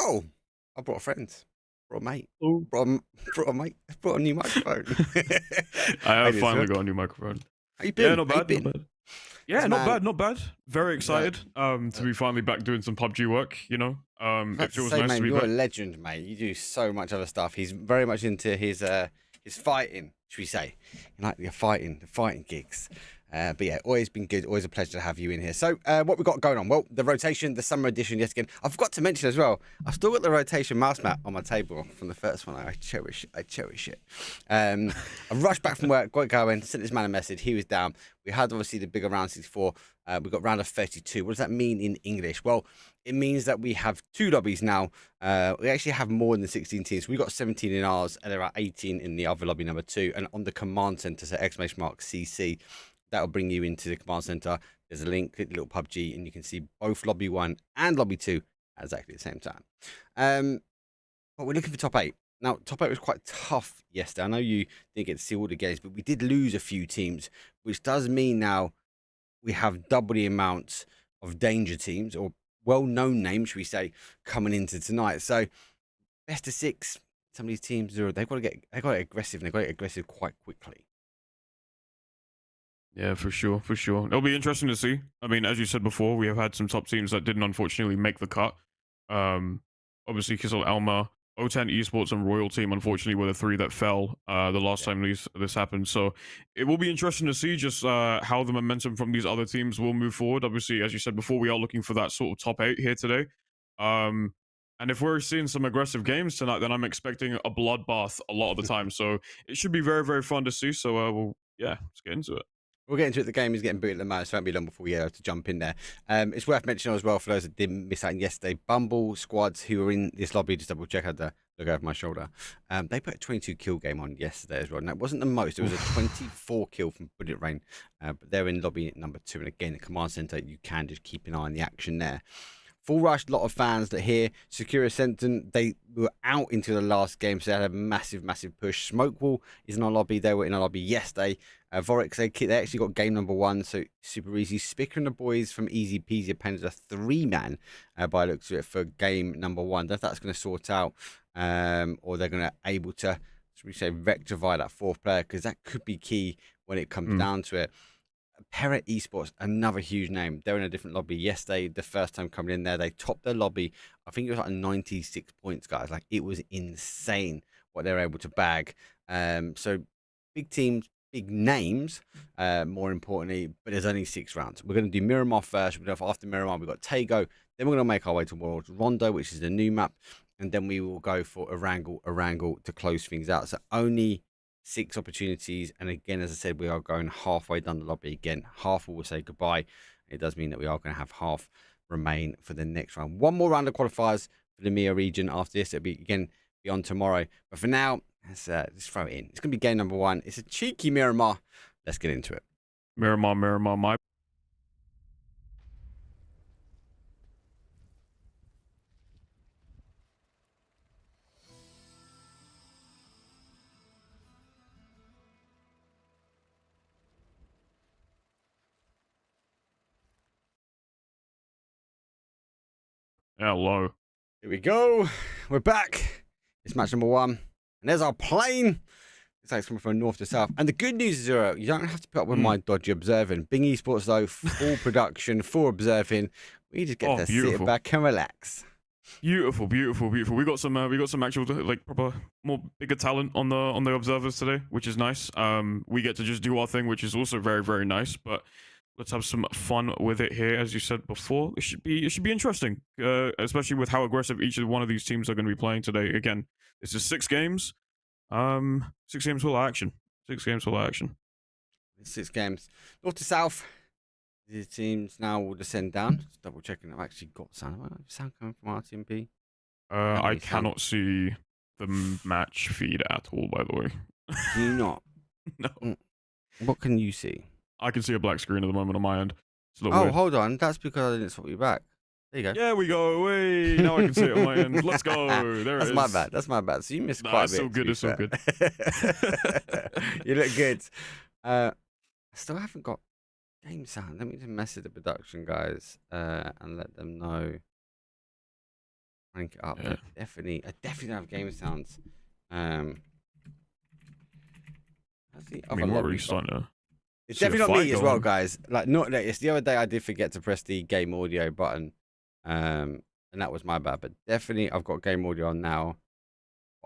Oh, I brought a friend, brought a mate, Oh, brought a mate, brought a new microphone. I Hey, have this finally work. got a new microphone. How you Yeah, been? not How you bad, not been? bad. Yeah, Listen, not man. bad, not bad. Very Uh, excited to be finally back doing some PUBG work, you know. I was It about to feels say, nice to man, be you're a back. legend, mate. You do so much other stuff. He's very much into his fighting, should we say? You like the fighting gigs. But yeah, always been good. Always a pleasure to have you in here. So, what we got going on? Well, the rotation, the summer edition, yes again. I forgot to mention as well. I've still got the rotation mouse mat on my table from the first one. I cherish. I cherish it. I rushed back from work, got going, sent this man a message. He was down. We had obviously the bigger round 64. We got round of 32. What does that mean in English? Well, it means that we have two lobbies now. We actually have more than 16 teams. We got 17 in ours, and there are 18 in the other lobby number 2. And on the command center, so exclamation mark CC, that'll bring you into the command center. There's a link, click the little PUBG, and you can see both lobby 1 and lobby 2 at exactly the same time. But we're looking for top 8. Now, top 8 was quite tough yesterday. I know you didn't get to see all the games, but we did lose a few teams, which does mean now we have double the amount of danger teams, or well-known names, should we say, coming into tonight. So best of 6. Some of these teams they've got to get aggressive, and they've got to get aggressive quite quickly. Yeah, for sure, for sure. It'll be interesting to see. I mean, as you said before, we have had some top teams that didn't unfortunately make the cut. Um, Obviously, Kissel Elma, O10 Esports, and Royal Team, unfortunately, were the 3 that fell the last Yeah. time this happened. So it will be interesting to see just how the momentum from these other teams will move forward. Obviously, as you said before, we are looking for that sort of top 8 here today. And if we're seeing some aggressive games tonight, then I'm expecting a bloodbath a lot of the time. So it should be very, very fun to see. So yeah, let's get into it. We'll get into it. The game is getting booted at the moment, so it won't be long before we have to jump in there. It's worth mentioning as well for those that didn't miss out yesterday. Bumble squads who were in this lobby, just double check. I had to look over my shoulder. They put a 22 kill game on yesterday as well. And that wasn't the most. It was a 24 kill from Bullet Rain. But they're in lobby number 2. And again, the command center, you can just keep an eye on the action there. Full Rush, a lot of fans that here. Secure Senton, they were out into the last game, so they had a massive, massive push. Smokewall is in our lobby. They were in our lobby yesterday. Vorix, they actually got game number 1, so super easy. Spicker and the boys from Easy Peasy are playing as a 3-man by looks of it for game number 1. Don't know if that's going to sort out, or they're going to able to, should we say, rectify that 4th player, because that could be key when it comes down to it. Parrot Esports, another huge name. They're in a different lobby yesterday. The first time coming in there, they topped their lobby. I think it was like 96 points, guys. Like, it was insane what they're able to bag. So big teams, big names, more importantly, but there's only 6 rounds. We're going to do Miramar first. We're going to after Miramar, we've got Tago. Then we're going to make our way towards Rondo, which is the new map. And then we will go for Erangel to close things out. So only 6 opportunities, and again, as I said, we are going halfway down the lobby again. Half will say goodbye. It does mean that we are going to have half remain for the next round. One more round of qualifiers for the MEA region. After this, it'll be again be on tomorrow. But for now, let's throw it in. It's going to be game number 1. It's a cheeky Miramar. Let's get into it. Miramar, my. Hello. Here we go. We're back. It's match number 1, and there's our plane. It's like it's coming from north to south. And the good news is, Zero, you don't have to put up with my dodgy observing. Bing Esports, though, full production, full observing. We just get to sit back and relax. Beautiful, beautiful, beautiful. We got some actual like proper more bigger talent on the observers today, which is nice. We get to just do our thing, which is also very, very nice. But let's have some fun with it here, as you said before. It should be interesting, especially with how aggressive each of one of these teams are going to be playing today. Again, this is 6 games. 6 games full of action. 6 games full of action. 6 games. North to south. The teams now will descend down. Just double checking I've actually got sound. Have I got sound coming from RTMP? I cannot see the match feed at all, by the way. Do you not? No. What can you see? I can see a black screen at the moment on my end. Oh, weird. hold on. That's because I didn't swap you back. There you go. Yeah, we go. Hey, now I can see it on my end. Let's go. There it is. That's my bad. That's my bad. So you missed quite a bit. It's so good. It's so good. You look good. I still haven't got game sound. Let me just message the production guys and let them know. Rank it up. Yeah. I definitely don't have game sounds. That's the I other mean, we're lobby already got. starting to It's see a definitely not fight me as well, going. guys. Like, it's the other day I did forget to press the game audio button, and that was my bad. But definitely, I've got game audio on now.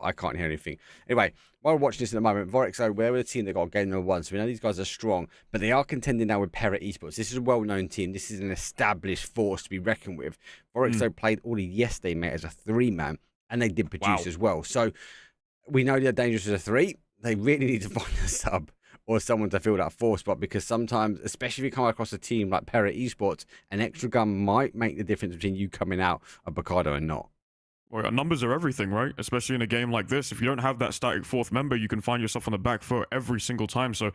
I can't hear anything. Anyway, while we're watching this at the moment, Vorexo, we're the team that got game number 1, so we know these guys are strong, but they are contending now with Para Esports. This is a well-known team. This is an established force to be reckoned with. Vorexo played already yesterday, mate, as a 3-man, and they did produce as well. So we know they're dangerous as a 3. They really need to find a sub or someone to fill that 4 spot, because sometimes, especially if you come across a team like Para Esports, an extra gun might make the difference between you coming out of Bacado and not. Well, numbers are everything, right? Especially in a game like this. If you don't have that static 4th member, you can find yourself on the back foot every single time. So,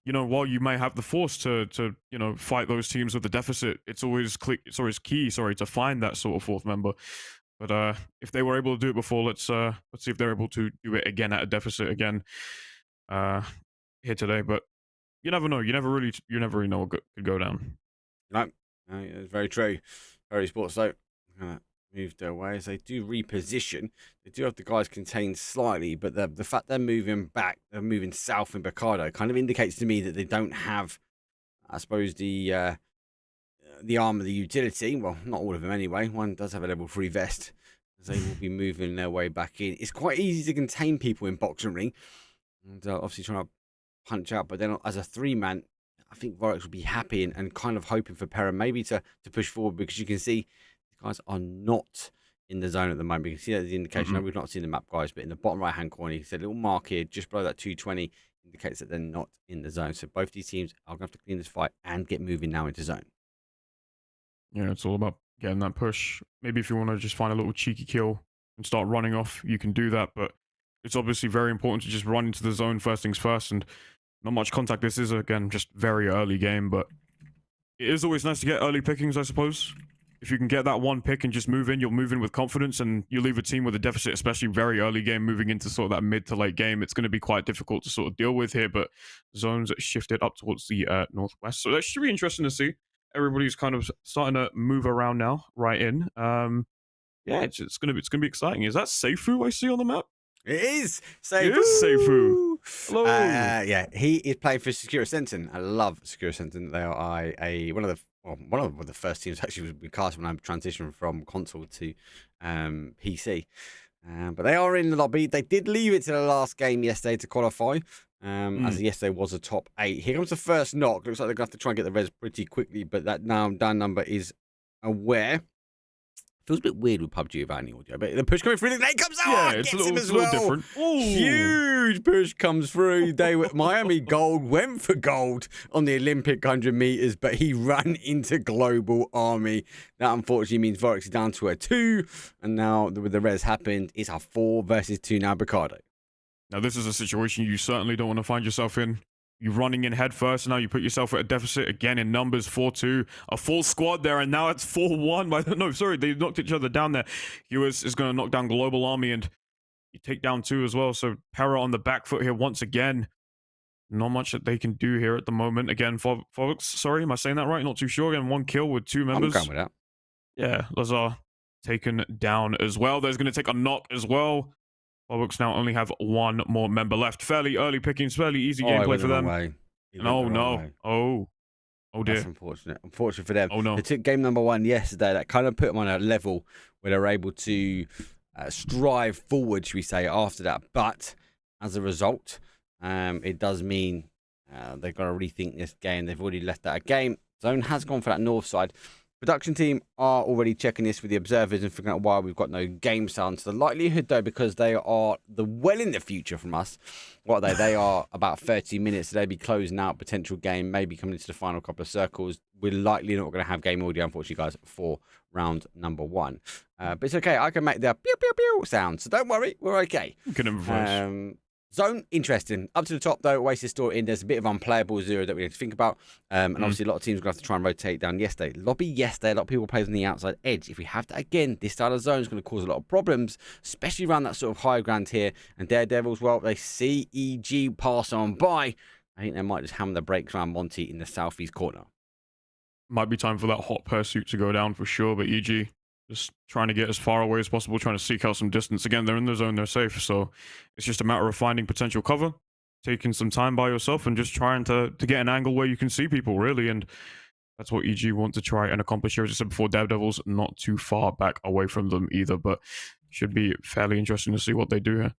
while you may have the force to fight those teams with the deficit, it's always key, to find that sort of 4th member. But if they were able to do it before, let's see if they're able to do it again at a deficit again here today. But you never know. You never really know what could go down. No, it's very true. Very sports. So, move their way as they do reposition. They do have the guys contained slightly, but the fact they're moving back, they're moving south in Bacado, kind of indicates to me that they don't have, I suppose, the arm of the utility. Well, not all of them anyway. One does have a level 3 vest, as they will be moving their way back in. It's quite easy to contain people in boxing ring, and obviously trying to punch out. But then as a 3-man, I think Vorex will be happy and kind of hoping for Pera maybe to push forward, because you can see guys are not in the zone at the moment. You can see that the indication. No, we've not seen the map, guys, but in the bottom right hand corner, you can see a little mark here just below that 220 indicates that they're not in the zone. So both these teams are going to have to clean this fight and get moving now into zone. Yeah, it's all about getting that push. Maybe if you want to just find a little cheeky kill and start running off, you can do that. But it's obviously very important to just run into the zone first things first, and not much contact. This is, again, just very early game, but it is always nice to get early pickings, I suppose. If you can get that one pick and just move in, you'll move in with confidence, and you leave a team with a deficit, especially very early game, moving into sort of that mid to late game. It's going to be quite difficult to sort of deal with here, but zones shifted up towards the northwest. So that should be interesting to see. Everybody's kind of starting to move around now, right in. Yeah, it's gonna be exciting. Is that Seifu I see on the map? It is Seifu. It is Seifu. Hello. Yeah, he is playing for Secure Sentin. I love Secure Sentin. They are one of the first teams actually was cast when I transitioned from console to PC. But they are in the lobby. They did leave it to the last game yesterday to qualify. As yesterday was a top 8. Here comes the first knock. Looks like they're going to have to try and get the res pretty quickly, but that now down number is aware. Feels a bit weird with PUBG without any audio, but the push coming through, the name comes out. Yeah, it's gets him as a little well. different. Ooh. Huge push comes through. They were Miami Gold went for gold on the Olympic 100 meters, but he ran into Global Army. That unfortunately means Vorex is down to a 2, and now with the res happened, it's a 4 versus 2 now. Bacado. Now this is a situation you certainly don't want to find yourself in. You're running in head first, and now you put yourself at a deficit again in numbers 4-2. A full squad there, and now it's 4-1. No, sorry, they knocked each other down there. Hewis is going to knock down Global Army, and you take down 2 as well. So Para on the back foot here once again. Not much that they can do here at the moment. Again, Fox, sorry, am I saying that right? Not too sure. Again, 1 kill with 2 members. I'm going with that. Yeah, Lazar taken down as well. There's going to take a knock as well. Fox now only have 1 more member left. Fairly early pickings, fairly easy gameplay for them. Oh dear. That's unfortunate. Unfortunate for them. Oh no. They took game number 1 yesterday. That kind of put them on a level where they're able to strive forward, should we say, after that. But as a result, it does mean they've got to rethink this game. They've already left that game. Zone has gone for that north side. Production team are already checking this with the observers and figuring out why we've got no game sounds. The likelihood, though, because they are well in the future from us, what are they? They are about 30 minutes. So they'll be closing out potential game, maybe coming into the final couple of circles. We're likely not going to have game audio, unfortunately, guys, for round number 1. But it's okay. I can make the pew, pew, pew sound. So don't worry. We're okay. You can improvise. Zone, interesting. Up to the top, though, Oasis still in. There's a bit of unplayable 0 that we need to think about. And obviously, a lot of teams are going to have to try and rotate down yesterday. Lobby yesterday, a lot of people played on the outside edge. If we have that again, this style of zone is going to cause a lot of problems, especially around that sort of high ground here. And Daredevils, well, they see EG pass on by. I think they might just hammer the brakes around Monty in the southeast corner. Might be time for that hot pursuit to go down for sure, but EG just trying to get as far away as possible, trying to seek out some distance. Again, they're in the zone, they're safe, so it's just a matter of finding potential cover, taking some time by yourself, and just trying to get an angle where you can see people, really. And that's what EG want to try and accomplish here. As I said before, Daredevil's not too far back away from them either, but should be fairly interesting to see what they do here.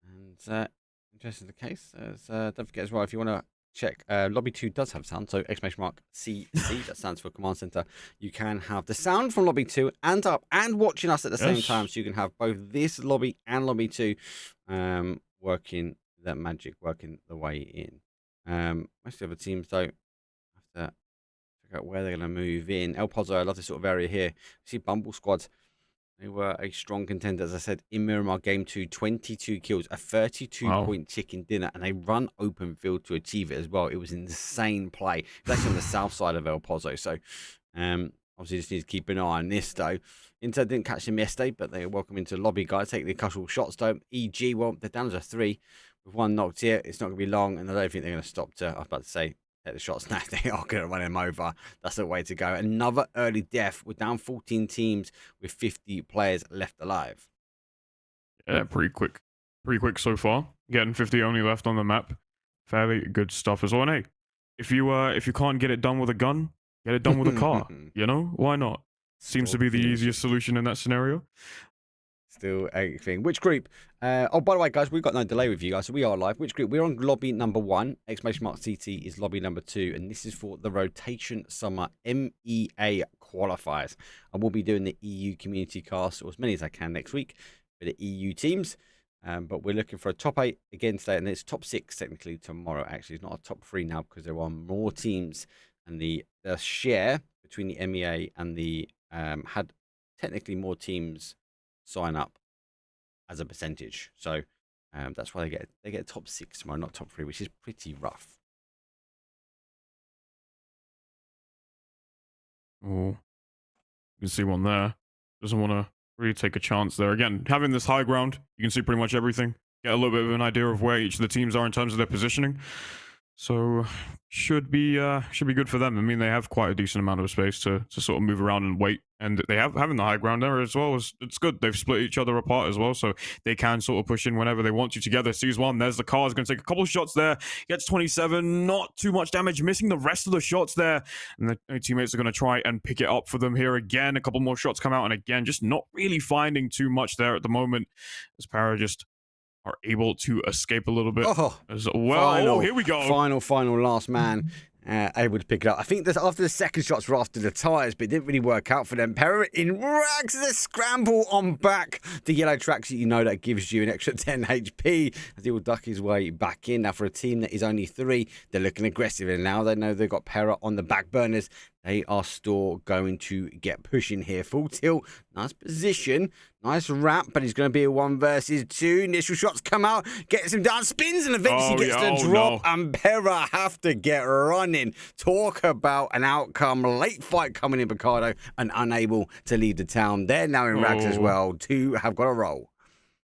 And interesting the case. Don't forget as well, if you want to check, Lobby 2 does have sound, so !CC, that stands for Command Center. You can have the sound from Lobby 2 and up and watching us at the same time, so you can have both this lobby and Lobby 2 working that magic, working the way in. Most of the other teams, though, have to figure out where they're going to move in. El Pozo, I love this sort of area here. See Bumble Squad. They were a strong contender, as I said, in Miramar Game 2, 22 kills, a 32-point chicken dinner, and they run open field to achieve it as well. It was insane play. It's actually on the south side of El Pozo, so obviously just need to keep an eye on this, though. Inter didn't catch them yesterday, but they welcome into lobby, guys. Taking the couple shots, though. EG, well, they're down to 3 with 1 knocked here. It's not going to be long, and I don't think they're going to stop to, I was about to say, take the shots now. They are going to run him over. That's the way to go. Another early death. We're down 14 teams with 50 players left alive. Yeah, pretty quick so far. Getting 50 only left on the map. Fairly good stuff as well. And hey, if you can't get it done with a gun, get it done with a car. You know, why not? Seems to be the easiest solution in that scenario. Still a thing. Which group? Oh, by the way, guys, we've got no delay with you guys, so we are live. Which group? We're on lobby number 1. !CT is lobby number 2, and this is for the Rotation Summer MEA qualifiers. I will be doing the EU community cast, or as many as I can next week, for the EU teams. But we're looking for a top 8 again today, and it's top 6 technically tomorrow. Actually, it's not a top 3 now because there are more teams, and the share between the MEA and the had technically more teams sign up as a percentage, so that's why they get top 6 tomorrow, not top 3, which is pretty rough. Oh, you can see one there. Doesn't want to really take a chance there. Again, having this high ground, you can see pretty much everything. Get a little bit of an idea of where each of the teams are in terms of their positioning. So should be good for them. I mean, they have quite a decent amount of space to sort of move around and wait, and they having the high ground there as well. It's good. They've split each other apart as well, so they can sort of push in whenever they want to together. Sees one. There's the car. Is going to take a couple of shots there. Gets 27. Not too much damage. Missing the rest of the shots there, and the teammates are going to try and pick it up for them here again. A couple more shots come out, and again, just not really finding too much there at the moment, as Para just are able to escape a little bit as well. Here we go. Final last man able to pick it up. I think that after the second shots were after the tyres, but it didn't really work out for them. Perra in rags, a scramble on back. The yellow tracksuit, you know, that gives you an extra 10 HP as he will duck his way back in. Now, for a team that is only 3, they're looking aggressive, and now they know they've got Perra on the back burners. They are still going to get pushing here. Full tilt, nice position, nice wrap, but he's going to be a 1 versus 2. Initial shots come out, gets him down, spins, and eventually gets the drop. No. And Perra have to get running. Talk about an outcome. Late fight coming in, Picardo, and unable to leave the town. They're now in rags as well. 2 have got a roll.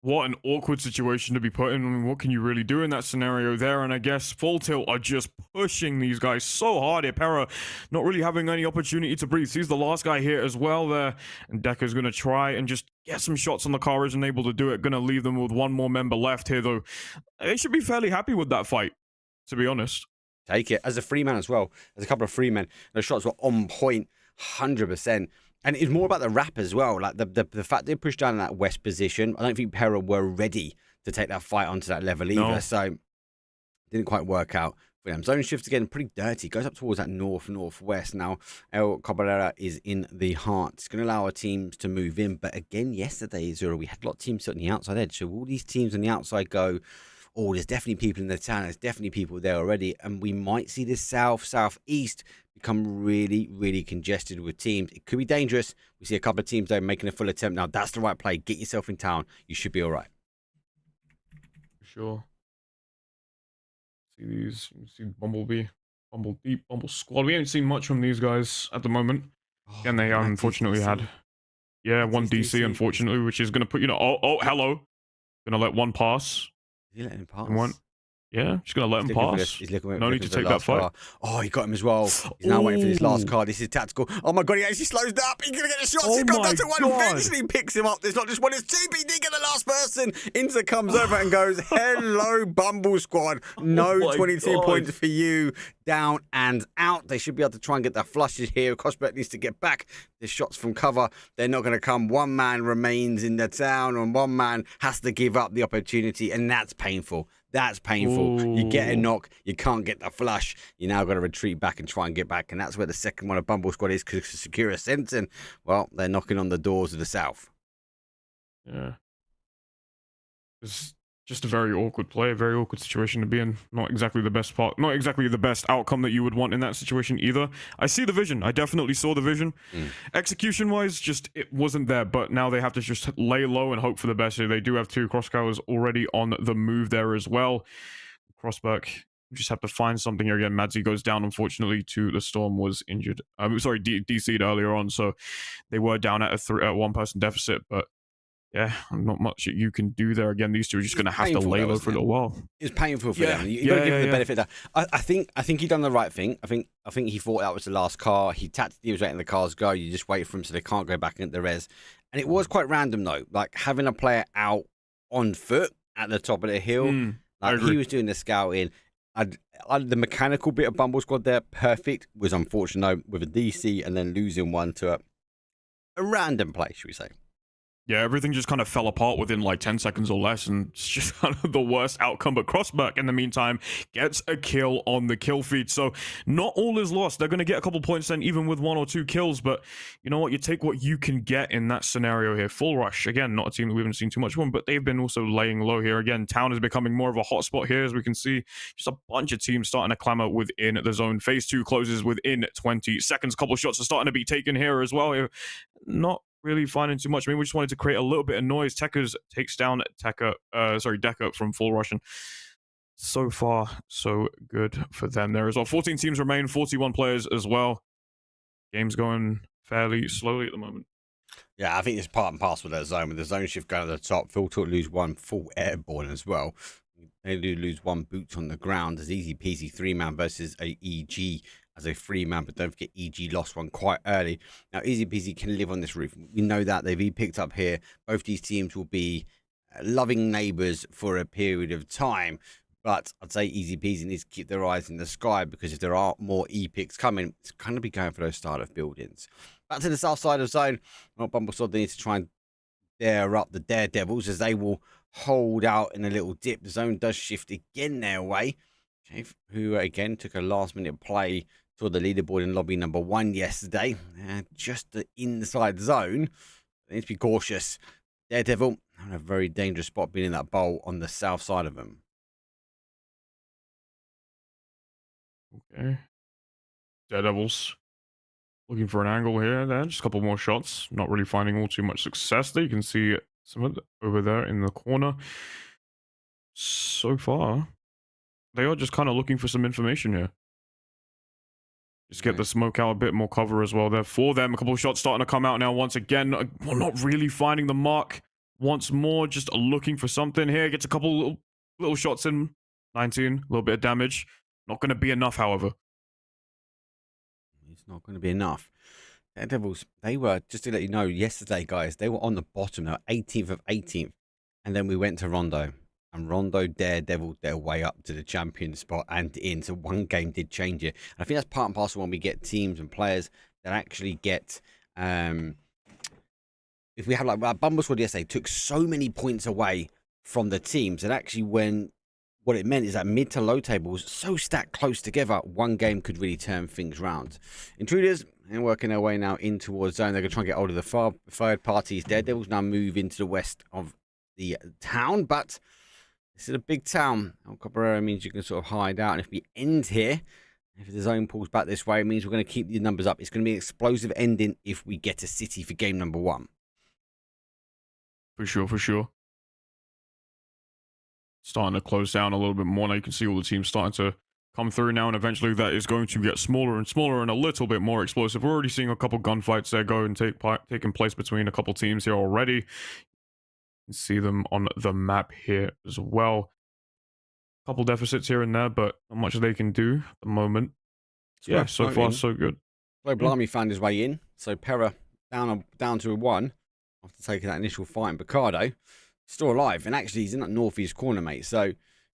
What an awkward situation to be put in. I mean, what can you really do in that scenario there? And I guess Full Tilt are just pushing these guys so hard here. Perra not really having any opportunity to breathe. Sees the last guy here as well there. And Dekka's going to try and just get some shots on the car. Isn't able to do it. Going to leave them with 1 more member left here, though. They should be fairly happy with that fight, to be honest. Take it. As a free man as well. There's a couple of free men. Those shots were on point, 100%. And it's more about the wrap as well. Like the fact they pushed down in that west position, I don't think Perra were ready to take that fight onto that level either. No. So it didn't quite work out for them. Zone shift again, pretty dirty. Goes up towards that northwest. Now, El Cabrera is in the heart. It's going to allow our teams to move in. But again, yesterday, Zura, we had a lot of teams sitting on the outside edge. So all these teams on the outside go, oh, there's definitely people in the town. There's definitely people there already. And we might see this southeast become really, really congested with teams. It could be dangerous. We see a couple of teams there making a full attempt. Now, that's the right play. Get yourself in town. You should be all right. For sure. See these. You see Bumblebee, Bumble Deep, Bumble Squad. We haven't seen much from these guys at the moment. And they unfortunately had, one DC, unfortunately, which is going to put, hello. Going to let 1 pass. Did you let him pass? Yeah, just gonna let him He's looking for this. pass. He's looking, No need looking to for the take that last fight. car. Oh, he got him as well. He's now waiting for this last Ooh. car. This is tactical. Oh my god, he actually slows up. He's gonna get the shots. Oh He's got my down to one. God. Eventually picks him up. There's not just one, it's two. He did get the last person. Inter comes over and goes, hello, Bumble Squad. No Oh my 22 God. points for you. Down and out. They should be able to try and get their flushes here. Crossback needs to get back. The shots from cover, they're not going to come. One man remains in the town, and one man has to give up the opportunity, and that's painful. That's painful. You get a Ooh. knock, you can't get the flush. You now got to retreat back and try and get back, and that's where the second one of Bumble Squad is, because to secure a Senton, well, they're knocking on the doors of the south. Yeah. It's just a very awkward play, a very awkward situation to be in. Not exactly the best part, not exactly the best outcome that you would want in that situation either. I see the vision. I definitely saw the vision. Execution-wise, just it wasn't there, but now they have to just lay low and hope for the best. They do have two crosscars already on the move there as well. Crossback, you just have to find something here again. Madzi goes down, unfortunately, to the Storm was injured. Sorry, DC'd earlier on, so they were down at a one-person deficit, but yeah, not much you can do there. Again, these two are just going to have to lay low for a little while. It's painful for Yeah, them. You got to give them the yeah. benefit of that. I think he done the right thing. I think he thought that was the last car. He tactically was letting the cars go. You just wait for them so they can't go back into the res. And it was quite random though, like having a player out on foot at the top of the hill. Like he was doing the scouting. The mechanical bit of Bumble Squad there, perfect. Was unfortunate though, with a DC and then losing one to a random play, should we say? Yeah, everything just kind of fell apart within like 10 seconds or less, and it's just kind of the worst outcome. But Crossback, in the meantime, gets a kill on the kill feed. So not all is lost. They're going to get a couple points then, even with 1 or 2 kills. But you know what? You take what you can get in that scenario here. Full Rush, again, not a team that we haven't seen too much from, but they've been also laying low here. Again, Town is becoming more of a hotspot here, as we can see. Just a bunch of teams starting to clamor within the zone. Phase 2 closes within 20 seconds. Couple shots are starting to be taken here as well. Not really finding too much. I mean, we just wanted to create a little bit of noise. Tekers takes down Decker from Full Russian. So far, so good for them there as well. 14 teams remain, 41 players as well. Game's going fairly slowly at the moment. Yeah, I think it's part and parcel of that zone. With the zone shift going to the top, Filter lose one full airborne as well. They do lose one boots on the ground. There's easy peasy 3-man versus a EG as a 3-man, but don't forget EG lost one quite early. Now, Easy Peasy can live on this roof. We know that. They've picked up here. Both these teams will be loving neighbours for a period of time, but I'd say Easy Peasy needs to keep their eyes in the sky, because if there are more E-picks coming, it's going to be going for those start-of buildings. Back to the south side of zone. Well, Bumblesword needs to try and dare up the Daredevils, as they will hold out in a little dip. The zone does shift again their way. Who again took a last-minute play to the leaderboard in lobby number 1 yesterday. Just the inside zone. They need to be cautious. Daredevil in a very dangerous spot, being in that bowl on the south side of them. Okay. Daredevils looking for an angle here. There, just a couple more shots. Not really finding all too much success there. You can see some of it over there in the corner. So far, they are just kind of looking for some information here. Just get the smoke out, a bit more cover as well there for them. A couple of shots starting to come out now once again. Well, not really finding the mark once more. Just looking for something here. Gets a couple little shots in. 19, a little bit of damage. Not going to be enough, however. It's not going to be enough. Daredevils, they were, just to let you know, yesterday, guys, they were on the bottom. They were 18th of 18th. And then we went to Rondo. And Rondo Daredevil their way up to the champion spot and in. So one game did change it. And I think that's part and parcel when we get teams and players that actually get... if we had like Bumblesword yesterday, took so many points away from the teams. And actually what it meant is that mid to low table was so stacked close together, one game could really turn things round. Intruders, and working their way now in towards zone. They're going to try and get hold of the third parties. Daredevils now move into the west of the town, but... this is a big town. El Cabrera means you can sort of hide out. And if we end here, if the zone pulls back this way, it means we're going to keep the numbers up. It's going to be an explosive ending if we get a city for game number 1. For sure, for sure. Starting to close down a little bit more now. You can see all the teams starting to come through now, and eventually that is going to get smaller and smaller and a little bit more explosive. We're already seeing a couple gunfights there go and taking place between a couple teams here already. You can see them on the map here as well. couple deficits here and there, but not much they can do at the moment. It's Yeah, worth so far noting, so good. Global Mm. Army found his way in. So Pera down to a 1 after taking that initial fight. And Picardo still alive. And actually, he's in that northeast corner, mate. So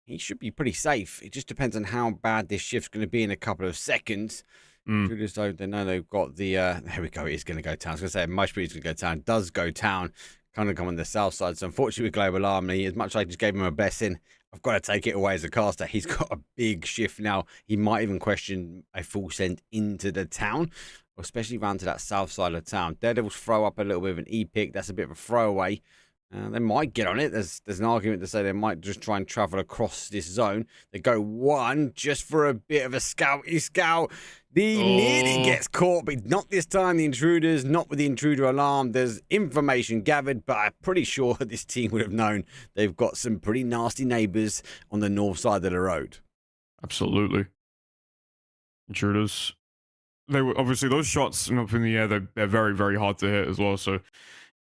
he should be pretty safe. It just depends on how bad this shift's going to be in a couple of seconds. Mm. Intruders, though, they know they've got the. There we go. It is going to go town. I was going to say, most people going to go town. Does go town. Kind of come on the south side. So unfortunately, with Global Army, as much as I just gave him a blessing, I've got to take it away as a caster. He's got a big shift now. He might even question a full send into the town, especially round to that south side of town. Daredevils throw up a little bit of an E-pick. That's a bit of a throwaway. They might get on it. There's an argument to say they might just try and travel across this zone. They go 1 just for a bit of a scouty scout. He nearly gets caught, but not this time. The intruders, not with the intruder alarm. There's information gathered, but I'm pretty sure this team would have known they've got some pretty nasty neighbours on the north side of the road. Absolutely. Intruders. They were obviously those shots up in the air. They're very, very hard to hit as well. So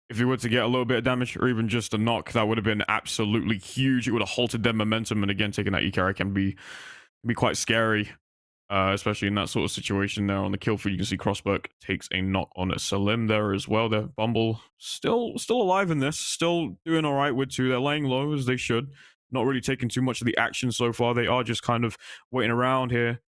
if you were to get a little bit of damage or even just a knock, that would have been absolutely huge. It would have halted their momentum. And again, taking that E-carry can be quite scary, especially in that sort of situation there on the kill feed. You can see Crossberg takes a knock on Salim there as well. Their Bumble still alive in this, still doing all right with 2. They're laying low as they should. Not really taking too much of the action so far. They are just kind of waiting around here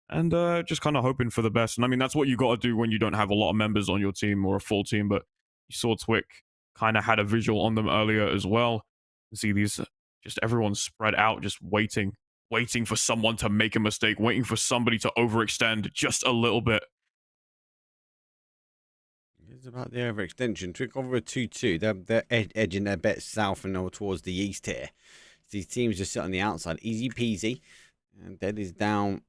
and just kind of hoping for the best. And I mean, that's what you got to do when you don't have a lot of members on your team or a full team. But you saw Twick kind of had a visual on them earlier as well. You see these, just everyone spread out, just waiting for someone to make a mistake, waiting for somebody to overextend just a little bit. It's about the overextension. Twick over a 2-2. They're edging their bets south and towards the east here. So these teams just sit on the outside. Easy peasy. And Dead is down.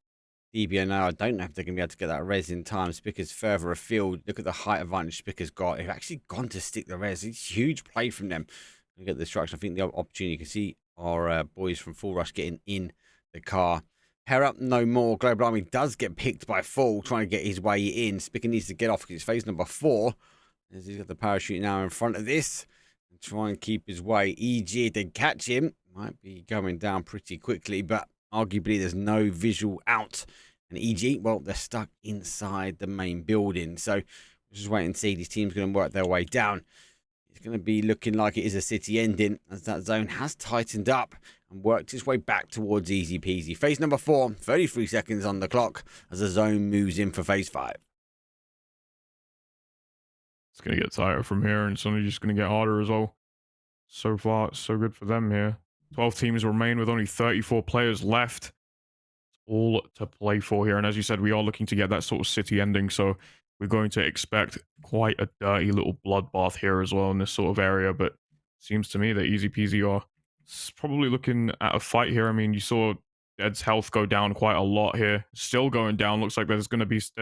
DBO now, I don't know if they're going to be able to get that res in time. Spicker's further afield. Look at the height advantage Spicker's got. They've actually gone to stick the res. It's a huge play from them. Look at the destruction. I think the opportunity, you can see our boys from Full Rush getting in the car. Pair up no more. Global Army does get picked by Full, trying to get his way in. Spicker needs to get off because it's phase number 4. As he's got the parachute now in front of this. And try and keep his way. EG, if they catch him, might be going down pretty quickly, but arguably there's no visual out. And EG, well, they're stuck inside the main building. So we'll just wait and see. These teams going to work their way down. It's going to be looking like it is a city ending as that zone has tightened up and worked its way back towards easy peasy. Phase number 4, 33 seconds on the clock as the zone moves in for phase 5. It's going to get tighter from here, and it's only just going to get harder as well. So far, so good for them here. 12 teams remain with only 34 players left. All to play for here. And as you said, we are looking to get that sort of city ending. So we're going to expect quite a dirty little bloodbath here as well in this sort of area. But it seems to me that Easy Peasy are probably looking at a fight here. I mean, you saw Dead's health go down quite a lot here. Still going down. Looks like there's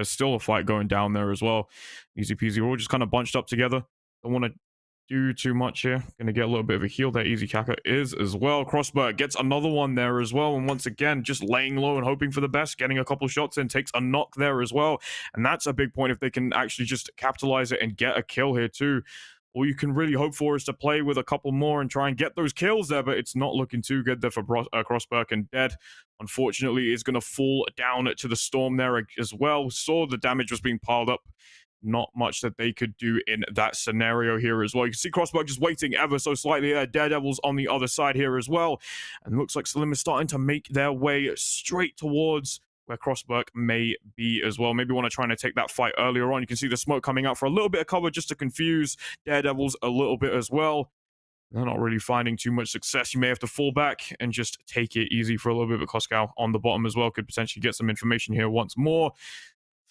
still a fight going down there as well. Easy Peasy are all just kind of bunched up together. Don't want to do too much here. Gonna get a little bit of a heal there. Easy Kaka is as well. Crossberg gets another one there as well. And once again, just laying low and hoping for the best. Getting a couple shots in. Takes a knock there as well. And that's a big point if they can actually just capitalize it and get a kill here too. All you can really hope for is to play with a couple more and try and get those kills there, but it's not looking too good there for Crossberg. And Dead, unfortunately, is going to fall down to the storm there as well. Saw the damage was being piled up. Not much that they could do in that scenario here as well. You can see Crossberg just waiting ever so slightly there. Daredevils on the other side here as well. And looks like Slim is starting to make their way straight towards where Crossberg may be as well. Maybe want to try and take that fight earlier on. You can see the smoke coming out for a little bit of cover just to confuse Daredevils a little bit as well. They're not really finding too much success. You may have to fall back and just take it easy for a little bit. But Koskow on the bottom as well could potentially get some information here once more.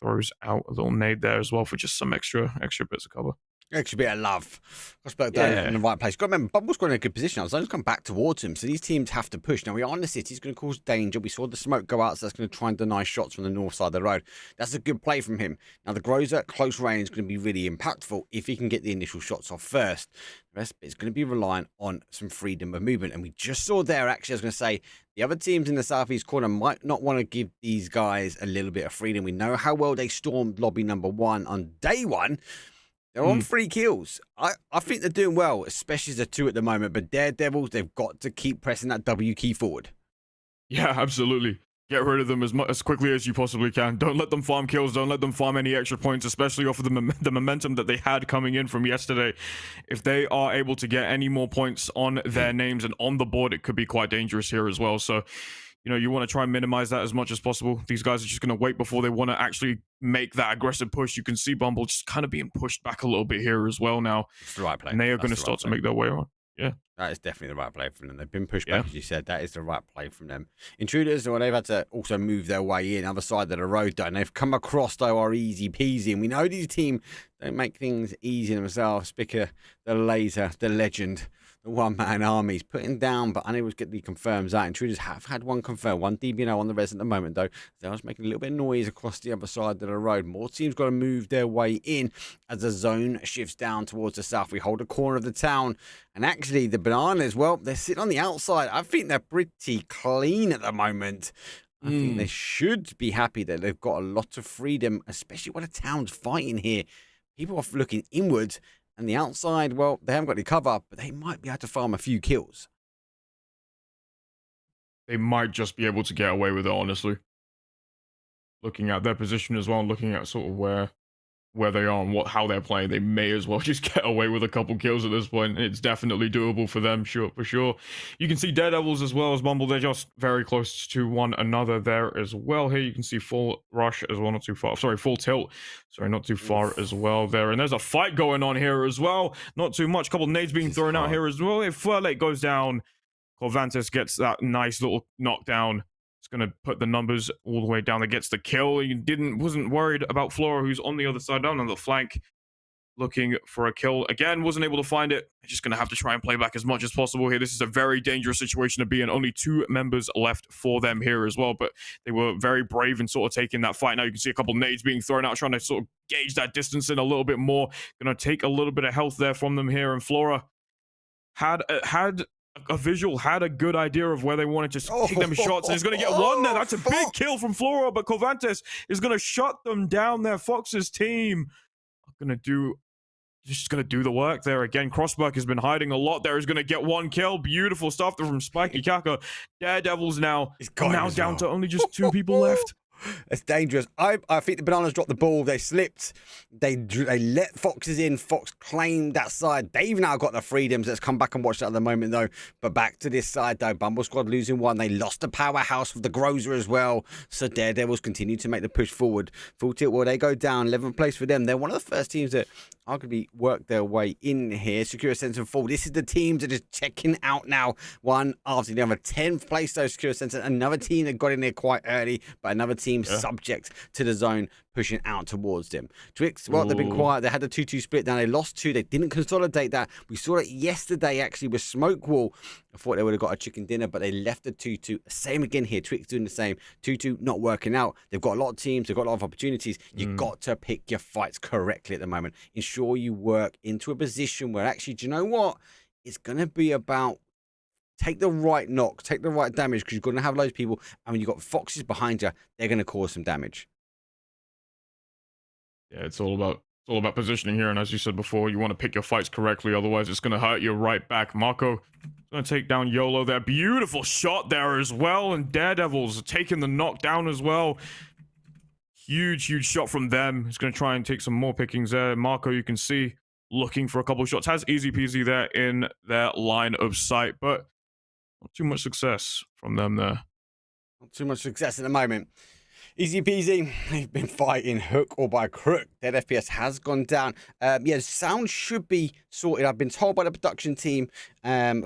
Throws out a little nade there as well for just some extra bits of cover. Extra bit of love. Crossberg down in the right place. Got to remember, Bumble's got in a good position. Zone's come back towards him, so these teams have to push. Now, we are in the city. It's going to cause danger. We saw the smoke go out, so that's going to try and deny shots from the north side of the road. That's a good play from him. Now, the Grozer at close range is going to be really impactful if he can get the initial shots off first. The rest is going to be relying on some freedom of movement. And we just saw there, actually, I was going to say, the other teams in the southeast corner might not want to give these guys a little bit of freedom. We know how well they stormed lobby number 1 on day 1. They're on 3 kills. I think they're doing well, especially as the 2 at the moment. But Daredevils, they've got to keep pressing that W key forward. Yeah, absolutely. Get rid of them as quickly as you possibly can. Don't let them farm kills. Don't let them farm any extra points, especially off of the momentum that they had coming in from yesterday. If they are able to get any more points on their names and on the board, it could be quite dangerous here as well. So, you want to try and minimize that as much as possible. These guys are just going to wait before they want to actually make that aggressive push. You can see Bumble just kind of being pushed back a little bit here as well now. It's the right play. And they are going to That's the right start to play. make their way on. Yeah. That is definitely the right play from them. They've been pushed Yeah. back, as you said. That is the right play from them. Intruders, well, they've had to also move their way in, other side of the road, though. And they've come across, though, are easy peasy. And we know these team don't make things easy themselves. Spicker, the laser, the legend, the one-man armies, putting down, but unable to get the confirms out. Intruders have had one confirmed, one DBNO on the res at the moment, though. They're just making a little bit of noise across the other side of the road. More teams got to move their way in as the zone shifts down towards the south. We hold a corner of the town. And actually, the Bananas, well, they're sitting on the outside. I think they're pretty clean at the moment. I think they should be happy that they've got a lot of freedom, especially when the town's fighting here. People are looking inwards. And the outside, well, they haven't got any cover, but they might be able to farm a few kills. They might just be able to get away with it, honestly. Looking at their position as well, and looking at sort of where they are and how they're playing, they may as well just get away with a couple kills at this point. It's definitely doable for them, for sure. You can see Daredevils as well as Bumble. They're just very close to one another there as well. Here you can see full rush as well, not too far. Sorry, full tilt. Sorry, not too far as well there. And there's a fight going on here as well. Not too much. Couple of nades being thrown out here as well. If Flurlate goes down, Corvantis gets that nice little knockdown. It's going to put the numbers all the way down. That gets the kill. He wasn't worried about Flora, who's on the other side, down on the flank, looking for a kill. Again, wasn't able to find it. Just going to have to try and play back as much as possible here. This is a very dangerous situation to be in. Only 2 members left for them here as well, but they were very brave in sort of taking that fight. Now you can see a couple of nades being thrown out, trying to sort of gauge that distance in a little bit more. Going to take a little bit of health there from them here, and Flora had a visual, had a good idea of where they wanted to take them shots, and he's going to get one there. That's a big kill from Flora, but Corvantis is going to shut them down there. Fox's team are going to do the work there again. Crossback has been hiding a lot there. He's going to get one kill. Beautiful stuff there from Spiky Kaka. Daredevils now down to only just 2 people left. It's dangerous. I think the Bananas dropped the ball. They slipped. They let Foxes in. Fox claimed that side. They've now got the freedoms. Let's come back and watch that at the moment, though. But back to this side, though. Bumble Squad losing 1. They lost the powerhouse of the Grozer as well. So Daredevils continue to make the push forward. Full tilt, well, they go down. 11th place for them. They're one of the first teams that arguably work their way in here. Secure Center fall. This is the teams that are just checking out now. One after the other. 10th place, though, Secure Center. Another team that got in there quite early, but another team subject to the zone pushing out towards them. Twix, well, they've been quiet. They had the 2-2 split. Now they lost 2. They didn't consolidate that. We saw it yesterday, actually, with Smoke Wall. I thought they would have got a chicken dinner, but they left the 2-2. Same again here. Twix doing the same. 2-2 not working out. They've got a lot of teams. They've got a lot of opportunities. You've got to pick your fights correctly at the moment. Ensure you work into a position where actually, do you know what? It's going to be about take the right knock, take the right damage, because you're going to have loads of people. And when you've got Foxes behind you, they're going to cause some damage. Yeah, it's all about positioning here. And as you said before, you want to pick your fights correctly. Otherwise, it's going to hurt you right back. Marco is going to take down YOLO there. Beautiful shot there as well. And Daredevils taking the knockdown as well. Huge shot from them. He's going to try and take some more pickings there. Marco, you can see, looking for a couple of shots. Has easy peasy there in their line of sight, but not too much success from them there. Not too much success at the moment. Easy peasy. They've been fighting hook or by crook. Dead FPS has gone down. Sound should be sorted. I've been told by the production team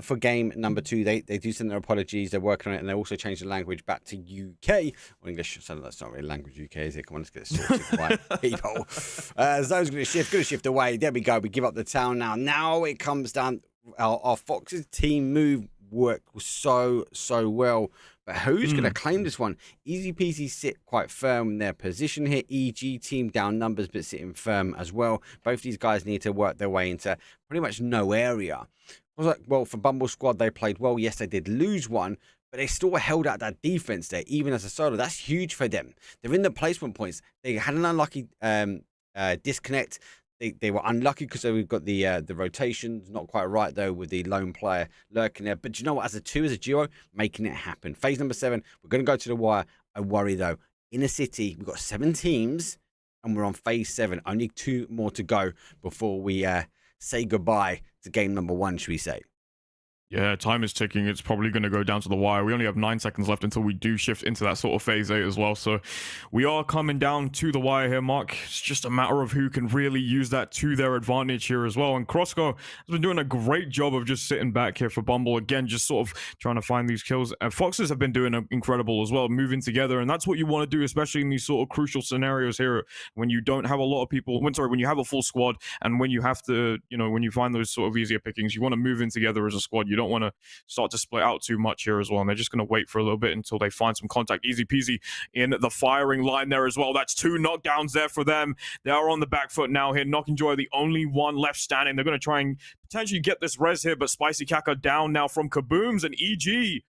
for game number 2. They do send their apologies. They're working on it, and they also changed the language back to UK or English. So that's not really language UK, is it? Come on, let's get it sorted right, people. Zone's going to shift away. There we go. We give up the town now. Now it comes down. Our Fox's team move worked so well. But who's going to claim this one? Easy peasy sit quite firm in their position here. EG team down numbers, but sitting firm as well. Both these guys need to work their way into pretty much no area. I was like, well, for Bumble Squad, they played well. Yes, they did lose one, but they still held out that defense there, even as a solo. That's huge for them. They're in the placement points. They had an unlucky disconnect. They were unlucky because we've got the rotations not quite right though with the lone player lurking there. But do you know what? As a duo, making it happen. Phase number 7, we're going to go to the wire. I worry though. In a city, we've got 7 teams, and we're on phase 7. Only 2 more to go before we say goodbye to game number 1, should we say? Yeah, time is ticking. It's probably going to go down to the wire. We only have 9 seconds left until we do shift into that sort of phase 8 as well. So we are coming down to the wire here, Mark. It's just a matter of who can really use that to their advantage here as well. And Crossco has been doing a great job of just sitting back here for Bumble. Again, just sort of trying to find these kills. And Foxes have been doing incredible as well, moving together. And that's what you want to do, especially in these sort of crucial scenarios here when you don't have a lot of people. When you have a full squad and when you have to, when you find those sort of easier pickings, you want to move in together as a squad. You don't want to start to split out too much here as well. And they're just going to wait for a little bit until they find some contact. Easy peasy in the firing line there as well. That's 2 knockdowns there for them. They are on the back foot now here. Knockenjoy, the only one left standing. They're going to try and potentially get this res here, but Spicy Kaka down now from Kabooms, and EG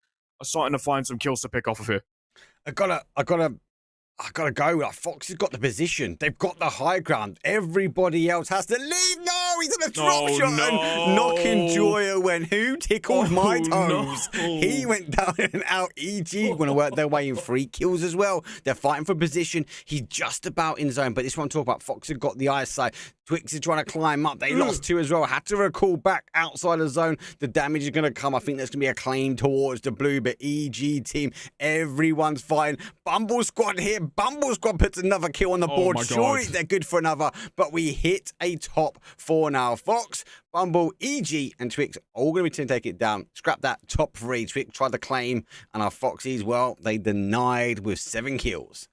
are starting to find some kills to pick off of here. I gotta go. Like, Fox has got the position. They've got the high ground. Everybody else has to leave. No, he's on a drop shot. No. And Knockenjoy went, who tickled my toes? No. He went down and out. EG going to work their way in 3 kills as well. They're fighting for position. He's just about in zone. But this one I'm talking about. Fox have got the eyesight. Twix is trying to climb up. They lost 2 as well. Had to recall back outside the zone. The damage is going to come. I think there's going to be a claim towards the blue. But EG team, everyone's fighting. Bumble Squad here. Bumble Squad puts another kill on the board. Surely they're good for another. But we hit a top 4 now. Fox, Bumble, EG, and Twix all going to be to take it down. Scrap that top 3. Twix tried to claim. And our Foxies, well, they denied with 7 kills.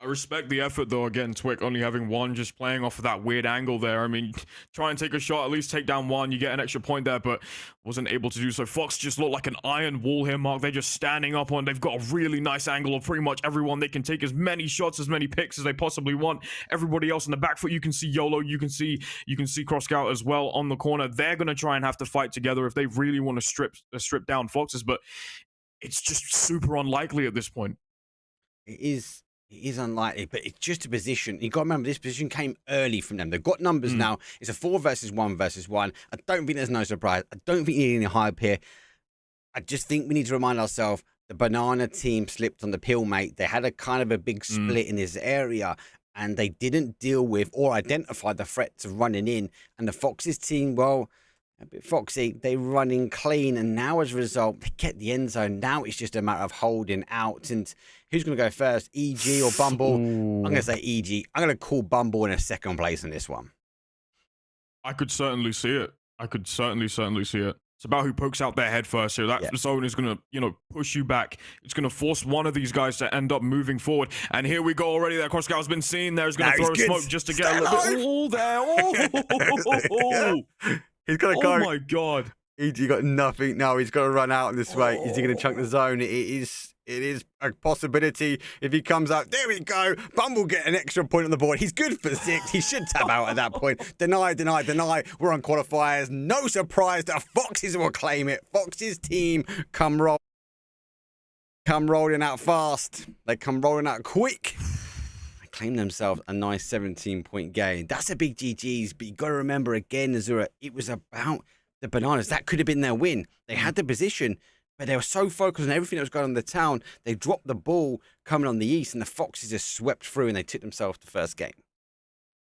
I respect the effort, though. Again, Twick only having 1, just playing off of that weird angle there. I mean, try and take a shot, at least take down 1. You get an extra point there, but wasn't able to do so. Fox just looked like an iron wall here, Mark. They're just standing up on. They've got a really nice angle of pretty much everyone. They can take as many shots, as many picks as they possibly want. Everybody else in the back foot, you can see YOLO, you can see Cross Scout as well on the corner. They're going to try and have to fight together if they really want to strip down Foxes, but it's just super unlikely at this point. It is unlikely, but it's just a position. You've got to remember, this position came early from them. They've got numbers now. It's a 4 versus 1 versus 1. I don't think there's no surprise. I don't think you need any hype here. I just think we need to remind ourselves the Banana team slipped on the pill, mate. They had a kind of a big split in this area, and they didn't deal with or identify the threats of running in. And the Foxes team, well, a bit foxy, they're running clean, and now as a result, they get the end zone. Now it's just a matter of holding out. And who's going to go first, EG or Bumble? I'm going to say EG. I'm going to call Bumble in a second place in this one. I could certainly see it. I could certainly see it. It's about who pokes out their head first here. That zone is going to, push you back. It's going to force one of these guys to end up moving forward. And here we go already. That Cross Scout's been seen there. He's going to throw a smoke just to get a little bit. Oh, there. Oh. He's got to go. Oh, my God. EG got nothing. No, he's got to run out this way. Is he going to chunk the zone? It is a possibility if he comes out. There we go. Bumble get an extra point on the board. He's good for 6. He should tap out at that point. Deny. We're on qualifiers. No surprise that Foxes will claim it. Foxes team come rolling out fast. They come rolling out quick. They claim themselves a nice 17-point gain. That's a big GG's, but you got to remember again, Azura, it was about the Bananas. That could have been their win. They had the position, but they were so focused on everything that was going on in the town, they dropped the ball coming on the east, and the Foxes just swept through, and they took themselves the first game.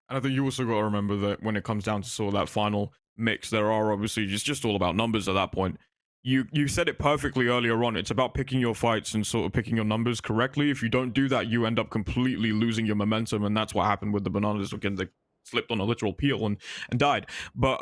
And I think you also got to remember that when it comes down to sort of that final mix, there are obviously just all about numbers at that point. You said it perfectly earlier on. It's about picking your fights and sort of picking your numbers correctly. If you don't do that, you end up completely losing your momentum, and that's what happened with the Bananas. Again, they slipped on a literal peel and died. But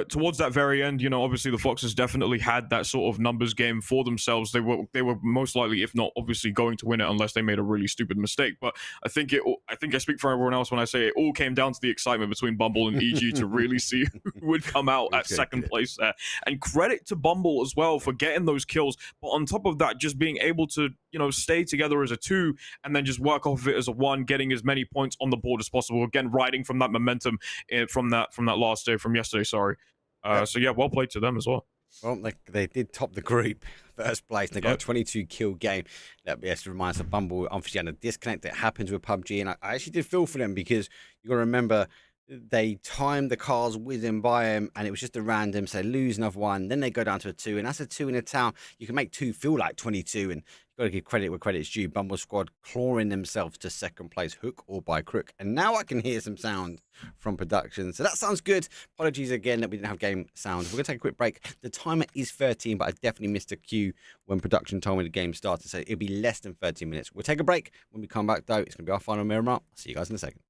towards that very end, obviously the Foxes definitely had that sort of numbers game for themselves. They were most likely, if not obviously, going to win it unless they made a really stupid mistake. But I think I speak for everyone else when I say it all came down to the excitement between Bumble and EG to really see who would come out at second place there. And credit to Bumble as well for getting those kills. But on top of that, just being able to stay together as a 2 and then just work off of it as a 1, getting as many points on the board as possible. Again, riding from that momentum from that last day, from yesterday, sorry. So yeah, well played to them as well. Well, they did top the group, first place. They got a 22 kill game. That reminds us of Bumble. Obviously, had a disconnect that happens with PUBG, and I actually did feel for them because you got to remember they timed the cars whizzing by him, and it was just a random. So they lose another one, then they go down to a 2, and that's a 2 in a town. You can make 2 feel like 22, and you've got to give credit where credit's due. Bumble Squad clawing themselves to second place, hook or by crook. And now I can hear some sound from production, so that sounds good. Apologies again that we didn't have game sound. We're gonna take a quick break. The timer is 13, but I definitely missed a cue when production told me the game started, so it'll be less than 13 minutes. We'll take a break. When we come back, though, it's gonna be our final mirror mark. I'll see you guys in a second.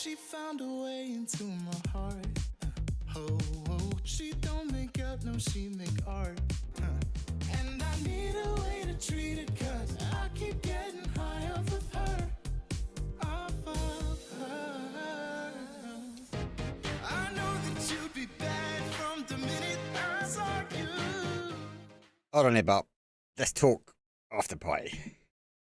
she found a way into my heart. Oh, oh, she don't make out, no, she make art. And I need a way to treat it, cause I keep getting high off of her. Off of her. I know that you'd be bad from the minute I saw you. Hold on there, Bob. Let's talk after party.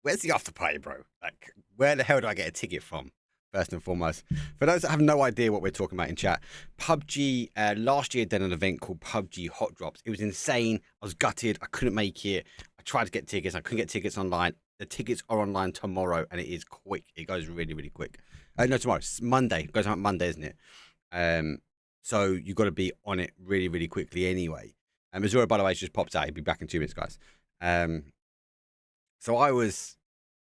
Where's the after party, bro? Like, where the hell do I get a ticket from? First and foremost, for those that have no idea what we're talking about in chat, PUBG last year did an event called PUBG Hot Drops. It was insane. I was gutted. I couldn't make it. I tried to get tickets. I couldn't get tickets online. The tickets are online tomorrow, and it is quick. It goes really, really quick. No, tomorrow. It's Monday. It goes out Monday, isn't it? So you got to be on it really, really quickly anyway. Azura, by the way, just popped out. He'll be back in 2 minutes, guys. So I was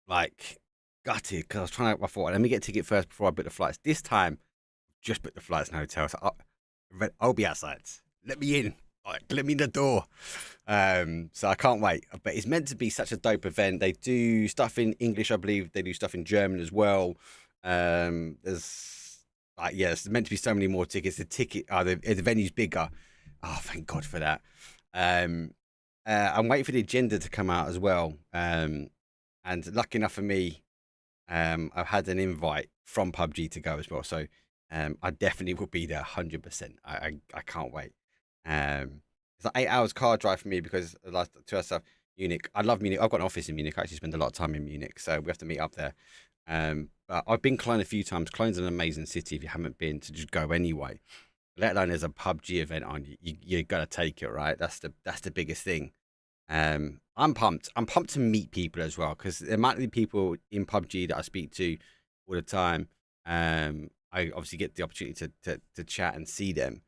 like gutted because I was trying to. I thought, let me get a ticket first before I book the flights. This time, just book the flights and hotels. So I'll be outside. Let me in. Like, let me in the door. So I can't wait. But it's meant to be such a dope event. They do stuff in English, I believe. They do stuff in German as well. There's it's meant to be so many more tickets. The venue's bigger. Oh, thank God for that. I'm waiting for the agenda to come out as well. And lucky enough for me, I've had an invite from PUBG to go as well. So I definitely will be there 100%. I can't wait. It's like 8 hours car drive for me because the last 2 hours stuff. Munich. I love Munich. I've got an office in Munich. I actually spend a lot of time in Munich. So we have to meet up there. But I've been Cologne a few times. Cologne's an amazing city if you haven't been, to just go anyway. Let alone there's a PUBG event on. You got to take it, right? That's the biggest thing. I'm pumped. I'm pumped to meet people as well because there might be people in PUBG that I speak to all the time. I obviously get the opportunity to chat and see them,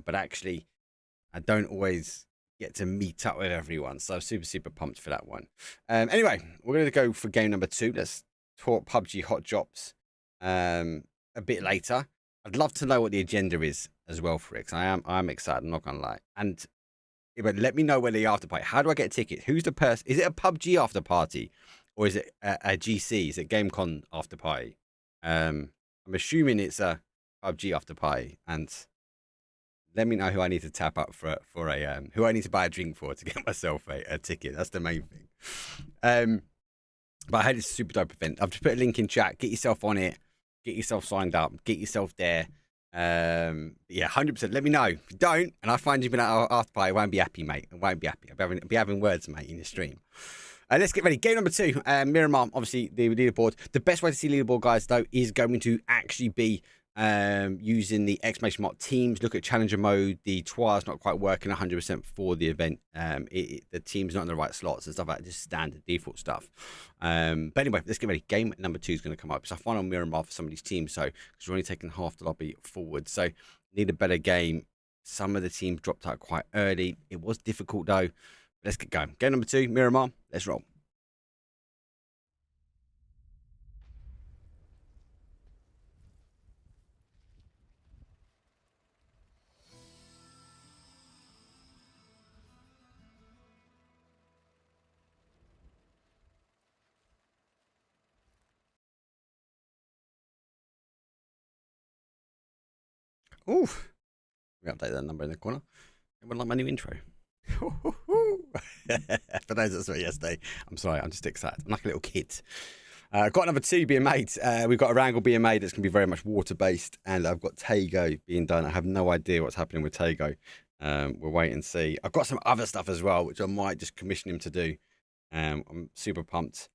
but actually, I don't always get to meet up with everyone. So I'm super, super pumped for that one. Anyway, we're going to go for game number 2. Let's talk PUBG Hot Drops a bit later. I'd love to know what the agenda is as well for it. Cause I'm excited. I'm not going to lie. But let me know where the after party. How do I get a ticket? Who's the person? Is it a PUBG after party, or is it a GC? Is it GameCon after party? I'm assuming it's a PUBG after party. And let me know who I need to tap up for who I need to buy a drink for to get myself a ticket. That's the main thing. But I had this super dope event. I've just put a link in chat. Get yourself on it. Get yourself signed up. Get yourself there. 100%. Let me know. If you don't, and I find you've been at after party, I won't be happy, mate. I won't be happy. I'll be having words, mate, in your stream. Let's get ready. Game number 2. Miramar, obviously the leaderboard. The best way to see leaderboard, guys, though, is going to actually be using the exclamation mark teams. Look at challenger mode. The TWA's not quite working 100% for the event. The team's not in the right slots and stuff like that. Just standard default stuff. But anyway, let's get ready. Game number 2 is going to come up. So I find on Miramar for some of these teams. So because we're only taking half the lobby forward. So need a better game. Some of the teams dropped out quite early. It was difficult though. Let's get going. Game number 2, Miramar. Let's roll. Ooh, we update that number in the corner. Everyone like my new intro. For those that saw it yesterday, I'm sorry, I'm just excited. I'm like a little kid. Got another 2 being made. We've got a Wrangle being made that's going to be very much water-based, and I've got Tago being done. I have no idea what's happening with Tago. We'll wait and see. I've got some other stuff as well, which I might just commission him to do. I'm super pumped.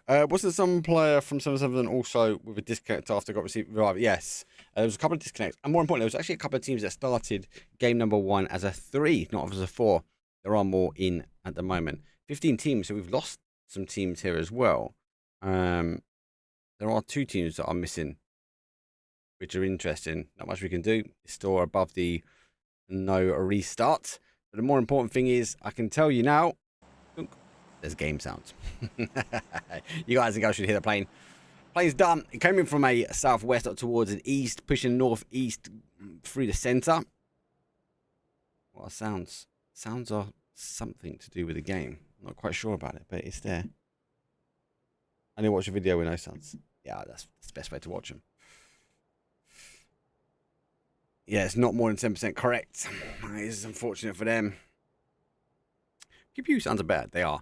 Wasn't some player from 7-7 also with a disconnect after got received revive? Yes. There was a couple of disconnects. And more importantly, there was actually a couple of teams that started game number 1 as a 3, not as a 4. There are more in at the moment. 15 teams, so we've lost some teams here as well. There are 2 teams that are missing, which are interesting. Not much we can do. It's still above the no restart. But the more important thing is, I can tell you now, there's game sounds. You guys and girls should hear the plane. Plane's done. It came in from a southwest up towards an east, pushing northeast through the center. What sounds? Sounds are something to do with the game. Not quite sure about it, but it's there. I need to watch a video with no sounds. Yeah, that's the best way to watch them. Yeah, it's not more than 10% correct. It is unfortunate for them. GPU sounds are bad. They are.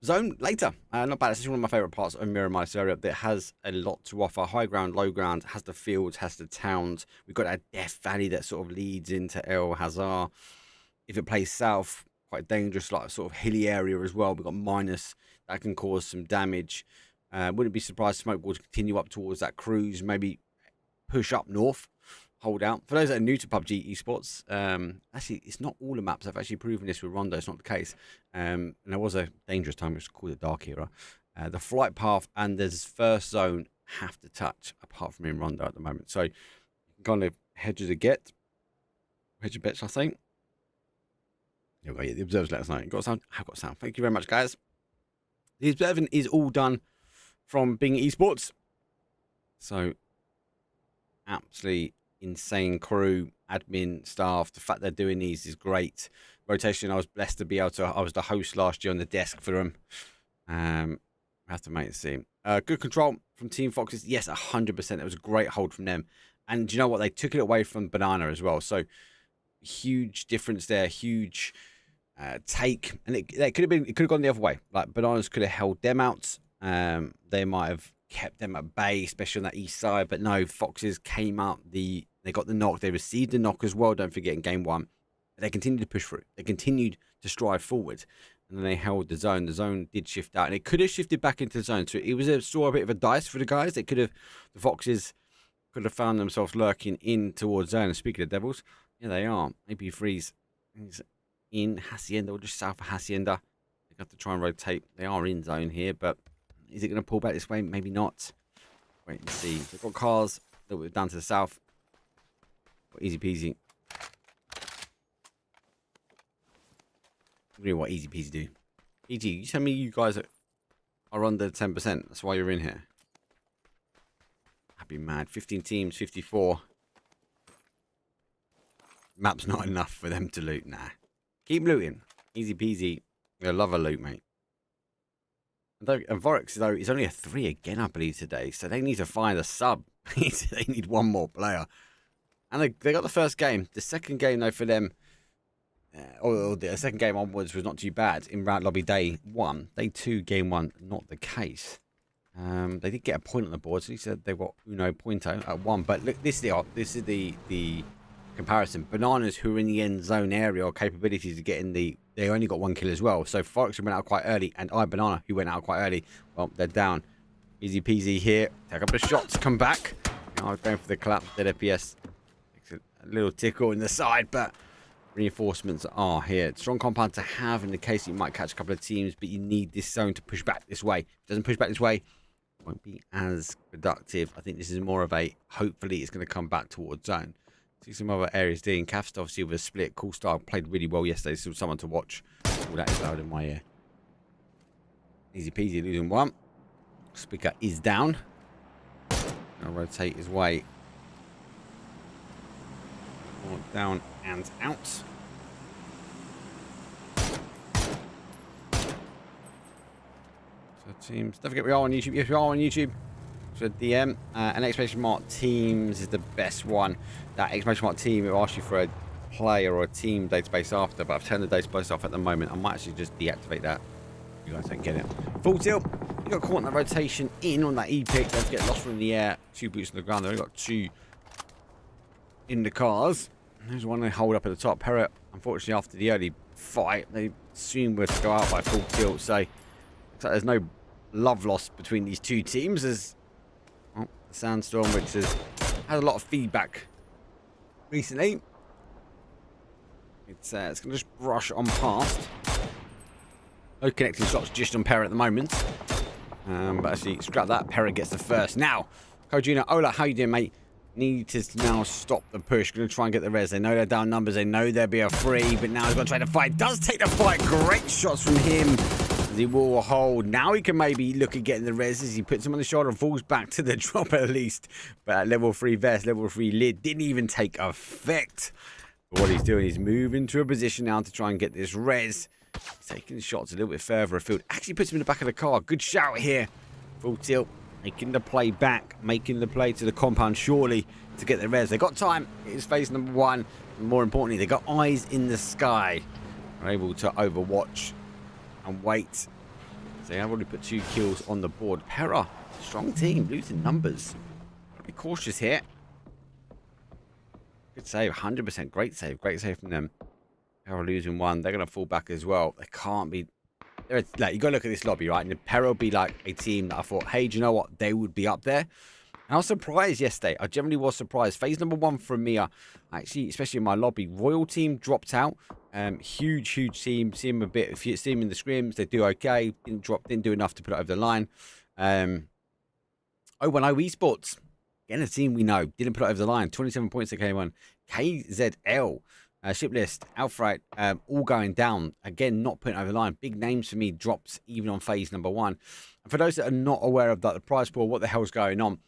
Zone later. Not bad. This is one of my favourite parts of Miramar area that has a lot to offer. High ground, low ground, has the fields, has the towns. We've got that Death Valley that sort of leads into El Hazar. If it plays south, quite dangerous, like sort of hilly area as well. We've got minus that can cause some damage. Wouldn't be surprised smoke will continue up towards that cruise, maybe push up north. Hold out. For those that are new to PUBG esports, actually, it's not all the maps. I've actually proven this with Rondo. It's not the case. And there was a dangerous time, which is called the Dark Era. The flight path and the first zone have to touch, apart from in Rondo at the moment. So you can kind of hedge your bets, I think. Yeah, the observers let us know. You got sound? I've got sound. Thank you very much, guys. The observing is all done from Bing Esports. So, absolutely insane crew, admin, staff. The fact they're doing these is great. Rotation, I was blessed to be able to. I was the host last year on the desk for them. I have to make it seem. Good control from Team Foxes. Yes, 100%. It was a great hold from them. And do you know what? They took it away from Banana as well. So, huge difference there. Huge take. And it could have gone the other way. Like, Bananas could have held them out. They might have kept them at bay, especially on that east side. But no, Foxes came up. They got the knock. They received the knock as well. Don't forget in game one. But they continued to push through. They continued to stride forward. And then they held the zone. The zone did shift out. And it could have shifted back into the zone. So it was still a bit of a dice for the guys. The Foxes could have found themselves lurking in towards zone. And speaking of Devils, yeah, they are. AP3's in Hacienda, or just south of Hacienda. They have to try and rotate. They are in zone here, but is it going to pull back this way? Maybe not. Wait and see. They've got cars that were down to the south. Easy peasy. Really, what easy peasy do? EG, you tell me you guys are under 10%. That's why you're in here. I'd be mad. 15 teams, 54. Map's not enough for them to loot. Nah. Keep looting. Easy peasy. I love a loot, mate. And Vorex, though, is only a 3 again, I believe, today. So they need to find a sub. They need one more player. And they got the first game. The second game, though, for them, or the second game onwards was not too bad. In round lobby day 1. Day 2, game 1, not the case. They did get a point on the board. So he said they got Uno Pointo at 1. But look, this is the comparison. Bananas, who are in the end zone area or capabilities of getting they only got 1 kill as well. So Forex went out quite early, and Banana, who went out quite early, well, they're down. Easy peasy here. Take a couple of shots, come back. I was going for the collapse, dead FPS. A little tickle in the side, but reinforcements are here. Strong compound to have in the case you might catch a couple of teams, but you need this zone to push back this way. If it doesn't push back this way, it won't be as productive. I think this is more of a, hopefully it's going to come back towards zone. See some other areas doing. Cast obviously with a split. Cool style. Played really well yesterday. So someone to watch. All that is loud in my ear. Easy peasy, losing 1. Speaker is down. Gonna rotate his way. Down and out. So teams. Don't forget we are on YouTube. Yes, we are on YouTube. So DM and exclamation mark teams is the best one. That exclamation mark team will ask you for a player or a team database after, but I've turned the database off at the moment. I might actually just deactivate that. You guys don't get it. Full tilt. You got caught in that rotation in on that E-pick. Don't get lost from the air. 2 boots on the ground. They've only got 2 in the cars. There's one they hold up at the top. Parrot, unfortunately, after the early fight, they soon were to go out by full tilt. So looks like there's no love lost between these 2 teams. There's the Sandstorm, which has had a lot of feedback recently. It's going to just brush on past. No connecting shots just on Parrot at the moment. But actually, scrap that. Parrot gets the first. Now, Kojuna, Ola, how you doing, mate? Need to now stop the push. Going to try and get the res. They know they're down numbers. They know there'll be a 3, but now he's got to try to fight. Does take the fight. Great shots from him. He will hold. Now he can maybe look at getting the res as he puts him on the shoulder and falls back to the drop at least. But level 3 vest, level 3 lid didn't even take effect. But what he's doing is moving to a position now to try and get this res. He's taking the shots a little bit further afield. Actually puts him in the back of the car. Good shout here. Full tilt. making the play back, making the play to the compound surely to get the res. They got time. It is phase number 1. And more importantly, they got eyes in the sky. They're able to overwatch and wait. So they have already put 2 kills on the board. Pera, strong team, losing numbers. Gotta be cautious here. Good save, 100%. Great save from them. Pera losing 1. They're going to fall back as well. They can't be. Like, you got to look at this lobby, right? And Pera will be like a team that I thought, hey, do you know what? They would be up there. And I was surprised yesterday. I generally was surprised. Phase number 1 from MEA, actually, especially in my lobby, Royal team dropped out. Huge team. See them a bit. If you see them in the scrims, they do okay. Didn't do enough to put it over the line. 0-1 Esports. Again, a team we know. Didn't put it over the line. 27 points they came on. KZL. Ship list, Outright, all going down. Again, not putting over the line. Big names for me drops even on phase number 1. And for those that are not aware of that, the prize pool, what the hell's going on?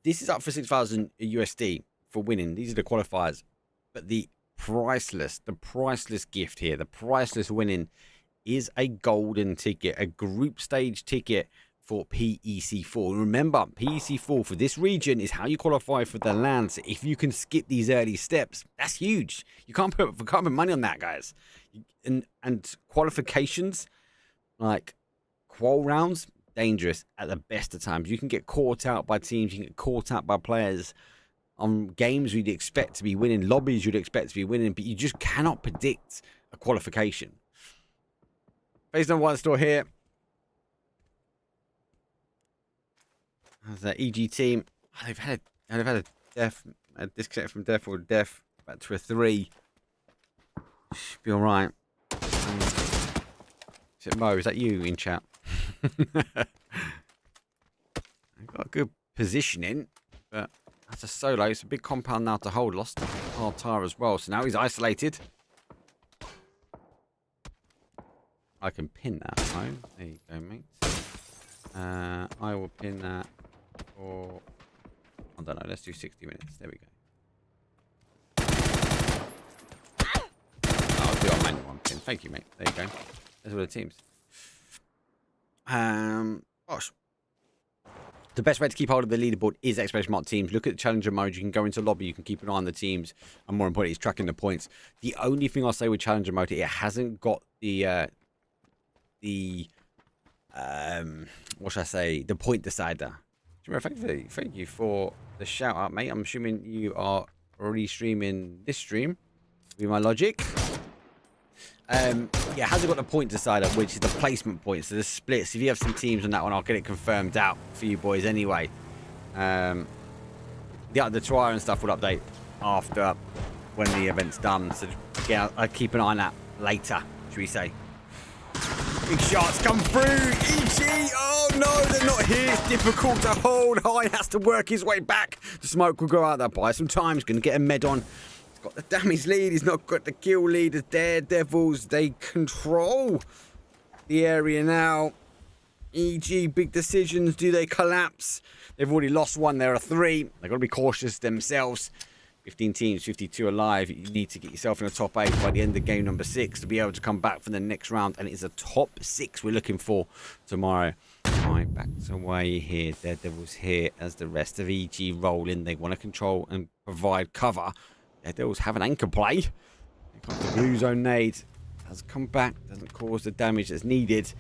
This is up for 6,000 USD for winning. These are the qualifiers. But the priceless gift here, the priceless winning is a golden ticket, a group stage ticket for PEC4. Remember, PEC4 for this region is how you qualify for the LAN. So if you can skip these early steps, that's huge. You can't put money on that, guys. And qualifications, like qual rounds, dangerous at the best of times. You can get caught out by teams, you can get caught out by players on games you'd expect to be winning, lobbies you'd expect to be winning, but you just cannot predict a qualification. Phase number 1 still here. How's that EG team? Oh, they've had a disconnect from death or death back to a 3. Should be all right. Is it Mo? Is that you in chat? I've got a good positioning, but that's a solo. It's a big compound now to hold. Lost Altar as well, so now he's isolated. I can pin that. Mo. There you go, mate. I will pin that for, I don't know, let's do 60 minutes. There we go. I'll do a manual 1 pin. Thank you, mate. There you go. Those were the teams. Gosh. The best way to keep hold of the leaderboard is exclamation mark teams. Look at the challenger mode. You can go into lobby. You can keep an eye on the teams. And more importantly, it's tracking the points. The only thing I'll say with challenger mode, it hasn't got the what should I say? The point decider. Thank you for the shout out, mate. I'm assuming you are already streaming this stream. Be my logic. Yeah, it hasn't got the point decider, which is the placement points. So the splits. If you have some teams on that one, I'll get it confirmed out for you boys anyway. The trial and stuff will update after when the event's done. So yeah, I'll keep an eye on that later, should we say. Big shots come through. EG. Oh no, they're not here. It's difficult to hold. High has to work his way back. The smoke will go out there by some time. He's going to get a med on. He's got the damage lead. He's not got the kill lead. The Daredevils, they control the area now. EG, big decisions. Do they collapse? They've already lost 1. There are 3. They've got to be cautious themselves. 15 teams, 52 alive. You need to get yourself in the top 8 by the end of game number 6 to be able to come back for the next round. And it's a top 6 we're looking for tomorrow. Right, back away here. Daredevils here as the rest of EG roll in. They want to control and provide cover. Daredevils have an anchor play. Here comes the blue zone nade. Has come back. Doesn't cause the damage that's needed.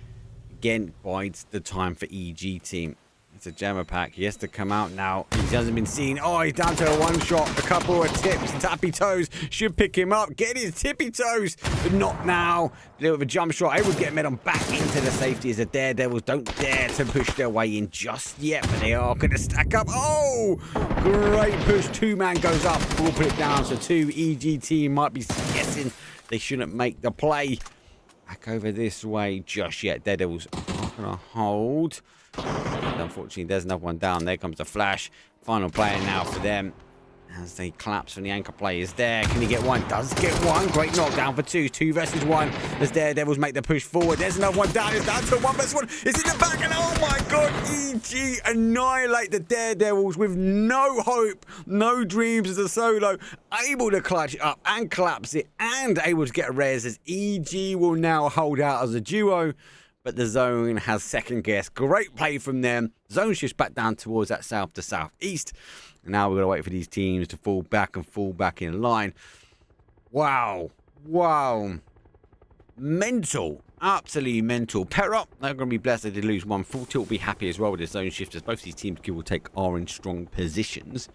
Again, bides the time for EG team. It's a jammer pack. He has to come out now. He hasn't been seen. Oh, he's down to a 1 shot. A couple of tips. Tappy toes should pick him up. Get his tippy toes. But not now. A little bit of a jump shot. Able to get med on back into the safety as the Daredevils don't dare to push their way in just yet. But they are going to stack up. Oh, great push. 2-man goes up. We'll put it down. So 2 EG team might be guessing they shouldn't make the play. Back over this way just yet. Daredevils not going to hold. And unfortunately, there's another one down. There comes the flash. Final player now for them. As they collapse from the anchor play is there. Can he get 1? Does get 1. Great knockdown for 2. 2 versus 1. As Daredevils make the push forward. There's another one down. It's down to 1 versus 1. It's in the back. And oh my god. EG annihilate the Daredevils with no hope. No dreams as a solo. Able to clutch it up and collapse it. And able to get a res as EG will now hold out as a duo. but the zone has second guess. Great play from them. Zone shifts back down towards that south to southeast. And now we're going to wait for these teams to fall back in line. Wow. Wow. Mental. Absolutely mental. Perop, they're going to be blessed they did lose one. Full Tilt will be happy as well with his zone shifters. Both these teams will take are in strong positions.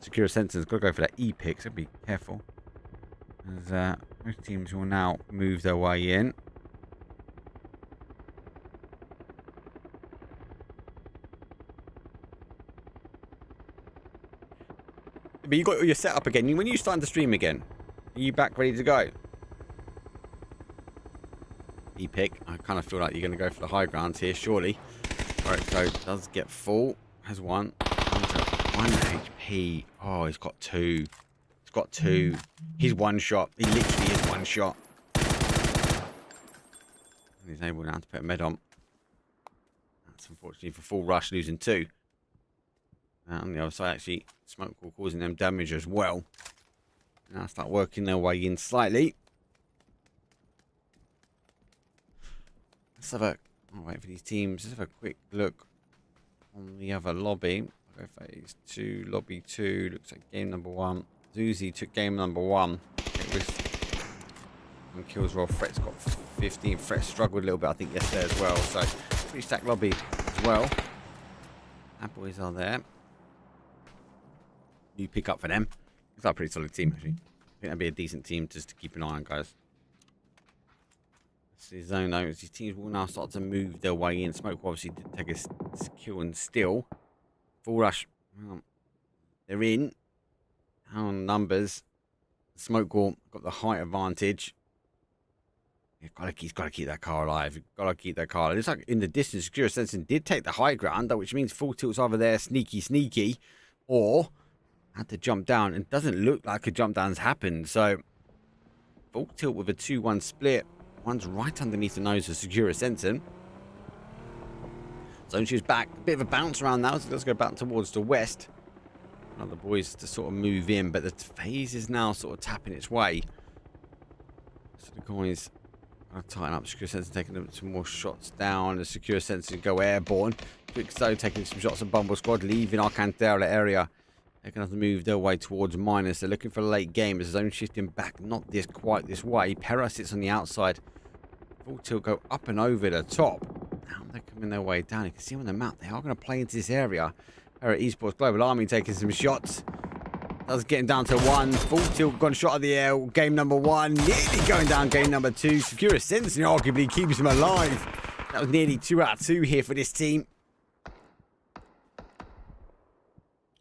Secure Sentinel's got to go for that E pick, so be careful. As most teams will now move their way in. But you got your setup again. When are you starting to stream again? Are you back ready to go? E-pick. I kind of feel like you're going to go for the high ground here, surely. Alright, so does get full. Has one. 1 HP. Oh, he's got 2. He's got 2. He's one shot. He literally is one shot. And he's able now to put a med on. That's unfortunately for full rush, losing 2. And on the other side, actually, smoke will causing them damage as well. Now start working their way in slightly. Let's have a... I'll wait for these teams. Let's have a quick look on the other lobby. I'll go phase 2, lobby 2. Looks like game number 1. Zuzi took game number 1. And kills roll. Fret's got 15. Fret struggled a little bit, I think, yesterday as well. So, pretty stacked lobby as well. Our boys are there. New pick up for them. It's a pretty solid team, actually. I think that'd be a decent team just to keep an eye on, guys. This is zone though. These teams will now start to move their way in. Smoke obviously did take a kill and steal. Full rush. Well, they're in. On numbers. Smoke wall got the height advantage. He's got to keep that car alive. You've got to keep that car alive. It's like in the distance, Secure Sensing did take the high ground, which means Full Tilt's either there sneaky, or had to jump down. And doesn't look like a jump down's happened. So, Full Tilt with a 2-1 split. One's right underneath the nose of Secure Sensing. Zone Shoes back. A bit of a bounce around now. So let's go back towards the west. Other boys to sort of move in, but the phase is now sort of tapping its way. So the guys are tighten up. Secure Sensor taking some more shots down. The Secure Sensor go airborne. Quick Stow taking some shots at Bumble Squad, leaving our Cantera area. They're going to have to move their way towards minus. They're looking for a late game. As zone shifting back, not quite this way. Pera sits on the outside. Full Tilt go up and over the top. Now they're coming their way down. You can see on the map, they are going to play into this area. Pera Esports Global Army taking some shots. That's getting down to 1. Full Tilt gone shot of the air. Game number 1. Nearly going down game number 2. Secure Sensing arguably keeps him alive. That was nearly 2 out of 2 here for this team.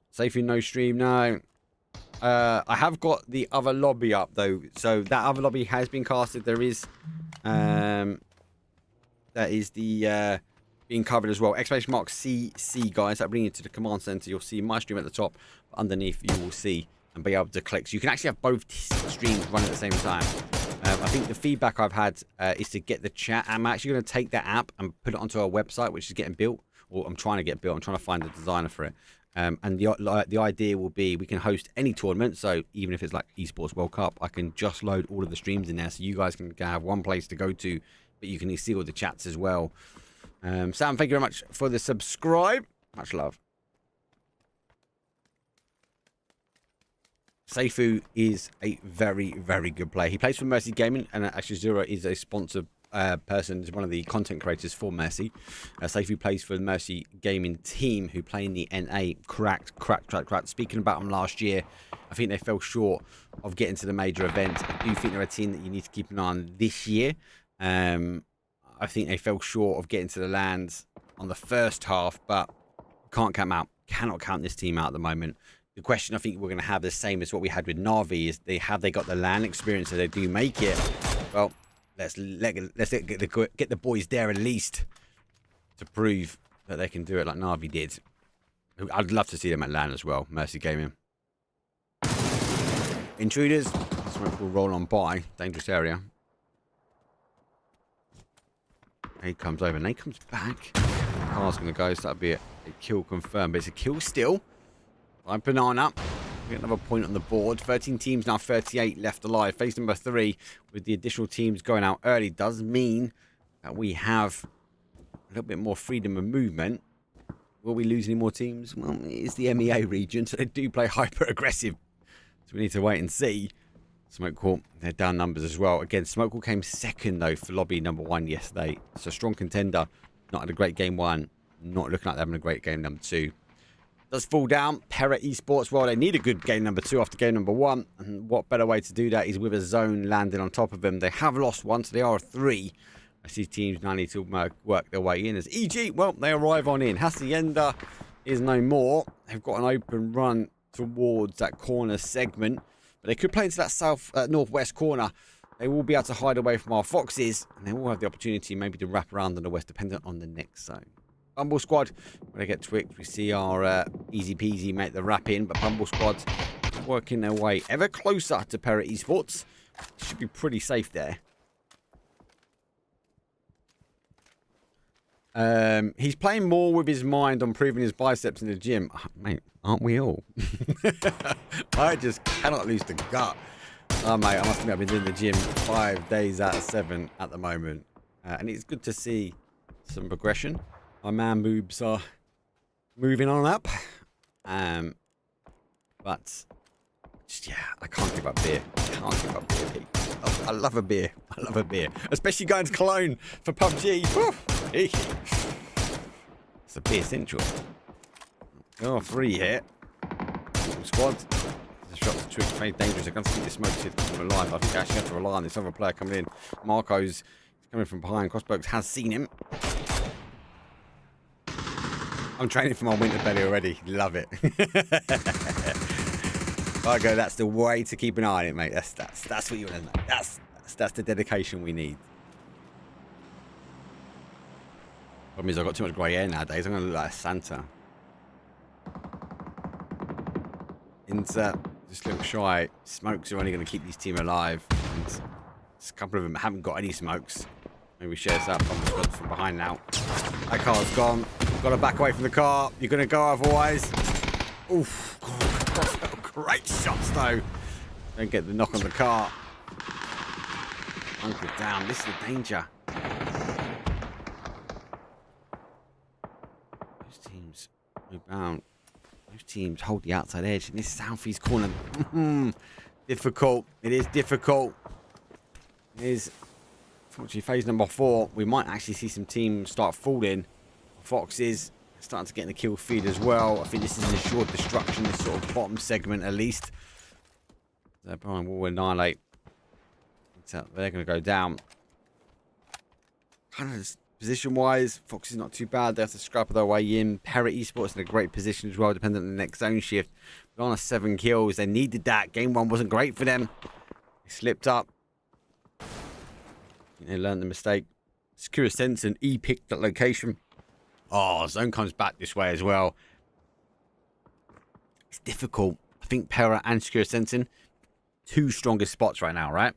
Safe in no stream now. I have got the other lobby up though. So that other lobby has been casted. There is that is the being covered as well. Exclamation mark CC, guys. That brings you to the command center. You'll see my stream at the top. Underneath, you will see and be able to click. So you can actually have both streams running at the same time. I think the feedback I've had is to get the chat. I'm actually going to take that app and put it onto our website, which is getting built, or I'm trying to get built. I'm trying to find a designer for it. And the idea will be we can host any tournament. So even if it's like Esports World Cup, I can just load all of the streams in there, so you guys can have one place to go to, but you can see all the chats as well. Sam, thank you very much for the subscribe. Much love. Seifu is a very, very good player. He plays for Mercy Gaming, and actually Zero is a sponsored person, is one of the content creators for Mercy. Seifu plays for the Mercy Gaming team, who play in the NA. Cracked. Speaking about them last year, I think they fell short of getting to the major event. I do think they're a team that you need to keep an eye on this year. I think they fell short of getting to the lands on the first half, but can't count them out. Cannot count this team out at the moment. The question I think we're going to have the same as what we had with Na'Vi is they got the LAN experience, so they do make it. Well, let's get the boys there at least to prove that they can do it like Na'Vi did. I'd love to see them at LAN as well. Mercy Gaming. Intruders. Smoke will roll on by. Dangerous area. He comes over and he comes back. Car's going to go, so that'll be a kill confirmed. But it's a kill still. Like Banana. We get another point on the board. 13 teams now, 38 left alive. Phase number 3 with the additional teams going out early does mean that we have little bit more freedom of movement. Will we lose any more teams? Well, it is the MEA region, so they do play hyper-aggressive. So we need to wait and see. Smoke Corp, they're down numbers as well. Again, Smoke Corp came second, though, for lobby number 1 yesterday. It's a strong contender. Not had a great game 1. Not looking like they're having a great game number 2. Does fall down. Para Esports, well, they need a good game number 2 after game number 1. And what better way to do that is with a zone landing on top of them. They have lost 1, so they are a 3. I see teams now need to work their way in. As EG, well, they arrive on in. Hacienda is no more. They've got an open run towards that corner segment. But they could play into that northwest corner. They will be able to hide away from our Foxes. And they will have the opportunity maybe to wrap around on the west, dependent on the next zone. Bumble Squad, when they get twicked, we see our easy peasy make the wrap in. But Bumble Squad's working their way ever closer to Para Esports. Should be pretty safe there. He's playing more with his mind on proving his biceps in the gym. Oh, mate, aren't we all? I just cannot lose the gut. Oh, mate, I must admit I've been doing the gym 5 days out of 7 at the moment. And it's good to see some progression. My man boobs are moving on up. But, just, yeah, I can't give up beer. I can't give up beer, Pete. I love a beer. I love a beer. Especially going to Cologne for PUBG. It's a beer central. Oh, 3 here. Squad. The shots are trick, very dangerous. I'm going to keep the smoke to keep them alive. I think I actually have to rely on this other player coming in. Marco's coming from behind. Crossbows has seen him. I'm training for my winter belly already. Love it. I go, that's the way to keep an eye on it, mate. That's what you want to know. That's the dedication we need. Problem is, I've got too much grey hair nowadays. I'm going to look like a Santa. Insert, just a little shy. Smokes are only going to keep this team alive. And a couple of them haven't got any smokes. Maybe we share this up from behind now. That car's gone. Got to back away from the car. You're going to go otherwise. Oof. Great shots, though. Don't get the knock on the car. Hunker down. This is the danger. Those teams move down. Those teams hold the outside edge. In this southeast corner. Difficult. It is difficult. It is, unfortunately, phase number 4. We might actually see some teams start falling. Foxes starting to get in the kill feed as well. I think this is an assured destruction, this sort of bottom segment at least. So Brian will annihilate. They're going to go down. Kind of position-wise, Fox is not too bad. They have to scrap their way in. Para Esports in a great position as well, depending on the next zone shift. But on a 7 kills, they needed that. Game 1 wasn't great for them. They slipped up. They learned the mistake. Secure Sense and E picked that location. Oh, zone comes back this way as well. It's difficult. I think Para and Secure Sensing, 2 strongest spots right now, right?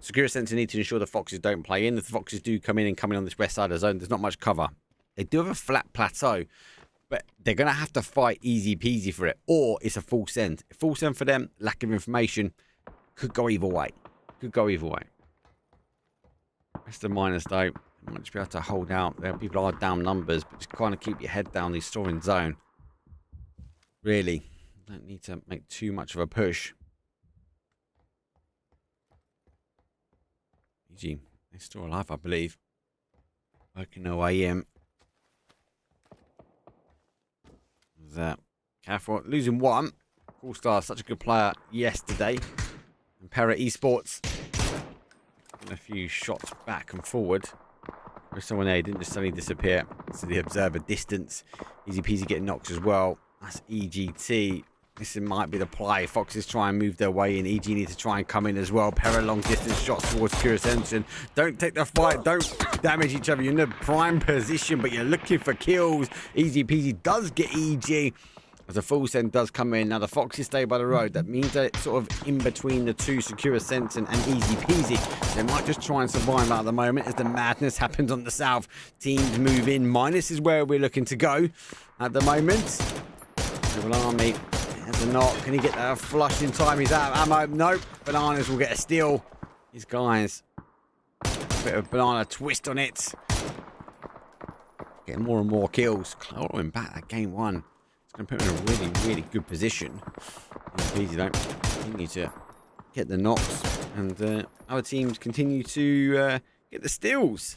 Secure Sensing need to ensure the Foxes don't play in. If the Foxes do come in on this west side of the zone, there's not much cover. They do have a flat plateau, but they're going to have to fight easy peasy for it, or it's a full send. Full send for them, lack of information, could go either way. Could go either way. That's the minus, though. Might just be able to hold out. There, people are down numbers, but just kind of keep your head down the storing zone. Really, don't need to make too much of a push. EG, they're still alive, I believe. Working their way in. That careful, losing 1. Cool Star, such a good player yesterday. And Para Esports, a few shots back and forward. There's someone there, he didn't just suddenly disappear. So the observer distance. Easy peasy getting knocked as well. That's EGT. This might be the play. Foxes try and move their way in. EG need to try and come in as well. Para long distance shots towards Curious Ensign. Don't take the fight. Don't damage each other. You're in a prime position, but you're looking for kills. Easy peasy does get EG. As a full send does come in. Now the Foxes stay by the road. That means that it's sort of in between the 2, Secure Sense and Easy Peasy. They might just try and survive at the moment as the madness happens on the south. Teams move in. Minus is where we're looking to go at the moment. Double Army has a knock. Can he get that flush in time? He's out of ammo. Nope. Bananas will get a steal. These guys, a bit of banana twist on it. Getting more and more kills. Clawing back that game one. It's going to put him in a really, really good position. Easy, don't. You need to get the knocks. And our teams continue to get the steals.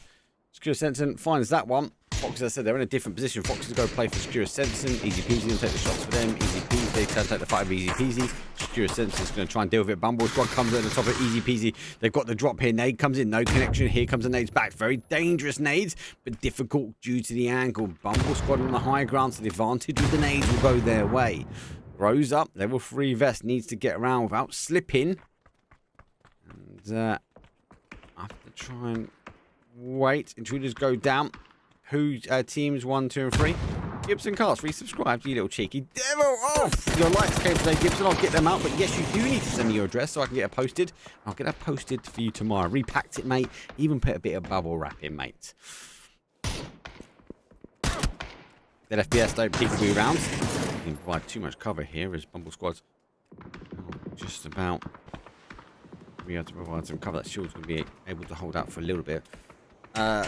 Secure Sensen finds that one. Fox, as I said, they're in a different position. Fox is going to go play for Secure Sensen. Easy peasy going to take the shots for them. Easy peasy. They can take the fight of easy peasy. Secure Sensen is going to try and deal with it. Bumble Squad comes at the top of easy peasy. They've got the drop here. Nade comes in. No connection. Here comes the nades back. Very dangerous nades, but difficult due to the angle. Bumble Squad on the high ground, so the advantage with the nades will go their way. Rose up. Level 3 vest needs to get around without slipping. And I have to try and wait. Intruders go down. Who teams 1, 2, and 3? Gibson Cast, resubscribe, you little cheeky devil. Oh, your likes came today, Gibson. I'll get them out. But yes, you do need to send me your address so I can get it posted. I'll get that posted for you tomorrow. Repacked it, mate. Even put a bit of bubble wrap in, mate. That FPS don't peekaboo rounds. You can provide too much cover here as Bumble Squad's just about. We have to provide some cover. That shield's going to be able to hold out for a little bit.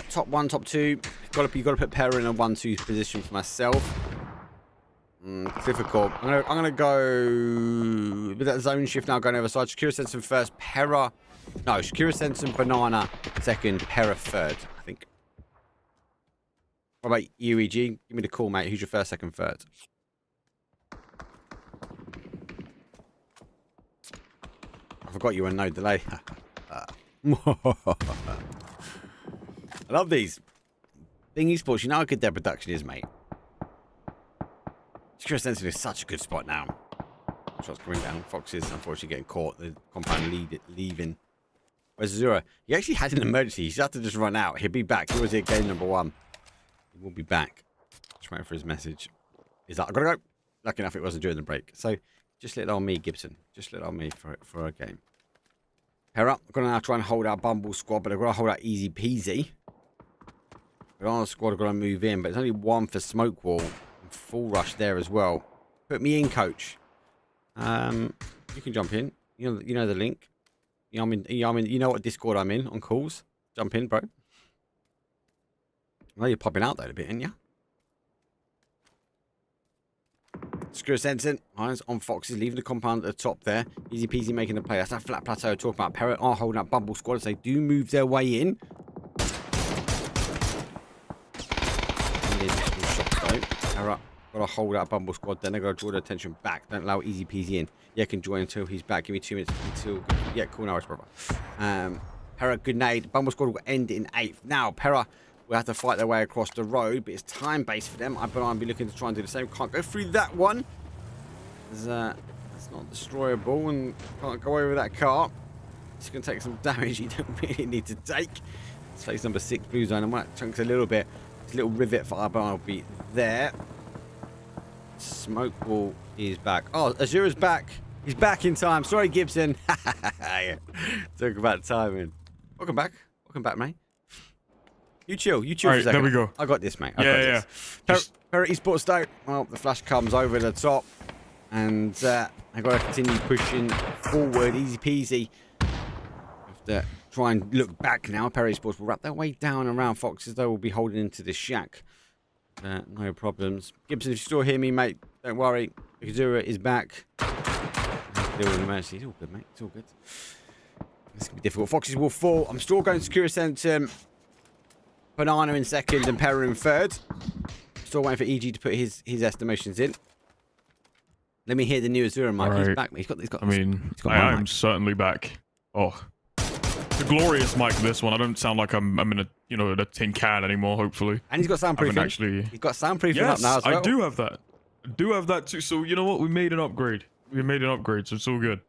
Top 1, top 2. You got to put Pera in a 1-2 position for myself. Difficult. I'm gonna go with that zone shift now. Going over side. Shakira Sensen first. Pera. No, Shakira Sensen banana second. Pera third. I think. What about UEG? Give me the call, mate. Who's your first, second, third? I forgot you were no delay. I love these. Being esports, you know how good their production is, mate. Secure Sensen is such a good spot now. Shots coming down. Fox is unfortunately getting caught. The compound leaving. Where's Zura? He actually had an emergency. He's had to just run out. He'll be back. He was here game number 1. He will be back. Just waiting for his message. He's like, I gotta go. Lucky enough it wasn't during the break. So just let on me, Gibson. Just let on me for a game. Pair up. I'm gonna now try and hold our Bumble Squad, but I've got to hold out easy peasy. Banana Squad are going to move in, but it's only 1 for Smoke Wall. And full rush there as well. Put me in, coach. You can jump in. You know the link. You know what Discord I'm in on calls. Jump in, bro. I know you're popping out there a bit, ain't you? Screw Sensen. Eyes on Foxes, leaving the compound at the top there. Easy peasy making the play. That's that flat plateau talking about. Parrot are holding up Bumble Squad as they do move their way in. Alright, gotta hold out Bumble Squad, then I gotta draw the attention back. Don't allow easy peasy in. Yeah, can join until he's back. Give me 2 minutes until. Yeah, cool, no worries, brother. Pera, good nade. Bumble Squad will end in 8th. Now, Pera will have to fight their way across the road, but it's time based for them. But I'll be looking to try and do the same. Can't go through that one. It's not destroyable and can't go over that car. It's gonna take some damage you don't really need to take. Let's face number 6, blue zone. I might chunks a little bit. A little rivet for Arbon will be there. Smoke Wall is back. Oh, Azura's back. He's back in time. Sorry, Gibson. Talk about timing. Welcome back. Welcome back, mate. You chill. You chill for a second. There we go. I got this, mate. Yeah. Pera Esports Stoke. Well, the flash comes over the top. And I got to continue pushing forward. Easy peasy. Have to try and look back now. Perry Sports will wrap their way down around Foxes. They will be holding into the shack. No problems. Gibson, if you still hear me, mate, don't worry. Kazura is back. It's all good, mate. It's all good. This can be difficult. Foxes will fall. I'm still going to Secure Center. Banana in second and Pera in third. Still waiting for EG to put his estimations in. Let me hear the new Azura mic. Right. He's back. He's got I am certainly back. Oh. The glorious mic, this one. I don't sound like I'm in a tin can anymore, hopefully. And he's got soundproofing. He's got soundproofing up now as well. I do have that. I do have that too. So you know what? We made an upgrade. So it's all good.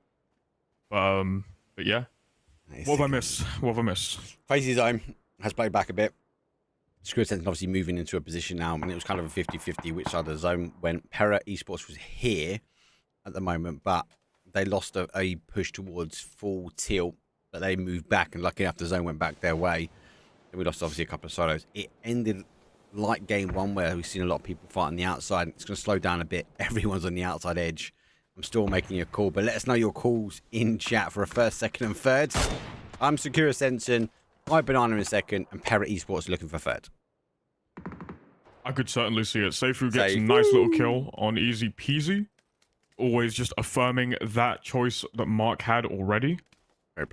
But yeah. Nice. What have I missed? Crazy Zone has played back a bit. Screw Sensen obviously moving into a position now. I mean, it was kind of a 50-50 which side of the zone went. Pera Esports was here at the moment, but they lost a push towards full tilt. But they moved back, and lucky enough the zone went back their way. And we lost obviously a couple of solos. It ended like game 1 where we've seen a lot of people fight on the outside. It's going to slow down a bit. Everyone's on the outside edge. I'm still making a call, but let us know your calls in chat for a first, second, and third. I'm Secure Sensen, I Banana in second, and Pera Esports looking for third. I could certainly see it. Seifu gets a nice little kill on easy peasy. Always just affirming that choice that Mark had already.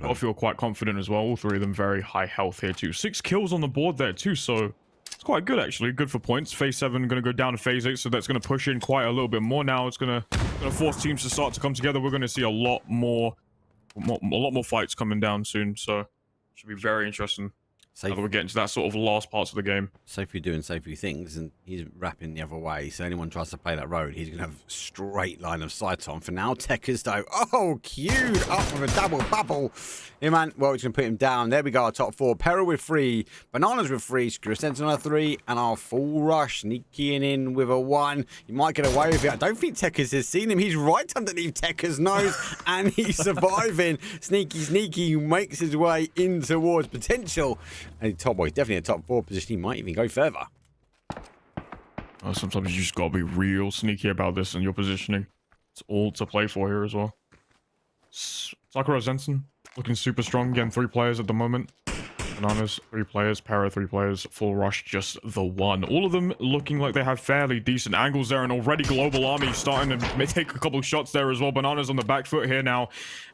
I feel quite confident as well. All three of them very high health here too. 6 kills on the board there too, so it's quite good actually. Good for points. Phase 7 going to go down to Phase 8, so that's going to push in quite a little bit more now. It's going to force teams to start to come together. We're going to see a lot more fights coming down soon, so should be very interesting. We're getting to that sort of last parts of the game. Seifu doing Seifu things, and he's rapping the other way. So anyone tries to play that road, he's going to have straight line of sight on. For now, Tekers though, oh, queued up with a double bubble. Yeah, man. Well, he's going to put him down. There we go. Our top 4. Peril with 3, Bananas with 3, Screw Sentinel on 3, and our full rush sneaking in with a 1. He might get away with it. I don't think Tekers has seen him. He's right underneath Tekers' nose, and he's surviving. Sneaky makes his way in towards potential. And top boy, definitely a top 4 position. He might even go further. Oh, sometimes you just gotta be real sneaky about this and your positioning. It's all to play for here as well. Sakura Zensen looking super strong. Again, 3 players at the moment. Bananas, 3 players. Para, 3 players. Full rush, just the 1. All of them looking like they have fairly decent angles there, and already Global Army starting to take a couple shots there as well. Bananas on the back foot here now,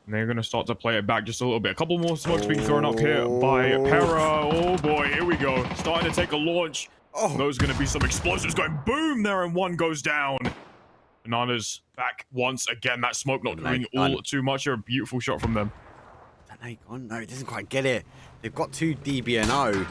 and they're going to start to play it back just a little bit. A couple more smokes being thrown up here by Para. Oh boy, here we go. Starting to take a launch. Oh, those are going to be some explosives going boom there, and 1 goes down. Bananas back once again. That smoke not doing all too much. A beautiful shot from them. No, it doesn't quite get it. They've got 2 DBNO,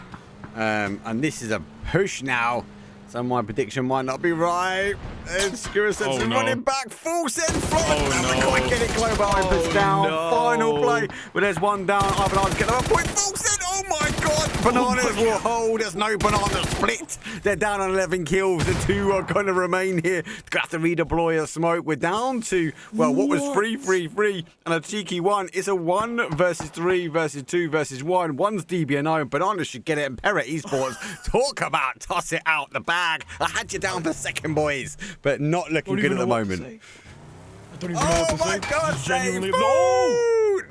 and this is a push now. So my prediction might not be right. And Skira Sensen running back, full send flight. Doesn't quite get it. Global Opens down. Final play, but there's 1 down. Bananas get another point. Full send. Oh my God! Bananas will hold. There's no banana split. They're down on 11 kills. The 2 are going to remain here. Gonna have to redeploy a smoke. We're down to, well, what was 3-3-3 and a cheeky 1. It's a 1 versus 3 versus 2 versus 1. 1's DBNO. Bananas should get it. And Perra Esports, talk about toss it out the bag. I had you down for second, boys, but not looking good at the moment. I don't even know what to say. Oh my God! Genuinely, no!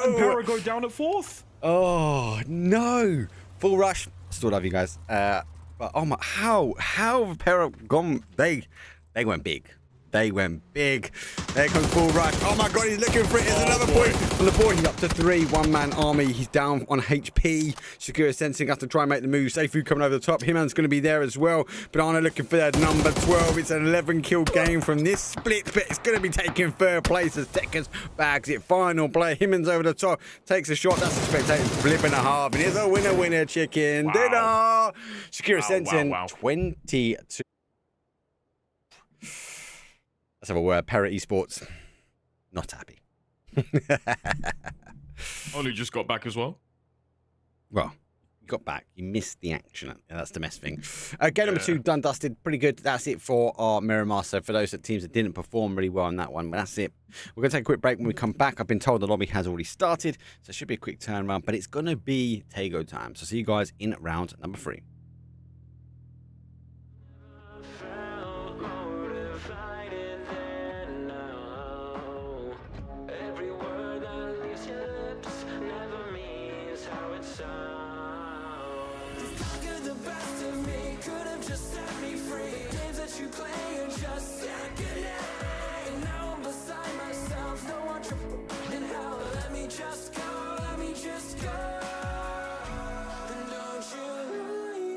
And Perra go down at 4th. Oh no! Full rush. Still love you guys. But oh my, how have Perra gone? They went big. They went big. There comes full rush. Oh my God, he's looking for it. There's another point on the board. He's up to 3. 1-man army. He's down on HP. Shakira Sensing has to try and make the move. Seifu coming over the top. Himan's going to be there as well. Banana looking for that number 12. It's an 11 kill game from this split, but it's going to be taking 3rd place as Tekers bags it. Final play. Himan's over the top. Takes a shot. That's a spectator flip and a half. And here's a winner chicken dinner. Shakira Sensing 22. Let's have a word. Perra Esports, not happy. Only just got back as well. Well, you got back. You missed the action. That's the mess thing. Game number 2 done, dusted. Pretty good. That's it for our Miramar. So for those teams that didn't perform really well on that one, but that's it. We're going to take a quick break. When we come back, I've been told the lobby has already started, so it should be a quick turnaround, but it's going to be Tego time. So see you guys in round number 3. Just go, let me just go. Then don't you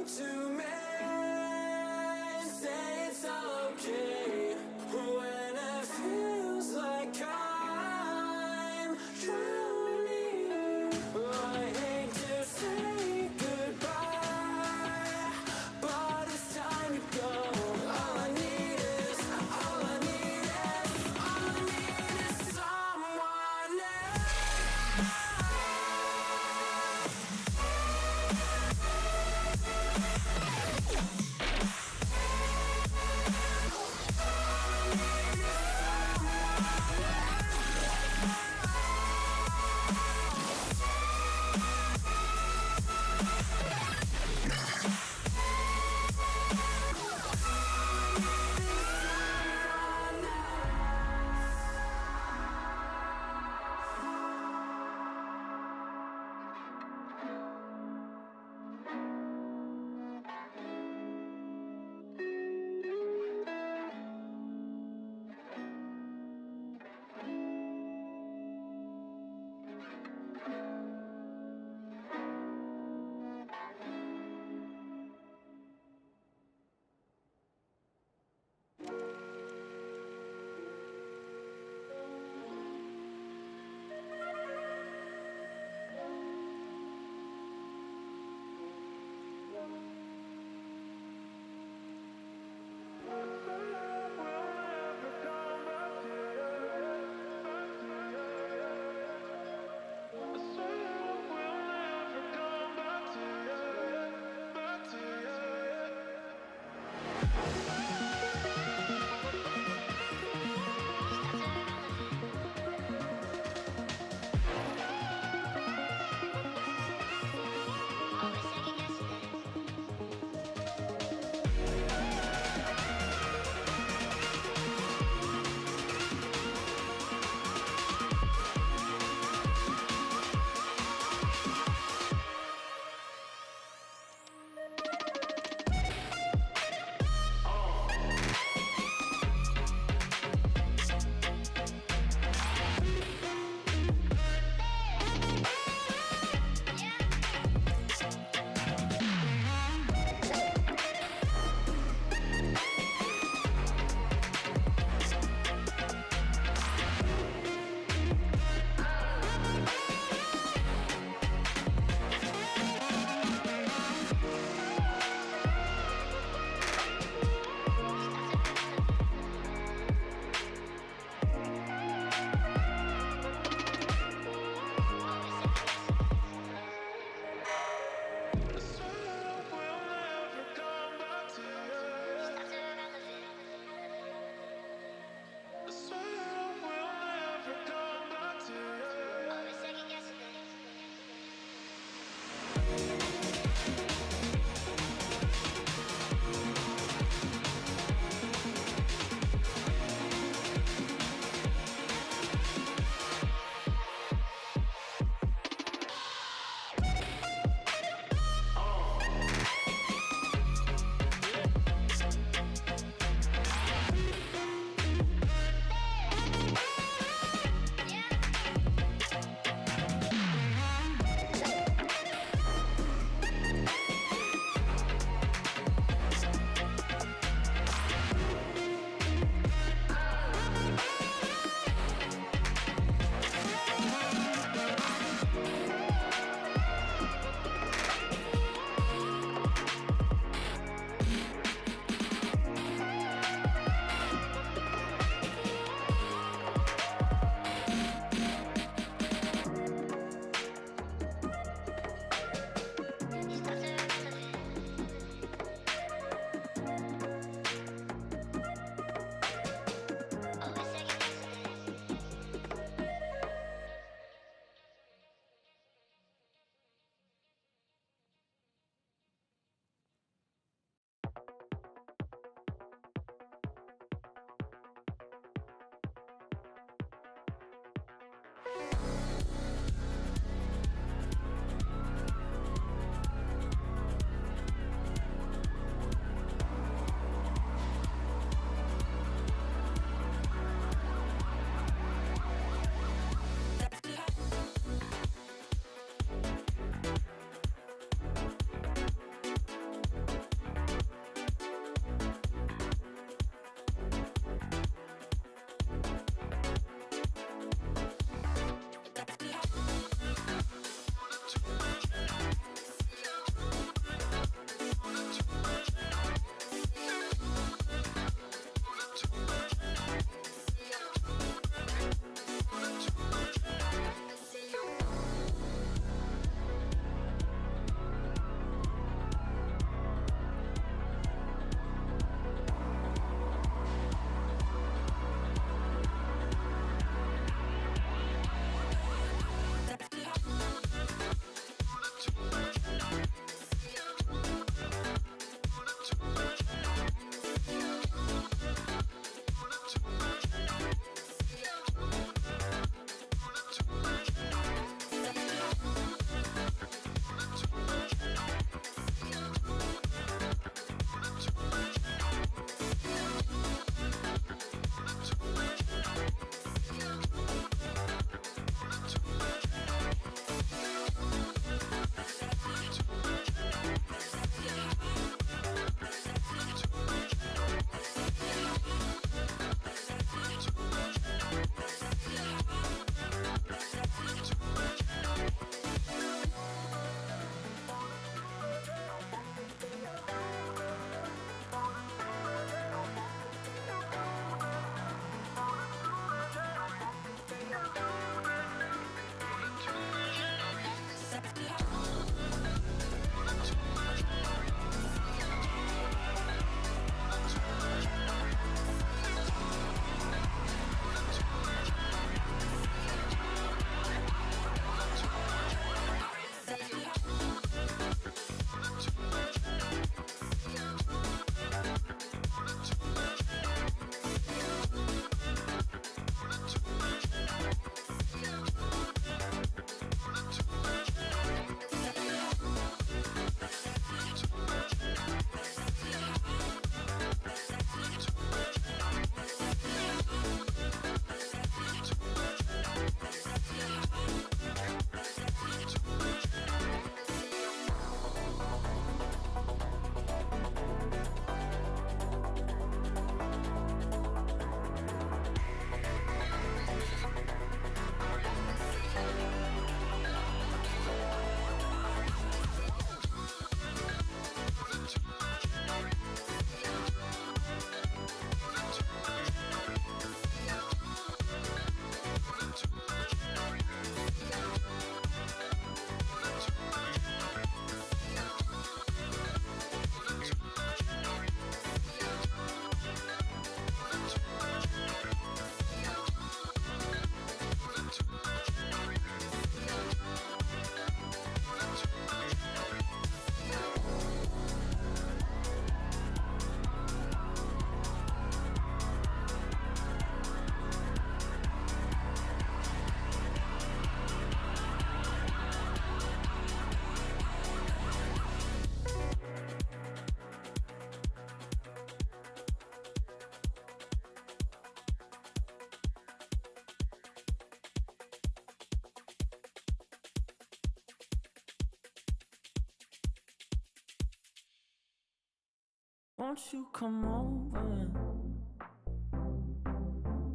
Won't you come over?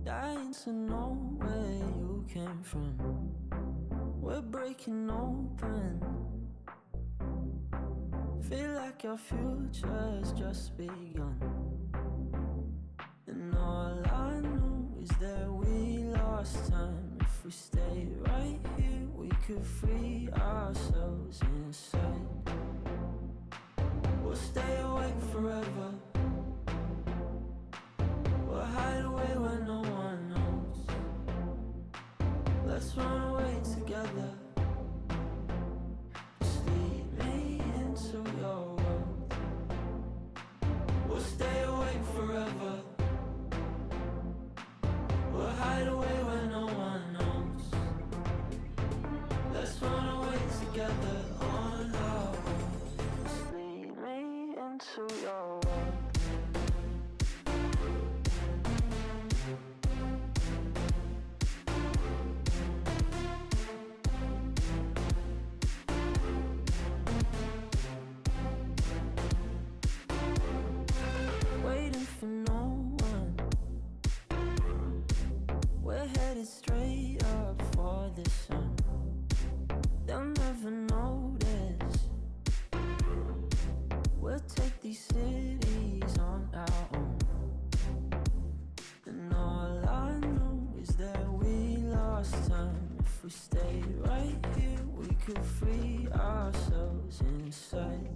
Dying to know where you came from. We're breaking open. Feel like our future's just begun. And all I know is that we lost time. If we stay right here, we could free ourselves inside. We'll stay awake forever. We'll hide away where no one knows. Let's run away together. Just lead me into your world. We'll stay awake forever. We'll hide away where no one knows. Let's run away together on our own. Just lead me into your world. Waiting for no one. We're headed straight up for the sun. They'll never notice. We'll take these cities on our own. And all I know is that we lost time. If we stay right here, we could free ourselves inside.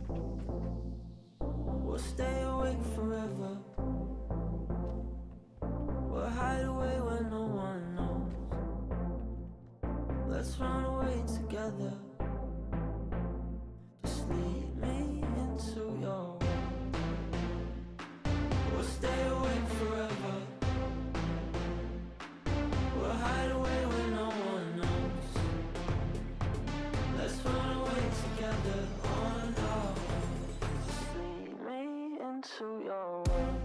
We'll stay awake forever. We'll hide away where no one knows. Let's run away together. Just lead me into your world. We'll stay awake forever. We'll hide away where no one knows. Let's run away together on our own. Just lead me into your world.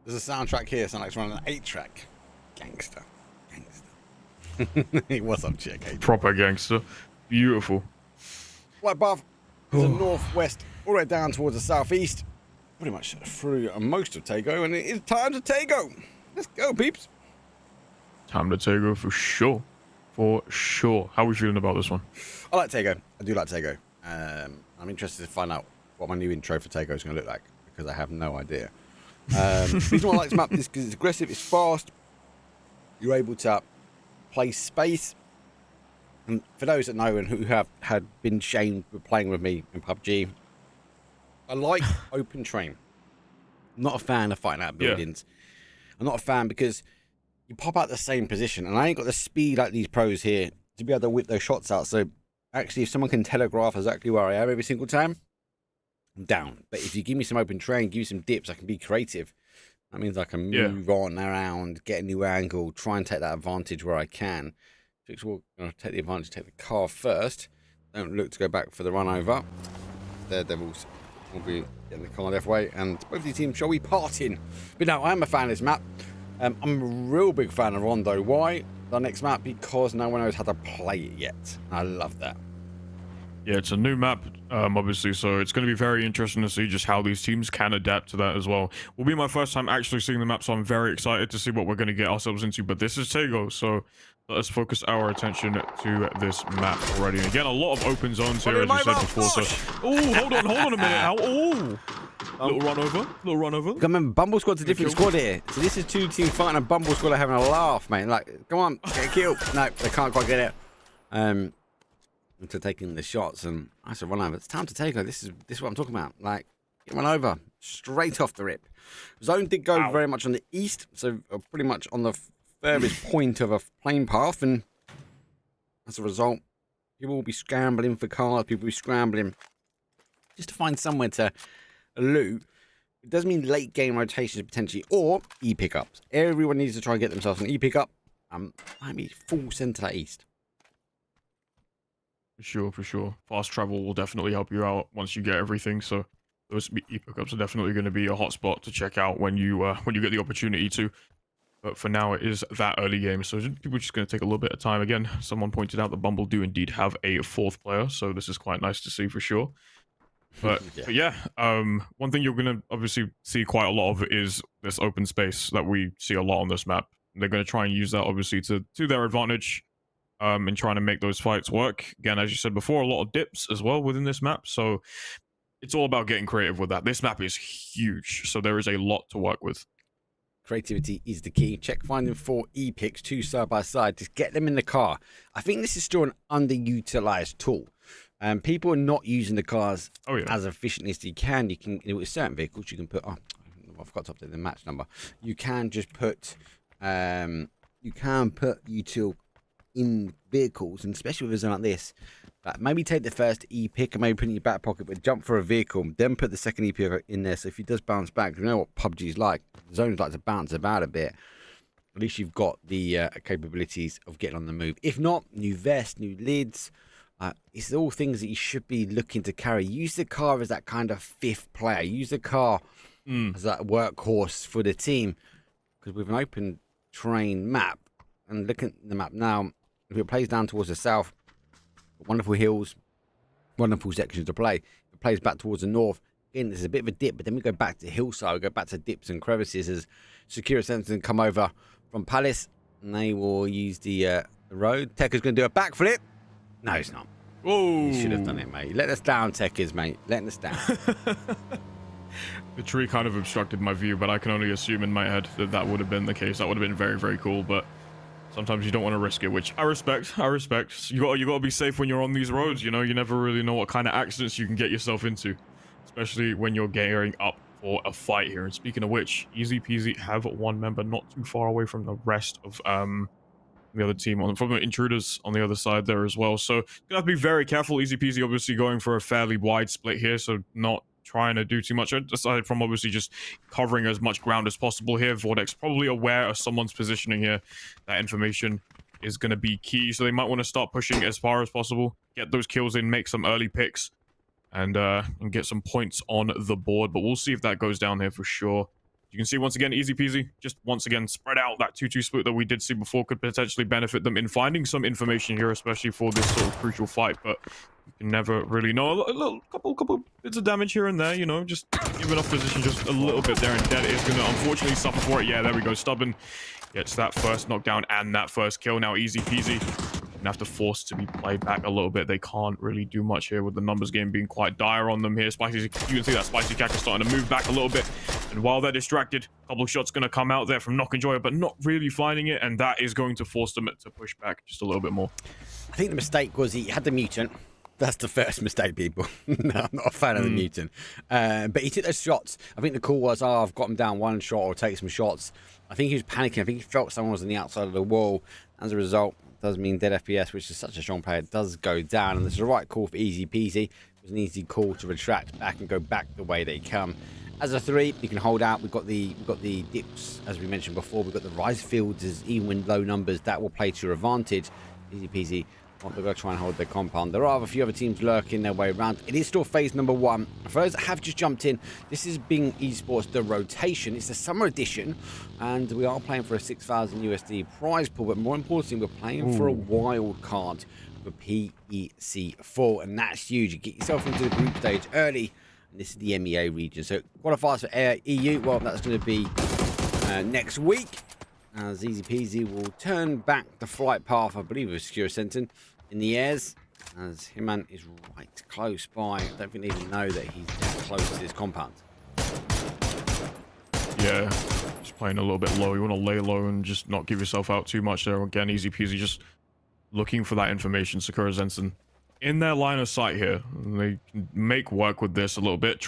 There's a soundtrack here, sounds like it's running an 8-track. Gangster. Gangster. What's up, chick? Hey. Proper gangster. Beautiful. Right above the northwest, all the way down towards the southeast. Pretty much through most of Tago, and it is time to Tago. Let's go, peeps. Time to Tago for sure. For sure. How are we feeling about this one? I like Tago. I do like Tago. I'm interested to find out what my new intro for Tago is going to look like, because I have no idea. The reason why I like this map is because it's aggressive, it's fast. You're able to play space. And for those that know and who have had been shamed for playing with me in PUBG, I like open terrain. I'm not a fan of fighting out buildings. Yeah. I'm not a fan because you pop out the same position, and I ain't got the speed like these pros here to be able to whip those shots out. So actually, if someone can telegraph exactly where I am every single time, I'm down. But if you give me some open terrain, give me some dips, I can be creative. That means I can move on around, get a new angle, try and take that advantage where I can. Fix will take the advantage, take the car first. Don't look to go back for the run over. Daredevils will be getting the car left way, and both these teams shall be parting. But no, I am a fan of this map. I'm a real big fan of Rondo. Why? The next map? Because no one knows how to play it yet. I love that. Yeah, it's a new map, obviously, so it's going to be very interesting to see just how these teams can adapt to that as well. Will be my first time actually seeing the map, so I'm very excited to see what we're going to get ourselves into. But this is Tego, so let us focus our attention to this map already. And again, a lot of open zones here, as you said before. So, oh, hold on a minute. How? Oh, little run over. Remember, Bumble Squad's a different squad here. So this is two teams fighting, and Bumble Squad are having a laugh, mate. Like, come on, get a kill. No, they can't quite get it. Into taking the shots, and I said run over. It's time to take her. This is what I'm talking about. Like, get run over straight off the rip. Zone did go very much on the east, so pretty much on the furthest point of a plane path, and as a result, people will be scrambling for cars. People will be scrambling just to find somewhere to loot. It does mean late game rotations potentially, or E pickups. Everyone needs to try and get themselves an E pickup. Might be full center east. For sure. Fast travel will definitely help you out once you get everything. So those e-pickups are definitely going to be a hot spot to check out when you get the opportunity to. But for now, it is that early game, so people are just going to take a little bit of time. Again, someone pointed out that Bumble do indeed have a fourth player, so this is quite nice to see for sure. But yeah, one thing you're going to obviously see quite a lot of is this open space that we see a lot on this map. They're going to try and use that obviously to their advantage. And trying to make those fights work. Again, as you said before, a lot of dips as well within this map. So it's all about getting creative with that. This map is huge, so there is a lot to work with. Creativity is the key. Check finding 4 E-picks, 2 side by side. Just get them in the car. I think this is still an underutilized tool. People are not using the cars as efficiently as you can. You can, with certain vehicles, you can put. Oh, I forgot to update the match number. You can just put. You can put util in vehicles, and especially with a zone like this, like maybe take the first E-pick and maybe put it in your back pocket, but jump for a vehicle, then put the second E-pick in there. So if he does bounce back, you know what PUBG is like. Zones like to bounce about a bit. At least you've got the capabilities of getting on the move. If not, new vest, new lids. It's all things that you should be looking to carry. Use the car as that kind of fifth player. Use the car as that workhorse for the team. Because with an open terrain map, and looking at the map now, if it plays down towards the south, wonderful hills, wonderful sections to play. If it plays back towards the north, again, there's a bit of a dip, but then we go back to hillside, we go back to dips and crevices as secure sensors come over from Palace, and they will use the road. Tekker's going to do a backflip. No, he's not. Whoa. He should have done it, mate. You let us down, Tekkers, mate. Letting us down. The tree kind of obstructed my view, but I can only assume in my head that would have been the case. That would have been very, very cool, but sometimes you don't want to risk it, which I respect. You got to be safe when you're on these roads. You know, you never really know what kind of accidents you can get yourself into, especially when you're gearing up for a fight here. And speaking of which, Easy Peasy have one member not too far away from the rest of the other team, from the intruders on the other side there as well. So you have to be very careful. Easy Peasy obviously going for a fairly wide split here, so not trying to do too much aside from obviously just covering as much ground as possible here. Vortex probably aware of someone's positioning here. That information is going to be key, so they might want to start pushing as far as possible, get those kills in, make some early picks, and get some points on the board. But we'll see if that goes down here for sure. You can see once again, Easy Peasy just once again spread out. That 2-2 split that we did see before could potentially benefit them in finding some information here, especially for this sort of crucial fight. But you can never really know. A couple bits of damage here and there, you know, just giving off position just a little bit there, and Dead is going to unfortunately suffer for it. Yeah, there we go. Stubborn gets that first knockdown and that first kill. Now Easy Peasy gonna have to force to be played back a little bit. They can't really do much here with the numbers game being quite dire on them here. Spicy, you can see that Spicy Cack is starting to move back a little bit, and while they're distracted, a couple of shots gonna come out there from Knock Enjoyer, but not really finding it, and that is going to force them to push back just a little bit more. I think the mistake was he had the mutant. That's the first mistake, people. No, I'm not a fan of the mutant. But he took those shots. I think the call was, I've got him down one shot or take some shots. I think he was panicking. I think he felt someone was on the outside of the wall. As a result, it does mean dead FPS, which is such a strong player, does go down. And it's the right call for Easy Peasy. It was an easy call to retract back and go back the way they come. As a 3, you can hold out. We've got the dips, as we mentioned before. We've got the rise fields, as even with low numbers, that will play to your advantage. Easy Peasy. They're going to try and hold their compound. There are a few other teams lurking their way around. It is still phase number 1. For those that have just jumped in, this is Bing Esports The Rotation. It's the summer edition, and we are playing for a 6,000 USD prize pool, but more importantly, we're playing for a wild card. for PEC4, and that's huge. You get yourself into the group stage early, and this is the MEA region. So qualifiers for EU, well, that's going to be next week, as Easy Peasy will turn back the flight path, I believe, of Secure Sentin in the airs, as Himan is right close by. I don't think they even know that he's close to this compound. Yeah, just playing a little bit low. You want to lay low and just not give yourself out too much there. Again, Easy Peasy just looking for that information. Sakura Zenson in their line of sight here. They can make work with this a little bit.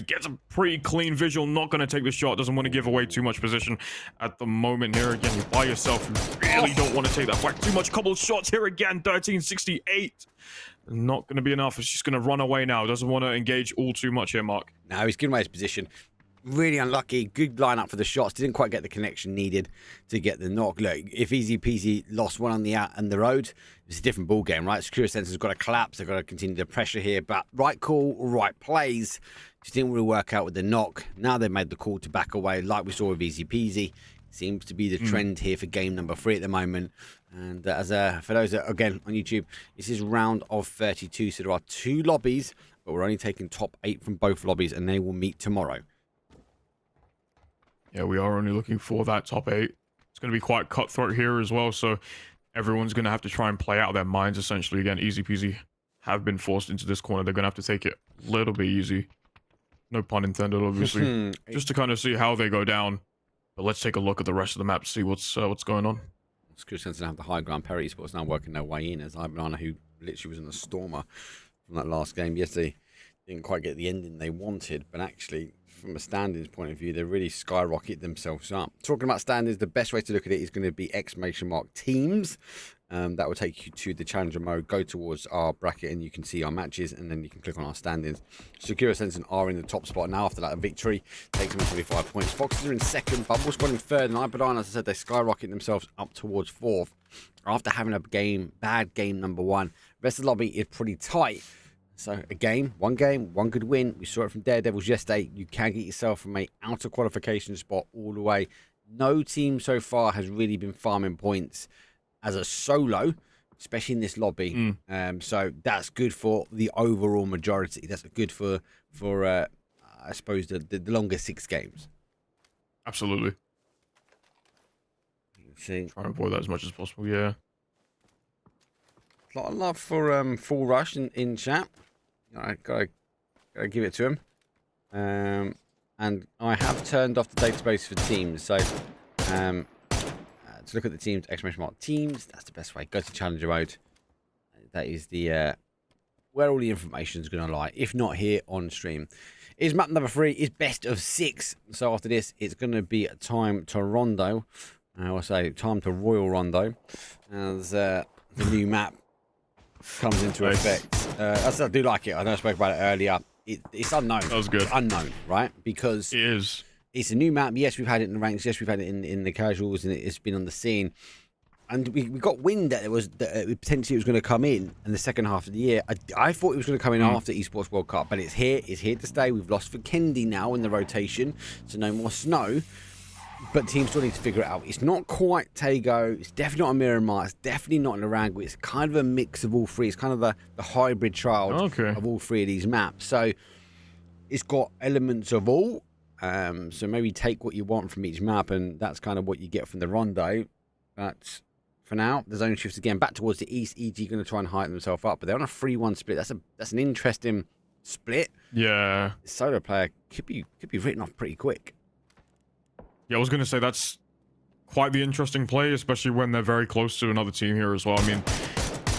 Gets a pretty clean visual. Not going to take the shot. Doesn't want to give away too much position at the moment here. Again, you're by yourself. You really don't want to take that whack. Too much coupled shots here again. 1368. Not going to be enough. It's just going to run away now. Doesn't want to engage all too much here, Mark. No, he's giving away his position. Really unlucky. Good lineup for the shots. Didn't quite get the connection needed to get the knock. Look, if Easy Peasy lost one on the out and the road, it's a different ball game, right? Secure Sensor's got to collapse. They've got to continue the pressure here. But right call, right plays. Just didn't really work out with the knock. Now they've made the call to back away, like we saw with Easy Peasy. Seems to be the trend here for game number 3 at the moment. And for those that, again, on YouTube, this is round of 32. So there are 2 lobbies, but we're only taking top 8 from both lobbies, and they will meet tomorrow. Yeah, we are only looking for that top 8. It's going to be quite cutthroat here as well, so everyone's going to have to try and play out their minds, essentially. Again, Easy Peasy have been forced into this corner. They're going to have to take it a little bit easy. No pun intended, obviously. Just to kind of see how they go down. But let's take a look at the rest of the map to see what's going on. Secure Sense have the high ground. Perry Esports now working their way in, as Ibanana, who literally was in the stormer from that last game yesterday, didn't quite get the ending they wanted, but actually, from a standings point of view, they really skyrocketed themselves up. Talking about standings, the best way to look at it is going to be ! teams. That will take you to the challenger mode. Go towards our bracket and you can see our matches, and then you can click on our standings. Secure Sensen are in the top spot now after that victory. Takes them 25 points. Foxes are in second. Bubble Squad in third. And Ipadine, as I said, they skyrocket themselves up towards fourth after having a bad game number 1. The rest of the lobby is pretty tight. So one game, one good win. We saw it from Daredevils yesterday. You can get yourself from a outer qualification spot all the way. No team so far has really been farming points as a solo, especially in this lobby. So that's good for the overall majority. That's good for I suppose the longer 6 games. Absolutely. See, try and avoid that as much as possible. Yeah. A lot of love for Full Rush in chat. I gotta give it to him. And I have turned off the database for teams. So to look at the teams, !teams, that's the best way. Go to Challenger mode. That is the where all the information is going to lie, if not here on stream. Is map number 3 is best of 6. So after this, it's going to be time to Rondo. I'll say time to Royal Rondo, as the new map comes into effect. I do like it. I know I spoke about it earlier. It's unknown. That was good. It's unknown, right? Because it is. It's a new map. Yes, we've had it in the ranks. Yes, we've had it in the casuals, and it's been on the scene. And we got wind that potentially it was going to come in the second half of the year. I thought it was going to come in after Esports World Cup, but it's here. It's here to stay. We've lost for Kendi now in the rotation, so no more snow. But teams still need to figure it out. It's not quite Tago. It's definitely not a Miramar. It's definitely not an Orangu. It's kind of a mix of all 3. It's kind of the hybrid child of all 3 of these maps. So it's got elements of all. So maybe take what you want from each map, and that's kind of what you get from the Rondo. But for now, the zone shifts again back towards the east. EG going to try and heighten themselves up, but they're on a 3-1 split. That's an interesting split. Yeah. The solo player could be written off pretty quick. Yeah, I was going to say that's quite the interesting play, especially when they're very close to another team here as well. I mean,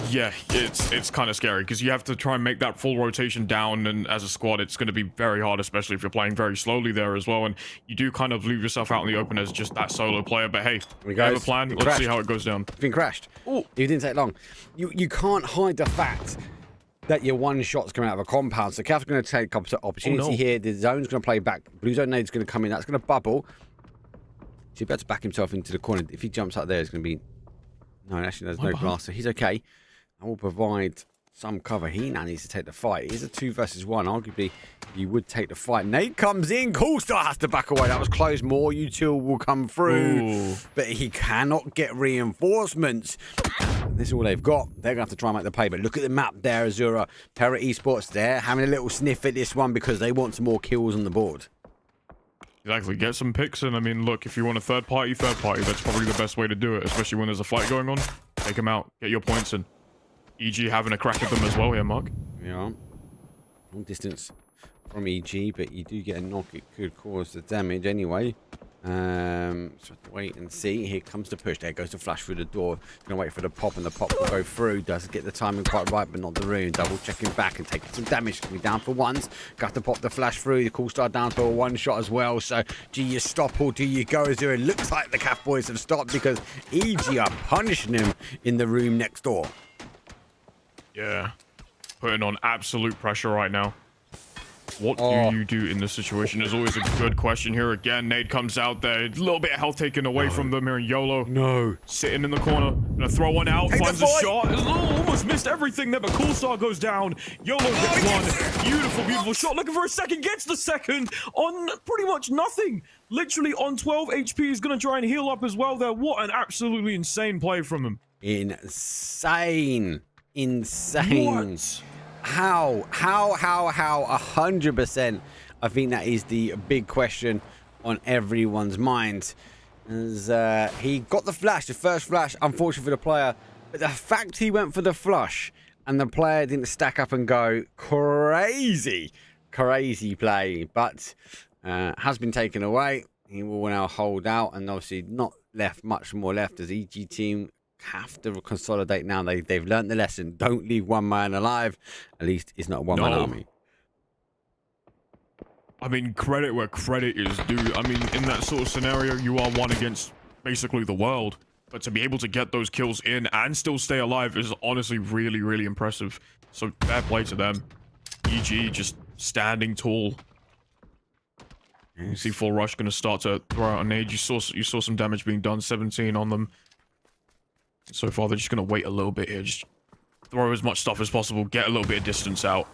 yeah, it's kind of scary because you have to try and make that full rotation down, and as a squad, it's going to be very hard, especially if you're playing very slowly there as well, and you do kind of leave yourself out in the open as just that solo player. But hey, we have a plan. Let's see how it goes down. It's been crashed. Oh, it didn't take long. You can't hide the fact that your one shot's coming out of a compound. So Cav's going to take opportunity here. The zone's going to play back. Blue zone nade's going to come in. That's going to bubble. So he's about to back himself into the corner. If he jumps out there, it's going to be... No, actually, there's no glass, so he's okay. I will provide some cover. He now needs to take the fight. It is a 2 versus 1. Arguably, he would take the fight. Nate comes in. Coolstar has to back away. That was close. More util will come through. Ooh. But he cannot get reinforcements. This is all they've got. They're going to have to try and make the pay. But look at the map there, Azura. Para Esports there having a little sniff at this one because they want some more kills on the board. Exactly. Get some picks in. I mean, look, if you want a third party, that's probably the best way to do it, especially when there's a fight going on. Take them out. Get your points in. EG having a crack at them as well here, Mark. Yeah. Long distance from EG, but you do get a knock. It could cause the damage anyway. So have to wait and see. Here comes the push. There goes the flash through the door. Gonna wait for the pop, and the pop will go through. Does get the timing quite right, but not the rune. Double checking back and taking some damage. Can be down for ones. Got to pop the flash through. The Coolstar down to a 1 shot as well. So do you stop or do you go? Azura? It looks like the CAF boys have stopped because EG are punishing him in the room next door. Yeah. Putting on absolute pressure right now. What do you do in this situation is always a good question here. Again, Nade comes out there. A little bit of health taken away from them here. And YOLO. No. Sitting in the corner. Gonna throw one out. Take Finds the a fight. shot. Almost missed everything there, but Coolstar goes down. YOLO gets one. Beautiful, beautiful shot. Looking for a second. Gets the second on pretty much nothing. Literally on 12 HP. He's gonna try and heal up as well there. What an absolutely insane play from him. Insane. Insane. What? How? 100%. I think that is the big question on everyone's mind. As he got the flash, the first flash, unfortunately for the player, but the fact he went for the flush and the player didn't stack up and go, crazy play, but has been taken away. He will now hold out, and obviously not left much more left as EG team have to consolidate now. They've learned the lesson. Don't leave one man alive. At least it's not a one-man army. I mean, credit where credit is due. I mean, in that sort of scenario, you are one against basically the world. But to be able to get those kills in and still stay alive is honestly really, really impressive. So fair play to them. EG just standing tall. You see Full Rush going to start to throw out an nade. You saw some damage being done. 17 on them. So far, they're just going to wait a little bit here. Just throw as much stuff as possible. Get a little bit of distance out.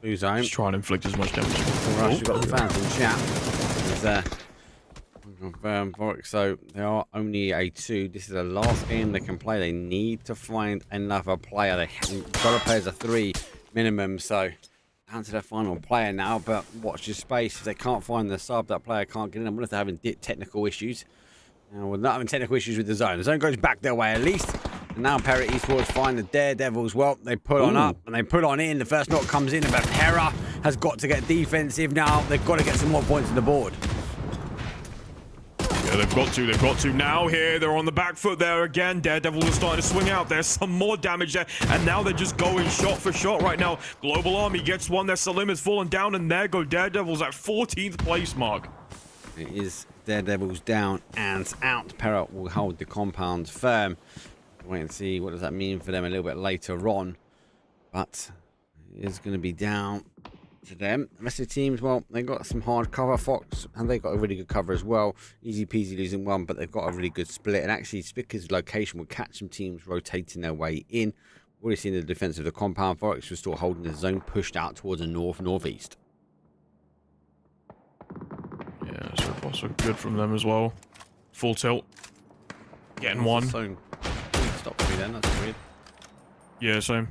Blue zone. Just try and inflict as much damage. Full Rush, we've got the fans in chat. There's confirmed Vorik. So they are only a 2. This is the last game they can play. They need to find another player. They haven't got to play as a 3 minimum. So down to their final player now. But watch your space. If they can't find the sub, that player can't get in. I wonder if they're having technical issues. We're not having technical issues with the zone. The zone goes back their way at least. And now Para Esports find the Daredevils. Well, they put on up and they put on in. The first knock comes in, but Para has got to get defensive now. They've got to get some more points on the board. Yeah, they've got to now here. They're on the back foot there again. Daredevil is starting to swing out. There's some more damage there. And now they're just going shot for shot right now. Global Army gets one there. Salim has fallen down, and there go Daredevils at 14th place mark. It is Daredevils down and out. Para will hold the compound firm. Wait and see what does that mean for them a little bit later on. But it is going to be down to them. The rest of the teams, well, they got some hard cover. Fox, and they got a really good cover as well. Easy peasy losing one, but they've got a really good split. And actually, Spica's location will catch some teams rotating their way in. Already seen the defense of the compound. Fox was still holding the zone, pushed out towards the northeast. Yeah, so also good from them as well. Full tilt. Getting one. Zone stopped me then, that's weird. Yeah, same.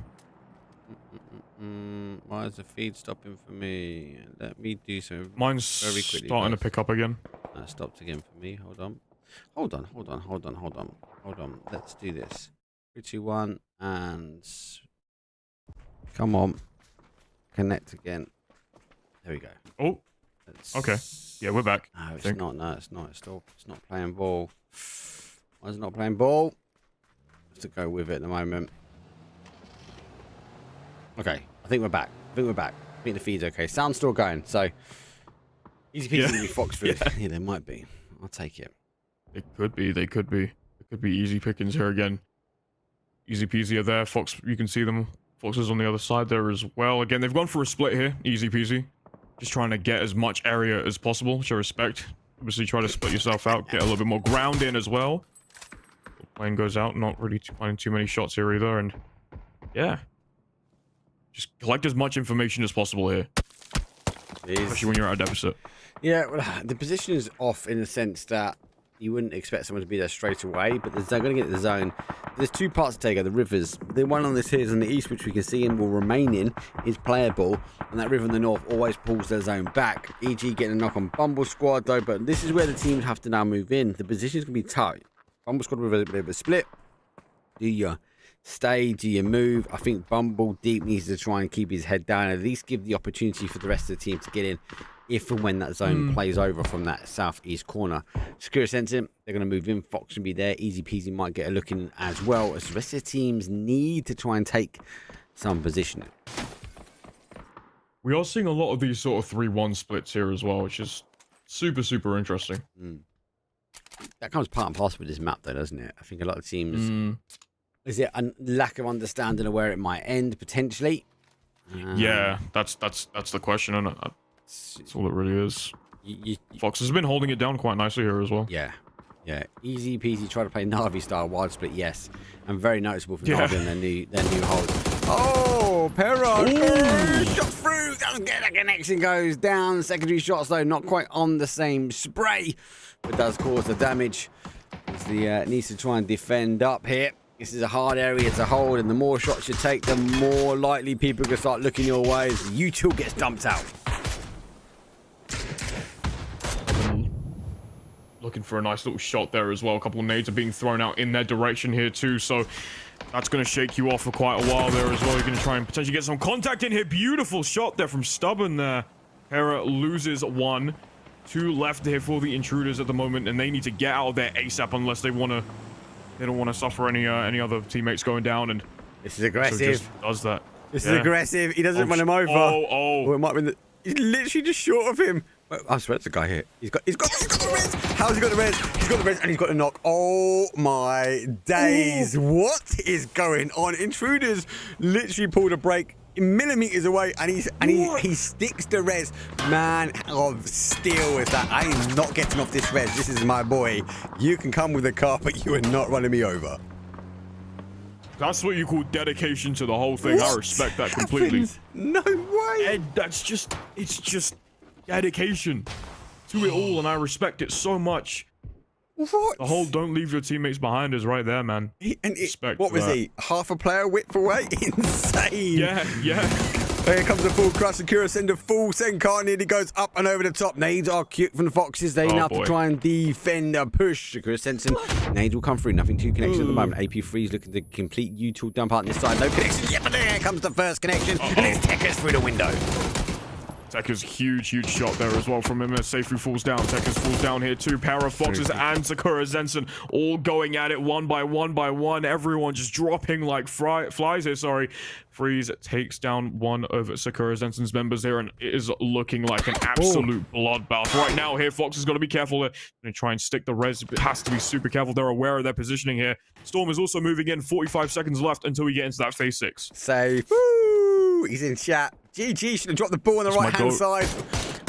Why is the feed stopping for me? Let me do something Mine's very quickly. starting to pick up again. Stopped again for me. Hold on. Let's do this. 3, 2, 1, and come on. Connect again. There we go. Oh, okay. Yeah, we're back. No, it's not. No, it's not. It's not playing ball. Why is it not playing ball? Have to go with it at the moment. Okay, I think we're back. I think the feed's okay. Sound's still going, so easy peasy to be Fox for this. Yeah, there might be. I'll take it. It could be. It could be easy pickings here again. Easy peasy are there. Fox, you can see them. Fox is on the other side there as well. Again, they've gone for a split here. Easy peasy. Just trying to get as much area as possible, which I respect. Obviously, try to split yourself out, get a little bit more ground in as well. The plane goes out, not really finding too many shots here either, and yeah. Just collect as much information as possible here, especially when you're at a deficit. Yeah, well, the position is off in the sense that you wouldn't expect someone to be there straight away, but they're going to get the zone. There's two parts to take out the rivers. The one on this here is on the east, which we can see and will remain in, is playable, and that river in the north always pulls their zone back. EG getting a knock on Bumble Squad though, but this is where the teams have to now move in. The position's going to be tight. Bumble Squad with a bit of a split. Do you stay? Do you move? I think Bumble Deep needs to try and keep his head down, at least give the opportunity for the rest of the team to get in if and when that zone plays over from that southeast corner. Secure Sensing, they're going to move in. Fox will be there. Easy Peasy might get a look in as well, as the rest of the teams need to try and take some positioning. We are seeing a lot of these sort of 3-1 splits here as well, which is super, super interesting. That comes part and parcel with this map though, doesn't it? I think a lot of teams... Is it a lack of understanding of where it might end, potentially? Yeah, that's the question, and that's all it really is. Fox has been holding it down quite nicely here as well. Yeah. Easy Peasy try to play Navi style wide split, yes. And very noticeable for Navi and their new hold. Oh, Perro! Shot through! Doesn't get a connection, goes down. Secondary shots, though, not quite on the same spray, but does cause the damage. As the needs to try and defend up here. This is a hard area to hold, and the more shots you take, the more likely people can start looking your way as U2 gets dumped out. Looking for a nice little shot there as well. A couple of nades are being thrown out in their direction here too, so that's going to shake you off for quite a while there as well. You're going to try and potentially get some contact in here. Beautiful shot there from Stubborn there. Hera loses 1. 2 left here for the intruders at the moment, and they need to get out of there ASAP unless they want to. They don't want to suffer any other teammates going down, and this is aggressive. So just does that. This is aggressive. He doesn't run him over. Or it might be he's literally just short of him. I swear it's a guy here. He's got the res. How's he got the res? He's got the res and he's got the knock. Oh my days. Ooh. What is going on? Intruders literally pulled a break millimeters away, and he sticks the res. Man of steel is that. I am not getting off this res. This is my boy. You can come with the car, but you are not running me over. That's what you call dedication to the whole thing. What? I respect that completely. No way. And it's just dedication to it all, and I respect it so much. What? The whole don't leave your teammates behind is right there, man. What was he? Half a player width away? Insane. Yeah. Here comes the full crush. Sakura send a full send car, nearly goes up and over the top. Nades are cute from the Foxes. They now have to try and defend a push. Sakura sensing nades will come through. Nothing too connected at the moment. AP3 is looking to complete U-tool dump out on this side. No connection yet, but there comes the first connection. And it's Tekka's through the window. Tekka's huge shot there as well from him as Seifu falls down. Tekka's falls down here too. Para Foxes and Sakura Zenson all going at it one by one. Everyone just dropping like flies here, sorry. Freeze takes down one of Sakura Zenson's members here, and it is looking like an absolute bloodbath. Right now here, Fox has got to be careful. They're going to try and stick the res. It has to be super careful. They're aware of their positioning here. Storm is also moving in. 45 seconds left until we get into that phase 6. Safe. Woo! He's in chat. GG should have dropped the ball on the right-hand side.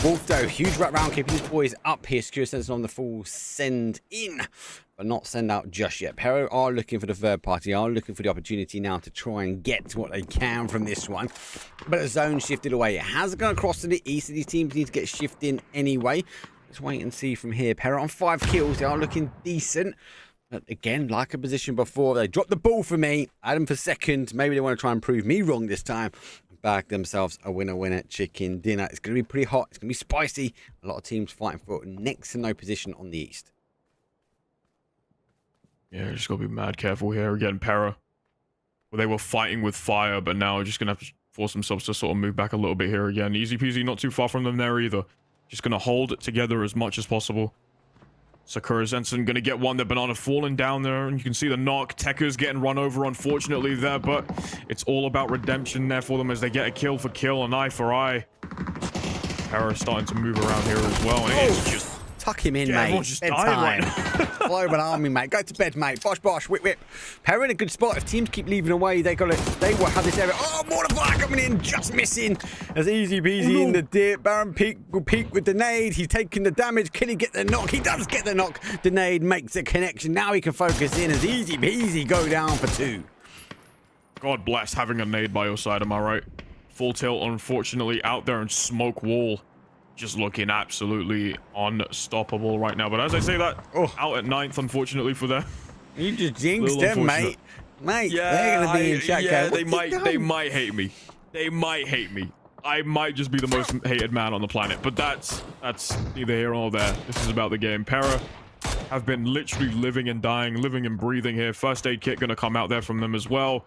Wolf, though, huge wrap round, keeping his boys up here. Secure Sensor on the full send in, but not send out just yet. Pero are looking for the third party, are looking for the opportunity now to try and get what they can from this one. But the zone shifted away. It has gone across to the east, and these teams need to get shifted in anyway. Let's wait and see from here. Pero on 5 kills. They are looking decent. But again, like a position before, they dropped the ball for me. Had them for second. Maybe they want to try and prove me wrong this time. Bag themselves a winner chicken dinner. It's going to be pretty hot. It's going to be spicy. A lot of teams fighting for next to no position on the east. Yeah, just got to be mad careful here. Again, Para, well, they were fighting with fire, but now just going to have to force themselves to sort of move back a little bit here again. Easy peasy, not too far from them there either. Just going to hold it together as much as possible. Sakura Zenson going to get one. The banana falling down there, and you can see the knock. Tekka's getting run over, unfortunately, there, but it's all about redemption there for them as they get a kill for kill, an eye for eye. Para's starting to move around here as well, and it's just... Tuck him in, mate. Just bedtime. Fly with an army, mate. Go to bed, mate. Bosh, whip. Para in a good spot. If teams keep leaving away, they will have this area. Oh, mortar fire coming in, just missing. As easy peasy in the dip. Baron will peek with the nade. He's taking the damage. Can he get the knock? He does get the knock. The nade makes a connection. Now he can focus in as easy peasy go down for 2. God bless having a nade by your side, am I right? Full tilt, unfortunately, out there in smoke wall. Just looking absolutely unstoppable right now. But as I say that, out at 9th, unfortunately for them. You just jinxed them, mate. Mate, they're going to be in chat. Yeah, they might hate me. They might hate me. I might just be the most hated man on the planet. But that's neither here nor there. This is about the game. Para have been literally living and dying, living and breathing here. First aid kit going to come out there from them as well.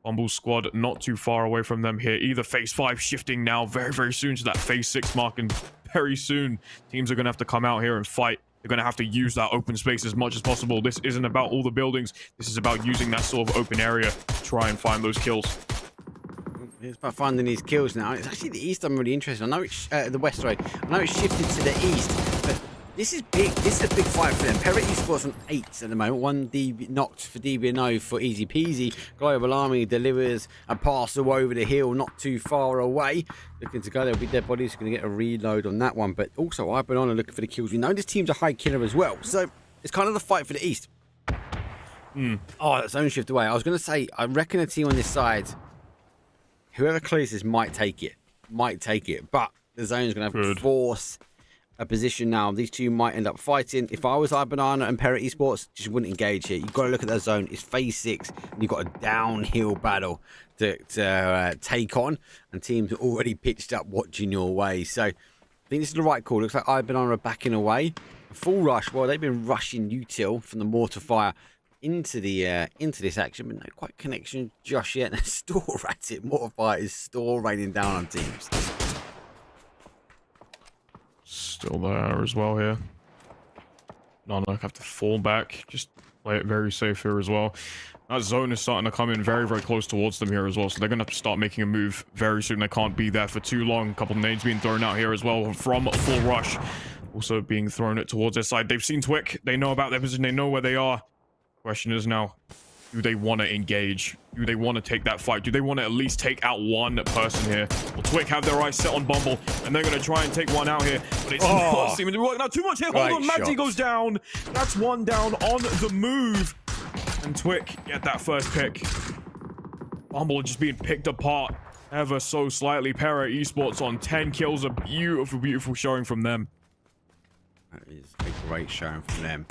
Bumble's squad not too far away from them here either. Phase 5 shifting now very, very soon to that phase 6 mark, and very soon teams are going to have to come out here and fight. They're going to have to use that open space as much as possible. This isn't about all the buildings. This is about using that sort of open area to try and find those kills. It's about finding these kills now. It's actually the east I'm really interested in. I know it's the west, sorry. I know it's shifted to the east, but this is big. This is a big fight for them. Para Esports on 8 at the moment. 1 DB knocked for DBNO for easy peasy. Global Army delivers a parcel over the hill, not too far away. Looking to go, there'll be dead bodies. Going to get a reload on that one. But also, I've been on and looking for the kills. We know this team's a high killer as well. So it's kind of the fight for the east. Oh, that's zone shift away. I was going to say, I reckon a team on this side, whoever clears this might take it. But the zone's going to have to force a position now. These two might end up fighting. If I was iBanana and Para Esports, just wouldn't engage here. You've got to look at that zone. It's phase 6, and you've got a downhill battle to take on, and teams are already pitched up watching your way. So I think this is the right call. Looks like iBanana are backing away. A full rush. Well, they've been rushing util from the mortar fire into this action, but no quite connection just yet. And store at it. Mortar fire is still raining down on teams. Still there as well here. Nana have to fall back. Just play it very safe here as well. That zone is starting to come in very, very close towards them here as well. So they're going to have to start making a move very soon. They can't be there for too long. A couple of nades being thrown out here as well from full rush. Also being thrown it towards their side. They've seen Twick. They know about their position. They know where they are. Question is now, do they want to engage? Do they want to take that fight? Do they want to at least take out one person here? Will Twick have their eyes set on Bumble, and they're going to try and take one out here, but it's not seeming to be working out too much here. Hold on, Maggi goes down. That's one down on the move, and Twick get that first pick. Bumble just being picked apart ever so slightly. Para Esports on 10 kills. A beautiful, beautiful showing from them. That is a great showing from them.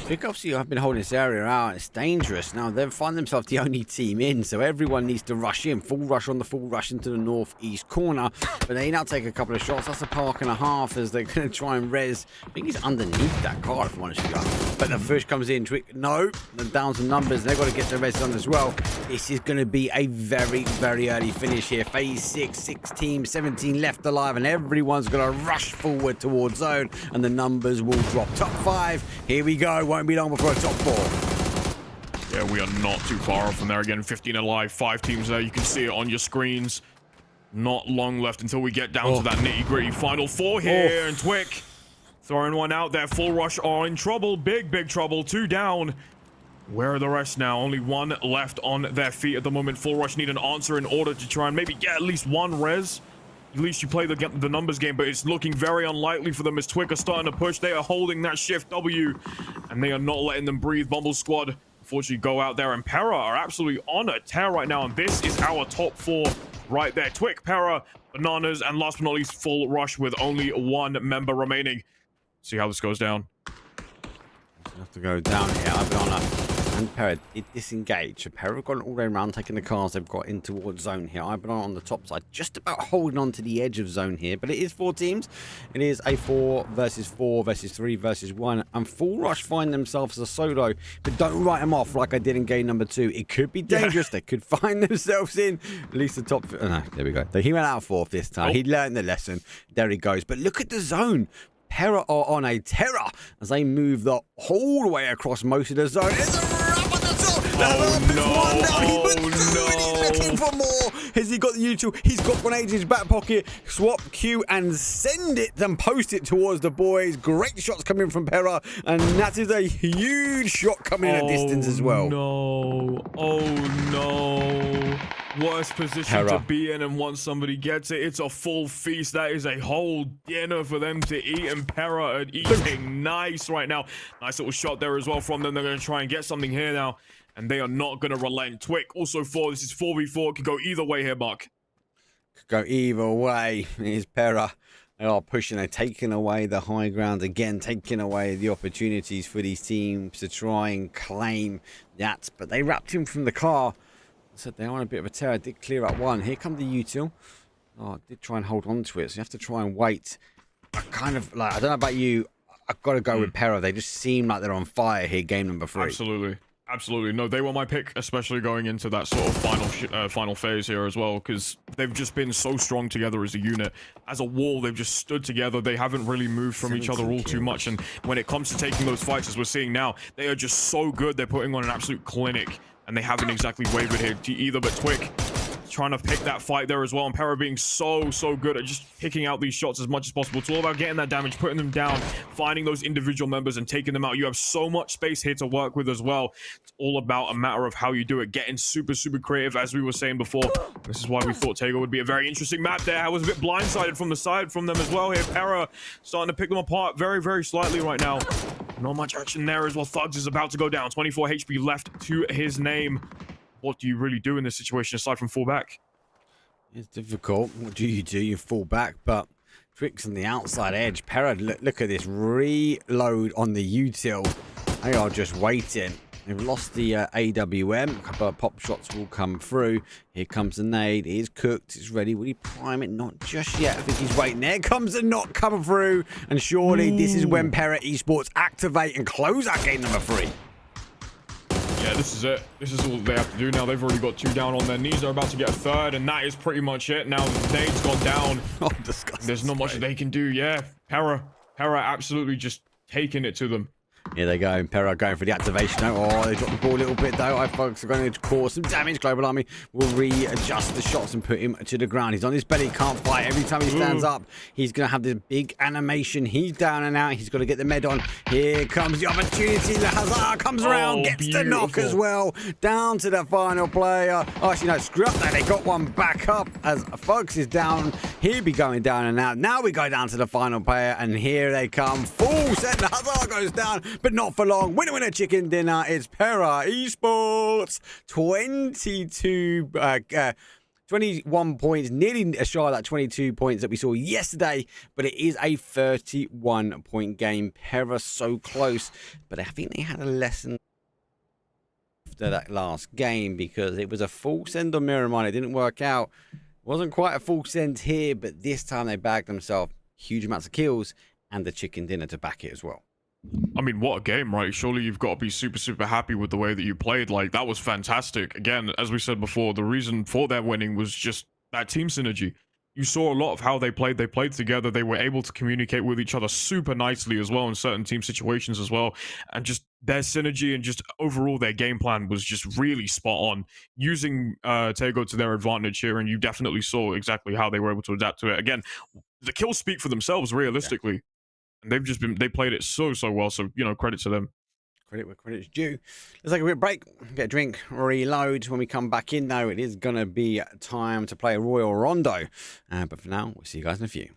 Look, obviously, I've been holding this area out. It's dangerous. Now, they find themselves the only team in, so everyone needs to rush in. Full rush on the full rush into the northeast corner. But they now take a couple of shots. That's a park and a half as they're going to try and res. I think he's underneath that car, if I'm honest with you. But the fish comes in. No, they're down some numbers. They've got to get the res done as well. This is going to be a very, very early finish here. Phase 6, 6 teams, 17 left alive, and everyone's going to rush forward towards zone, and the numbers will drop. Top 5. Here we go. Won't be long before a top 4. Yeah, we are not too far off from there. Again, 15 alive, 5 teams there. You can see it on your screens. Not long left until we get down to that nitty-gritty final 4 here. And Twick throwing one out there. Full rush are in trouble. Big, big trouble. 2 down. Where are the rest now? Only 1 left on their feet at the moment. Full rush need an answer in order to try and maybe get at least 1 res. At least you play the numbers game, but it's looking very unlikely for them as Twick are starting to push. They are holding that shift W, and they are not letting them breathe. Bumble squad, unfortunately, go out there, and Para are absolutely on a tear right now, and this is our top 4 right there. Twick, Para, Bananas, and last but not least, Full Rush with only 1 member remaining. See how this goes down. Have to go down here. Ibanana and Para did disengage. So Para have gone all the way around, taking the cars they've got in towards zone here. Ibanana on the top side, just about holding on to the edge of zone here. But it is 4 teams. It is a 4 versus 4 versus 3 versus 1. And Full Rush find themselves a solo. But don't write them off like I did in game number 2. It could be dangerous. They could find themselves in at least the top. Oh, no, there we go. He went out 4th this time. He learned the lesson. There he goes. But look at the zone. Para are on a terror as they move the whole way across most of the zone. It's a wrap at the top. He's looking for more. Has he got the usual? He's got grenades in his back pocket. Swap Q and send it, then post it towards the boys. Great shots coming from Para, and that is a huge shot coming in at distance as well. No. Oh no. worst position Terror. to be in, and once somebody gets it, it's a full feast. That is a whole dinner for them to eat, and Pera are eating nice right now. Nice little shot there as well from them. They're going to try and get something here now, and they are not going to relent. Twick also 4. This is 4v4. It could go either way here, Mark. Could go either way. It's Pera. They are pushing, they're taking away the high ground again, taking away the opportunities for these teams to try and claim that. But they wrapped him from the car. So they are on a bit of a tear. Did clear up one. Here come the util. Oh, did try and hold on to it. So you have to try and wait. I kind of like, I don't know about you. I've got to go with Pera. They just seem like they're on fire here, game number 3. Absolutely. Absolutely. No, they were my pick, especially going into that sort of final phase here as well, because they've just been so strong together as a unit. As a wall, they've just stood together. They haven't really moved from each other all too much. And when it comes to taking those fights, as we're seeing now, they are just so good. They're putting on an absolute clinic, and they haven't exactly wavered here to either. But Twick trying to pick that fight there as well, and Pera being so good at just picking out these shots as much as possible. It's all about getting that damage, putting them down, finding those individual members and taking them out. You have so much space here to work with as well. It's all about a matter of how you do it, getting super creative, as we were saying before. This is why we thought Tego would be a very interesting map there. I was a bit blindsided from the side from them as well here. Pera starting to pick them apart very slightly right now. Not much action there as well. Thugs is about to go down. 24 HP left to his name. What do you really do in this situation aside from fall back? It's difficult. What do? You fall back, but Twick's on the outside edge. Pera, look at this reload on the util. They are just waiting. They've lost the AWM. A couple of pop shots will come through. Here comes the nade. It is cooked. It's ready. Will he prime it? Not just yet. I think he's waiting. There comes the knock coming through. And surely this is when Pera Esports activate and close out game number 3. Yeah, this is it. This is all they have to do now. They've already got 2 down on their knees. They're about to get a 3rd, and that is pretty much it. Now the nade's gone down. Oh, disgusting. There's not much they can do. Yeah, Pera absolutely just taking it to them. Here they go. Pera going for the activation. Oh, they dropped the ball a little bit though. I folks are going to cause some damage. Global Army will readjust the shots and put him to the ground. He's on his belly, can't fight. Every time he stands up, he's going to have this big animation. He's down and out. He's got to get the med on. Here comes the opportunity. The Hazard comes around, gets the knock as well. Down to the final player. Oh, actually, no, screw up there. They got one back up as Fox is down. He'll be going down and out. Now we go down to the final player, and here they come. Full set. The Hazard goes down, but not for long. Winner chicken dinner. It's Pera Esports. 21 points, nearly shy of that 22 points that we saw yesterday, but it is a 31-point game. Pera so close, but I think they had a lesson after that last game because it was a full send on Miramine. It didn't work out. Wasn't quite a full send here, but this time they bagged themselves huge amounts of kills and the chicken dinner to back it as well. I mean, what a game, right? Surely you've got to be super happy with the way that you played. Like, that was fantastic. Again, as we said before, the reason for their winning was just that team synergy. You saw a lot of how they played. They played together. They were able to communicate with each other super nicely as well in certain team situations as well. And just their synergy and just overall their game plan was just really spot on. Using Tego to their advantage here, and you definitely saw exactly how they were able to adapt to it. Again, the kills speak for themselves realistically. Yeah. And they played it so well, so credit to them. Credit where credit's due. Let's take a quick break, get a drink, reload. When we come back in though, it is gonna be time to play a Royal Rondo, but for now we'll see you guys in a few.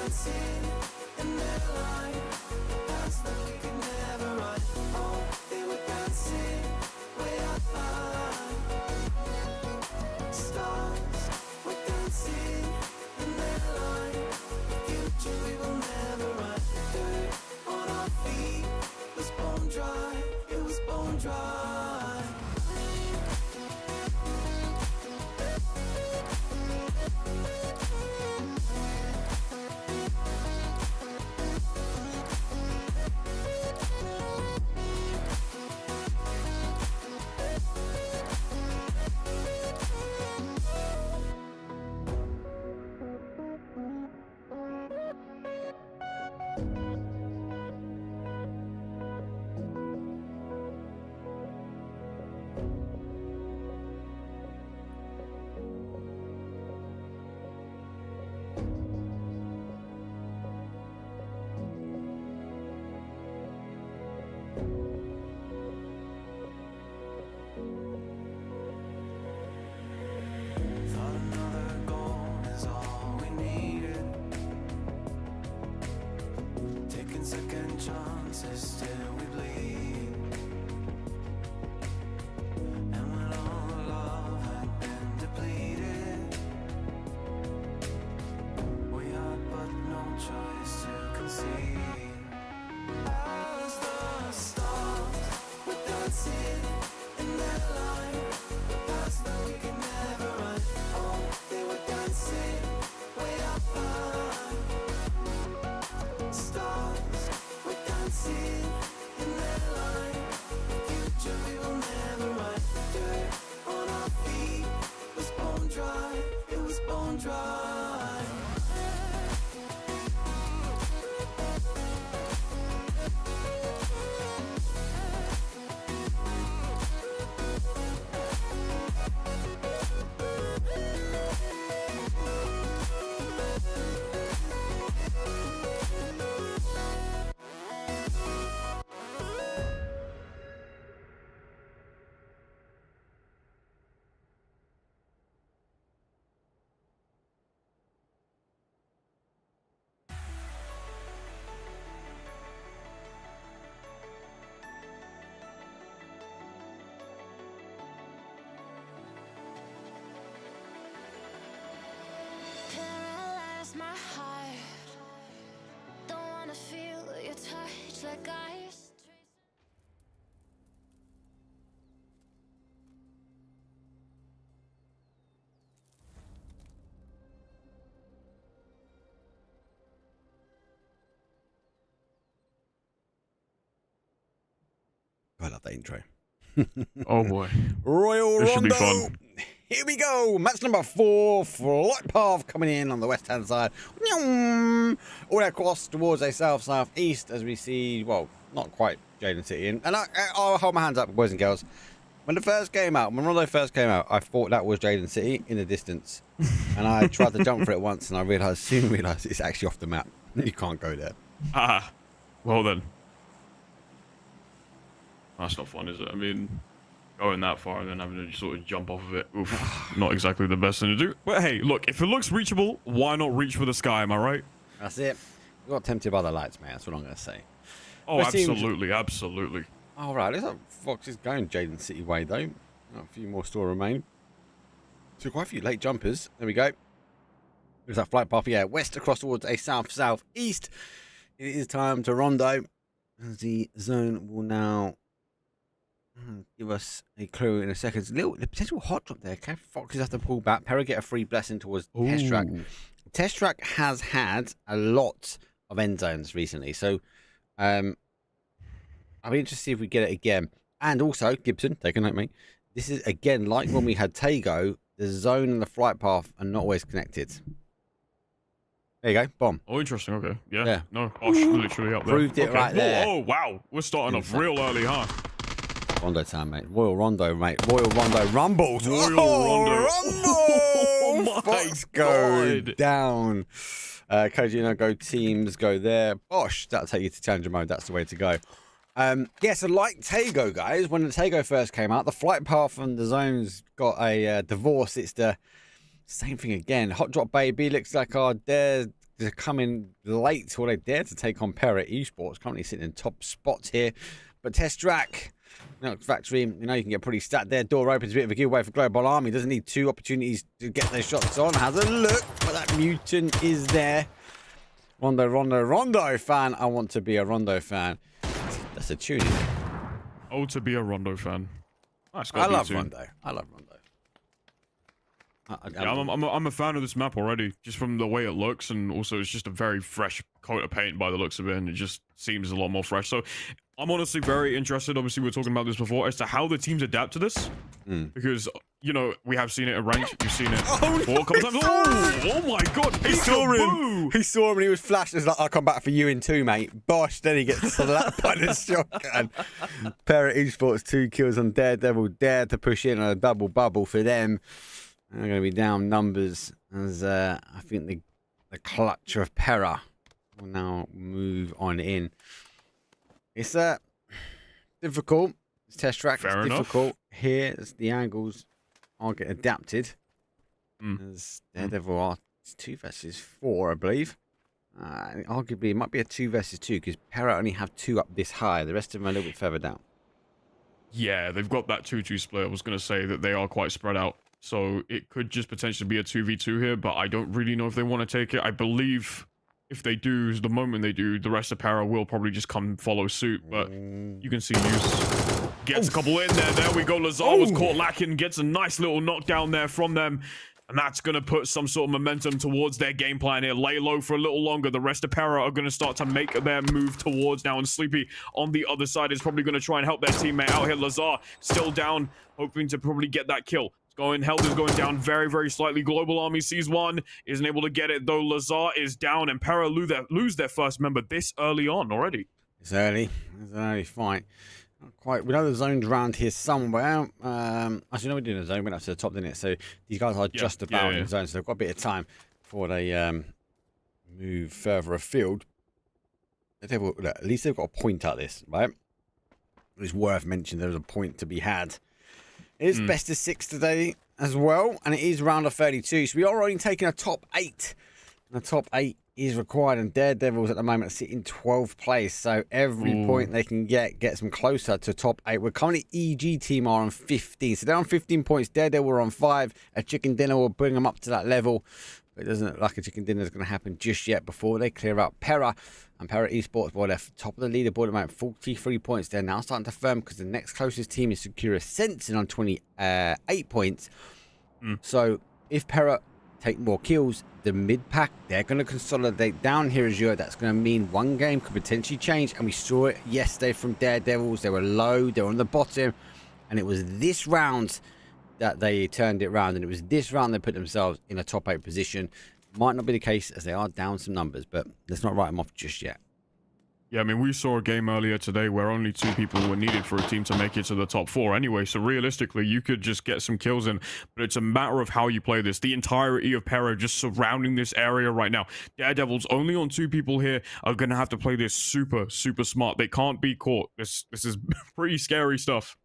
dancing in their line, paths that we could never run. Oh, they were dancing way up high. Stars were dancing in their line, future we will never run. Dirt on our feet was bone dry, it was bone dry. Thought another goal is all we needed. Taking second chances till we bleed. And when all love had been depleted, we had but no choice to concede. As the stars were dancing in their line, paths that we could never run. Oh, they were dancing way up high. Stars were dancing in their line, future we will never run. Dirt on our feet was bone dry, it was bone dry. Paralyze my heart. Don't wanna feel your touch like ice. I love that intro. Oh boy. Royal This should be Rondo. fun. Here we go. Match number 4. Flight path coming in on the west-hand side. All across towards a south-southeast as we see, well, not quite Jaden City. And I'll hold my hands up, boys and girls. When the first came out, when Rondo first came out, I thought that was Jaden City in the distance. And I tried to jump for it once and I soon realised it's actually off the map. You can't go there. Ah, well then. That's not fun, is it? I mean, going that far and then having to sort of jump off of it. Oof, not exactly the best thing to do. But hey, look, if it looks reachable, why not reach for the sky, am I right? That's it. We got tempted by the lights, man. That's what I'm going to say. Oh, It seems- absolutely, absolutely. All right, looks like Fox is going Jaden City way, though. A few more still remain. So quite a few late jumpers. There we go. There's that flight path, yeah, west across towards a south-southeast. It is time to Rondo. The zone will now give us a clue in a second. The potential hot drop there. Okay, Foxes have to pull back. Perry get a free blessing towards Test Track. Test Track has had a lot of end zones recently, so I'll be interested to see if we get it again. And also, Gibson, take a note, mate. This is again like when we had Tago. The zone and the flight path are not always connected. There you go, bomb. Oh, interesting. Okay. Yeah. Yeah. No, Osh literally up there. Proved it right there. Oh, wow. We're starting off real early, huh? Rondo time, mate. Royal Rondo, mate. Royal Rondo rumbles. Royal Rondo. Oh, my Fox go God. down. Kojino, go teams, go there. Bosh, that'll take you to challenger mode. That's the way to go. Yeah, so like Tago, guys, when the Tago first came out, the flight path and the zones got a divorce. It's the same thing again. Hot Drop Baby looks like our to come in late, or they dare to take on Para Esports, currently sitting in top spots here. But Testrak, Factory, you know, you can get pretty stacked there. Door opens, a bit of a giveaway for Global Army. Doesn't need 2 opportunities to get those shots on. Has a look, but that mutant is there. Rondo fan. I want to be a Rondo fan. That's a tune. Oh, to be a Rondo fan. I love Rondo. I love Rondo. Yeah, I'm a fan of this map already, just from the way it looks, and also it's just a very fresh coat of paint by the looks of it, and it just seems a lot more fresh. So I'm honestly very interested, obviously we were talking about this before, as to how the teams adapt to this. Because, you know, we have seen it at ranked, you've seen it before a couple times. Oh my god, he saw him. He saw him and he was flashed. He's like, I'll come back for you in 2, mate. Bosh, then he gets slapped by the shotgun. Para Esports, 2 kills on Daredevil. Dared to push in on a double bubble for them. They're going to be down numbers as I think the clutch of Para will now move on in. It's difficult. It's test track. Fair it's enough. Difficult here as the angles are getting adapted. As Daredevil are 2 versus 4, I believe. Arguably, it might be a 2 versus 2 because Para only have 2 up this high. The rest of them are a little bit further down. Yeah, they've got that 2-2 split. I was going to say that they are quite spread out. So it could just potentially be a 2v2 here, but I don't really know if they want to take it. I believe if they do, the moment they do, the rest of Para will probably just come follow suit. But you can see News gets a couple in there. There we go. Lazar was caught lacking, gets a nice little knockdown there from them. And that's going to put some sort of momentum towards their game plan here. Lay low for a little longer. The rest of Para are going to start to make their move towards now. And Sleepy on the other side is probably going to try and help their teammate out here. Lazar still down, hoping to probably get that kill. Health is going down very, very slightly. Global Army sees one, isn't able to get it though. Lazar is down, and Para lose their first member this early on already. It's early. It's an early fight. Not quite. We know the zone's around here somewhere. Actually, no, we're doing a zone. Went up to the top, didn't it? So these guys are just about in the zone, so they've got a bit of time before they move further afield. At least they've got a point at this, right? It's worth mentioning there's a point to be had. It is best of 6 today as well, and it is round of 32. So we are only taking a top 8. And the top 8 is required, and Daredevils at the moment sit in 12th place. So every point they can get gets them closer to top 8. We're currently EG team are on 15. So they're on 15 points. Daredevil are on 5. A chicken dinner will bring them up to that level. But it doesn't look like a chicken dinner is going to happen just yet before they clear out Para. And Para Esports, well, they're top of the leaderboard at the moment, 43 points. They're now starting to firm because the next closest team is Secura Sensing on 28 points. So if Para take more kills, the mid-pack, they're going to consolidate down here as That's going to mean one game could potentially change. And we saw it yesterday from Daredevils. They were low, they were on the bottom. And it was this round that they turned it around, and it was this round they put themselves in a top 8 position. Might not be the case as they are down some numbers, but let's not write them off just yet. Yeah, I mean, we saw a game earlier today where only 2 people were needed for a team to make it to the top 4 anyway, so realistically, you could just get some kills in, but it's a matter of how you play this. The entirety of Para just surrounding this area right now. Daredevils only on 2 people here are going to have to play this super, super smart. They can't be caught. This is pretty scary stuff.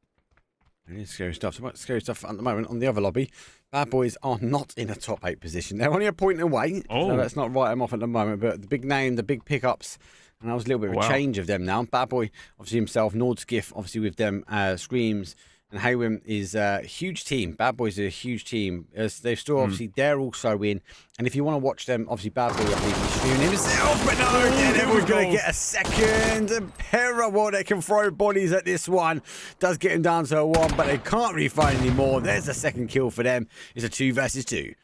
It is scary stuff. So much scary stuff at the moment on the other lobby. Bad Boys are not in a top 8 position. They're only a point away. So let's not write them off at the moment. But the big name, the big pickups, and that was a little bit of a change of them now. Bad Boy, obviously himself, Nordskiff, obviously with them, Screams, and Haywim is a huge team. Bad Boys are a huge team. As they've still, obviously, they're also in. And if you want to watch them, obviously, Bad Boy, I believe he's streaming himself. But no, Daredevil's going to get a second. And Para, well, they can throw bodies at this one. Does get him down to a 1, but they can't really find any more. There's a second kill for them. It's a 2 versus 2.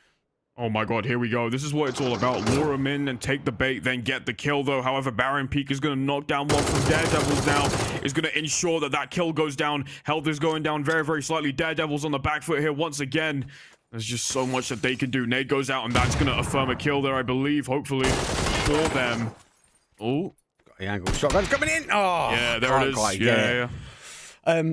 Oh my god, here we go. This is what it's all about. Lure him in and take the bait, then get the kill, though. However, Baron Peak is going to knock down one from Daredevils now. Is going to ensure that that kill goes down. Health is going down very, very slightly. Daredevils on the back foot here once again. There's just so much that they can do. Nade goes out, and that's going to affirm a kill there, I believe, hopefully, for them. Oh. Got the angle. Shotgun's coming in. Oh, yeah, there it is. Yeah.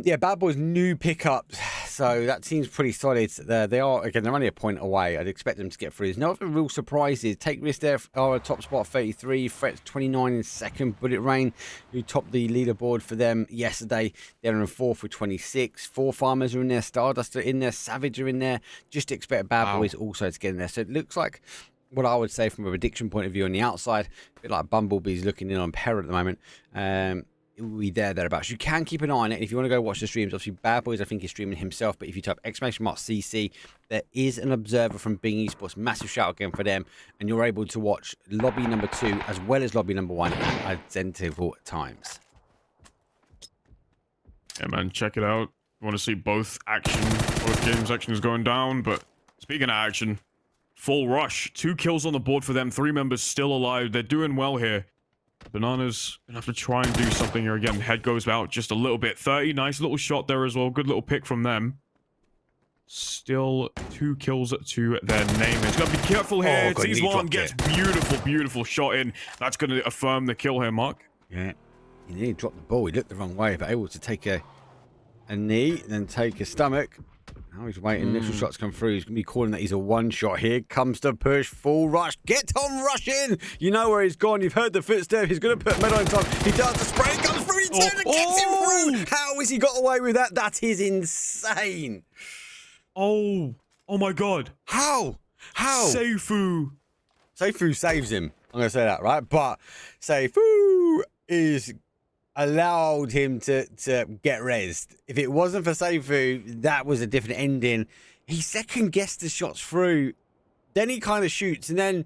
Yeah, Bad Boys' new pickups, so that seems pretty solid. They are, again, they're only a point away. I'd expect them to get through. There's no other real surprises. Take Risk there are a top spot 33, Threats 29 in second. Bullet Rain, who topped the leaderboard for them yesterday, they're in 4th with 26. 4 Farmers are in there, Stardust are in there, Savage are in there. Just expect Bad Boys also to get in there. So it looks like what I would say from a prediction point of view on the outside, a bit like Bumblebee's looking in on Peril at the moment. It will be thereabouts. You can keep an eye on it. If you want to go watch the streams, obviously Bad Boys, I think, is streaming himself. But if you type !CC, there is an observer from Bing Esports. Massive shout out again for them. And you're able to watch lobby number 2 as well as lobby number 1 at identical times. Yeah, man, check it out. You want to see both games action is going down. But speaking of action, full rush. 2 kills on the board for them. 3 members still alive. They're doing well here. Bananas gonna have to try and do something here again. Head goes out just a little bit. 30, nice little shot there as well. Good little pick from them. Still 2 kills to their name. He's got to be careful here. Sees one, gets beautiful shot in. That's going to affirm the kill here, Mark. Yeah, he nearly dropped the ball. He looked the wrong way, but able to take a knee, then take a stomach. Now he's waiting. Initial shots come through. He's going to be calling that he's a one-shot here. Comes to push. Full rush. Get on rushing. You know where he's gone. You've heard the footsteps. He's going to put Meadow on top. He does the spray. Comes through. He turns and gets him through. How has he got away with that? That is insane. Oh my God. How? Seifu saves him. I'm going to say that, right? But Seifu is allowed him to get rezzed. If it wasn't for Seifu, that was a different ending. He second guessed the shots through. Then he kind of shoots, and then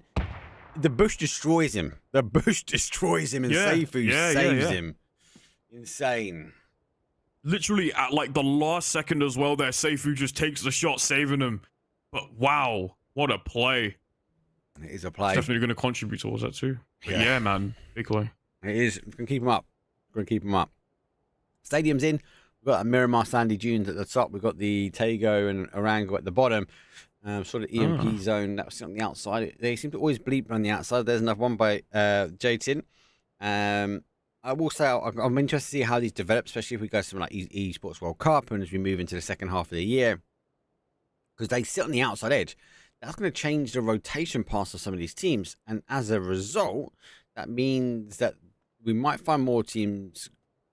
the bush destroys him. And Seifu saves him. Insane. Literally at like the last second as well there, Seifu just takes the shot, saving him. But wow, what a play. It is a play. Definitely going to contribute towards that too. But yeah, man, big play. It is. We're going to keep him up. Stadium's in. We've got a Miramar Sandy Dunes at the top. We've got the Tego and Orango at the bottom. Sort of EMP zone. That was on the outside. They seem to always bleep on the outside. There's another one by J-Tin. I will say I'm interested to see how these develop, especially if we go to something like Esports World Cup and as we move into the second half of the year. Because they sit on the outside edge. That's going to change the rotation pass of some of these teams. And as a result, that means that we might find more teams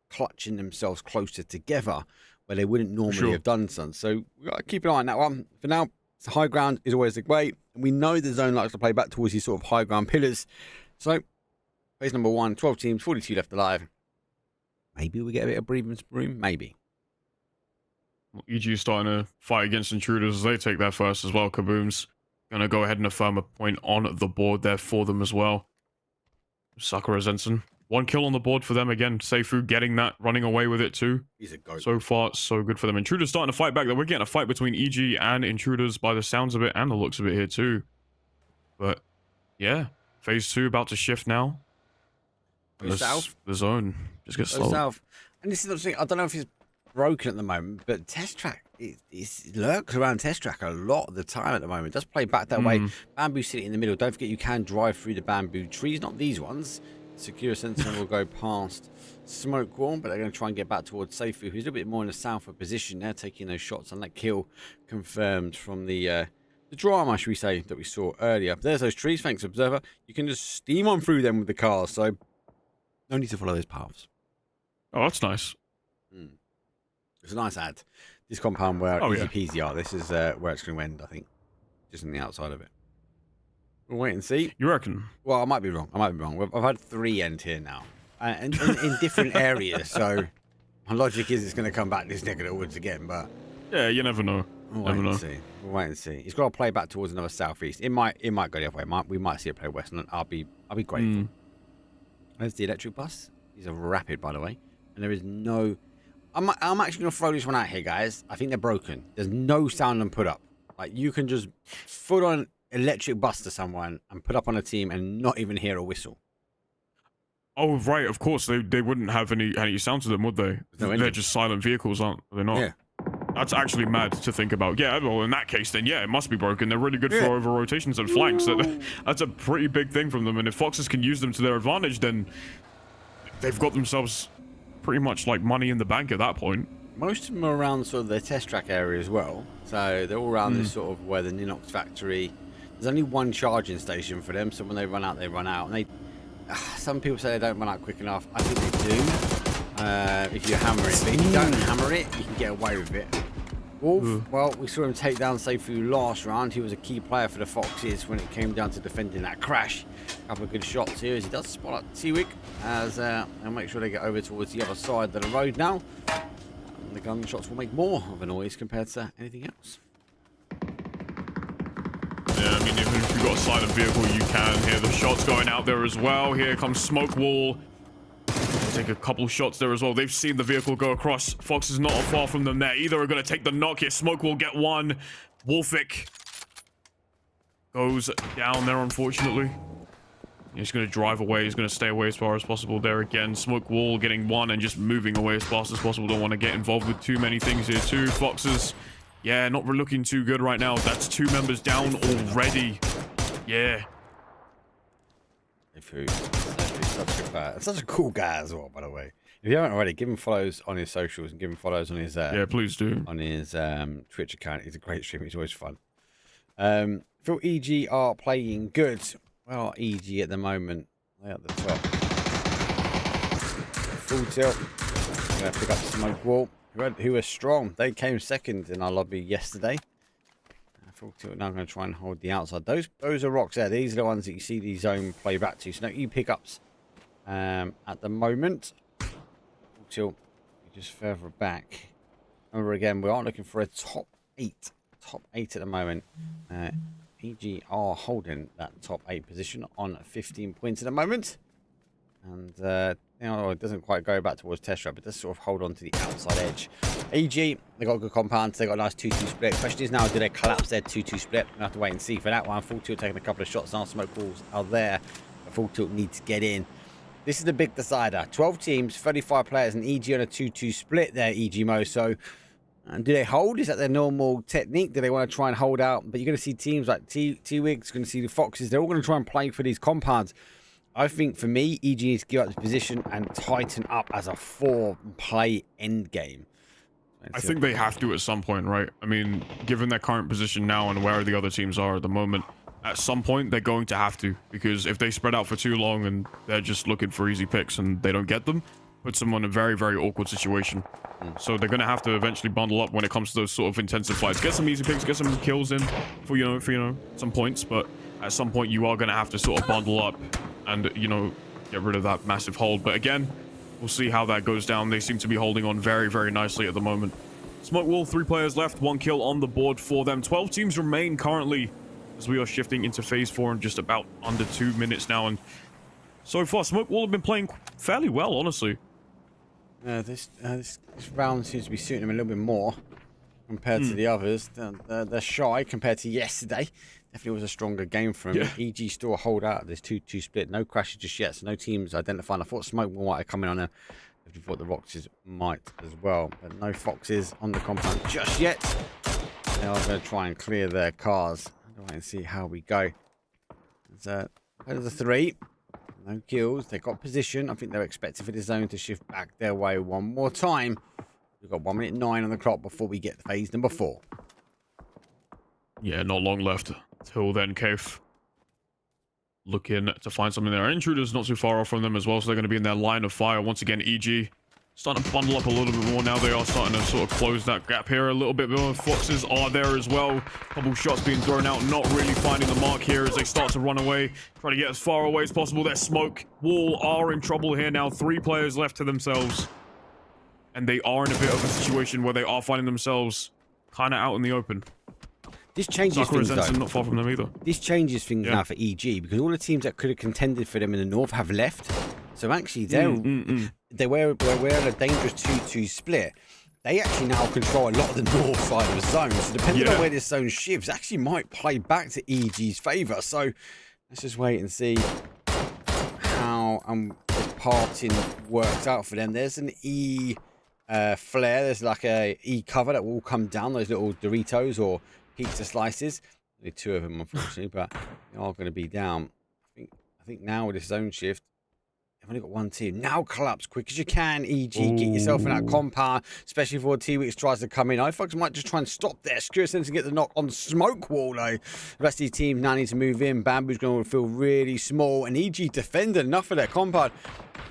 clutching themselves closer together where they wouldn't normally have done so. So we've got to keep an eye on that one. For now, the high ground is always the way. And we know the zone likes to play back towards these sort of high ground pillars. So phase number 1, 12 teams, 42 left alive. Maybe we get a bit of breathing room. Maybe. EG is starting to fight against intruders as they take that first as well. Kaboom's going to go ahead and affirm a point on the board there for them as well. Sakura Zenson. 1 kill on the board for them again. Seifu getting that, running away with it too. He's a goat. So far, so good for them. Intruders starting to fight back. We're getting a fight between EG and Intruders by the sounds of it and the looks of it here too. But yeah, phase 2 about to shift now. South. The zone just gets slow. South. And this is the thing. I don't know if it's broken at the moment, but Test Track it lurks around Test Track a lot of the time at the moment. It does play back that way. Bamboo City in the middle. Don't forget you can drive through the bamboo trees, not these ones. Secure Sensor will go past Smoke Wall, but they're going to try and get back towards Seifu, who's a little bit more in the southward position there, taking those shots, and that kill confirmed from the drama, should we say, that we saw earlier. But there's those trees. Thanks, Observer. You can just steam on through them with the cars, so no need to follow those paths. Oh, that's nice. It's a nice ad. This compound where Oh, easy yeah. peasy are. This is where it's going to end, I think. Just on the outside of it. We'll wait and see. You reckon? Well, I might be wrong. I've had 3 end here now. And in different areas. So my logic is it's going to come back this neck of the woods again. But Yeah, you never know. we'll wait and see. We'll wait and see. It's got to play back towards another southeast. It might go the other way. We might see it play west. And I'll be grateful. There's the electric bus. These are rapid, by the way. And there is no... I'm actually going to throw this one out here, guys. I think they're broken. There's no sound and put up. Like, you can just foot on electric bus to someone and put up on a team and not even hear a whistle. Oh, right, of course. They wouldn't have any sound to them, would they? No They're engine. just silent vehicles, aren't they? Not. Yeah. That's actually mad to think about. Yeah, well, in that case, then, yeah, it must be broken. They're really good for over rotations and flanks. That's a pretty big thing from them. And if Foxes can use them to their advantage, then they've got themselves pretty much like money in the bank at that point. Most of them are around sort of the test track area as well. So they're all around this sort of where the Ninox factory. There's only one charging station for them. So when they run out, they run out. And some people say they don't run out quick enough. I think they do. If you hammer it. But if you don't hammer it, you can get away with it. Wolf, well, we saw him take down Seifu last round. He was a key player for the Foxes when it came down to defending that crash. A couple of good shots here as he does spot up Seawick as they'll make sure they get over towards the other side of the road now. And the gunshots will make more of a noise compared to anything else. Yeah, I mean, even if you've got a silent vehicle, you can hear the shots going out there as well. Here comes Smoke Wall. Take a couple shots there as well. They've seen the vehicle go across. Fox is not far from them there. Either are going to take the knock here. Smoke will get one. Wolfic goes down there, unfortunately. He's going to drive away. He's going to stay away as far as possible there again. Smoke Wall getting one and just moving away as fast as possible. Don't want to get involved with too many things here too. Foxes, yeah, not looking too good right now. That's 2 members down already. Yeah. Such a cool guy as well, by the way. If you haven't already, give him follows on his socials and give him follows on his yeah, please do. on his Twitch account. He's a great streamer. He's always fun. Feel EG are playing good. Well, EG at the moment, they're at the top. Full tilt. I'm gonna pick up Smoke Wall, who are strong. They came second in our lobby yesterday. Full tilt. Now I'm going to try and hold the outside. Those are rocks there. These are the ones that you see the zone play back to. So no E pickups at the moment. Full tilt. Just further back. Remember again, we are looking for a top 8. Top 8 at the moment. EG are holding that top 8 position on 15 points at the moment. And you know, it doesn't quite go back towards Tesla, but does sort of hold on to the outside edge. EG, they got a good compound. They got a nice 2-2 split. Question is now, do they collapse their 2-2 split? We'll have to wait and see for that one. Full tilt taking a couple of shots now. Smoke Walls are there. But full tilt needs to get in. This is the big decider. 12 teams, 35 players, and EG on a 2-2 split there, EG Mo. So, do they hold? Is that their normal technique? Do they want to try and hold out? But you're going to see teams like T-Wigs, going to see the Foxes. They're all going to try and play for these compounds. I think for me, EG needs to give up this position and tighten up as a 4-play end game. I think they have to at some point, right? I mean, given their current position now and where the other teams are at the moment, at some point they're going to have to, because if they spread out for too long and they're just looking for easy picks and they don't get them, puts them in a very, very awkward situation. So they're going to have to eventually bundle up when it comes to those sort of intensive fights. Get some easy picks, get some kills in for, you know, some points, but at some point you are going to have to sort of bundle up and, you know, get rid of that massive hold. But again, we'll see how that goes down. They seem to be holding on very, very nicely at the moment. Smoke Wall, 3 players left, 1 kill on the board for them. 12 teams remain currently as we are shifting into phase 4 in just about under 2 minutes now. And so far, Smoke Wall have been playing fairly well, honestly. This round seems to be suiting them a little bit more compared to the others. They're shy compared to yesterday. Definitely was a stronger game for them. Yeah. EG still hold out this 2-2 split. No crashes just yet, so no teams identifying. I thought Smoke might have come in on a... I thought the Foxes might as well, but no Foxes on the compound just yet. They are going to try and clear their cars. I'll wait and see how we go. There's a 3. No kills. They got position. I think they're expecting for the zone to shift back their way one more time. We've got 1 minute 9 on the clock before we get phase number 4. Yeah, not long left till then, Cave. Looking to find something there. Intruders not too far off from them as well, so they're going to be in their line of fire. Once again, EG starting to bundle up a little bit more now. They are starting to sort of close that gap here a little bit more. Foxes are there as well. Couple shots being thrown out, not really finding the mark here as they start to run away. Try to get as far away as possible. Their Smoke Wall are in trouble here now. 3 players left to themselves. And they are in a bit of a situation where they are finding themselves kind of out in the open. This changes things, though. Not far from them either. This changes things now for EG, because all the teams that could have contended for them in the north have left. So actually, they were a dangerous 2-2 split. They actually now control a lot of the north side of the zone. So depending on where this zone shifts, actually might play back to EG's favour. So let's just wait and see how this parting works out for them. There's an E flare. There's like a E cover that will come down, those little Doritos or pizza slices. Only 2 of them, unfortunately, but they are going to be down. I think now with this zone shift, I've only got one team. Now collapse quick as you can, EG. Get yourself in that compound, especially before T-Wix tries to come in. I folks might just try and stop there. Secure to get the knock on Smoke Wall, though. The rest of these teams now need to move in. Bamboo's going to feel really small. And EG defended enough of their compound.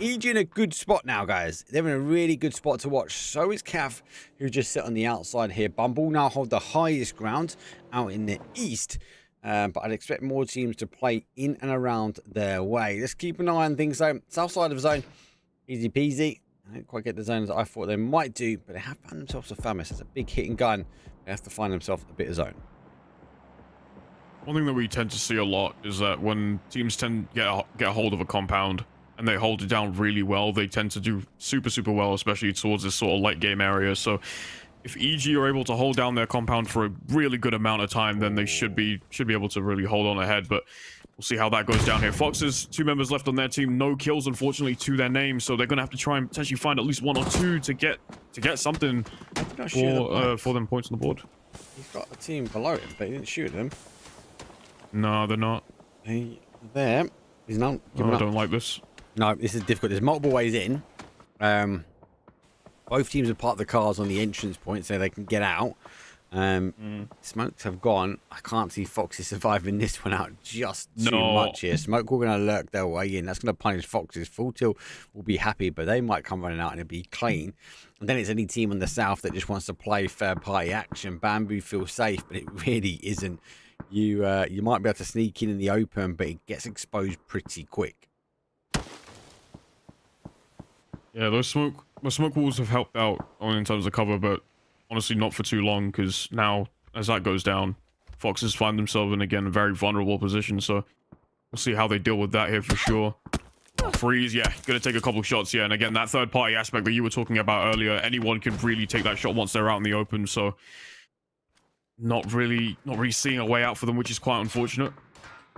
EG in a good spot now, guys. They're in a really good spot to watch. So is Cav, who just sit on the outside here. Bumble now hold the highest ground out in the east. But I'd expect more teams to play in and around their way. Let's keep an eye on things though. South side of the zone, easy peasy. I didn't quite get the zone as I thought they might do, but they have found themselves a Famis. It's a big hitting gun. They have to find themselves a bit of zone. One thing that we tend to see a lot is that when teams tend to get a hold of a compound and they hold it down really well, they tend to do super well, especially towards this sort of late game area. So if EG are able to hold down their compound for a really good amount of time, then they should be able to really hold on ahead. But we'll see how that goes down here. Fox's 2 members left on their team, no kills unfortunately to their name, so they're gonna have to try and potentially find at least 1 or 2 to get something for them points on the board. He's got a team below him, but he didn't shoot them. No, they're not. There. He's not. Oh, I don't like this. No, this is difficult. There's multiple ways in. Both teams have parked the cars on the entrance point so they can get out. Smokes have gone. I can't see Foxes surviving this one out just too much here. Smoke will going to lurk their way in. That's going to punish Foxes. Full Tilt will be happy, but they might come running out and it'll be clean. And then it's any team on the south that just wants to play third party action. Bamboo feels safe, but it really isn't. You might be able to sneak in the open, but it gets exposed pretty quick. Yeah, those smoke walls have helped out in terms of cover, but honestly not for too long, because now as that goes down, Foxes find themselves in again a very vulnerable position. So we'll see how they deal with that here for sure. Freeze, yeah, gonna take a couple shots, yeah, and again that third party aspect that you were talking about earlier, anyone can really take that shot once they're out in the open. So not really seeing a way out for them, which is quite unfortunate.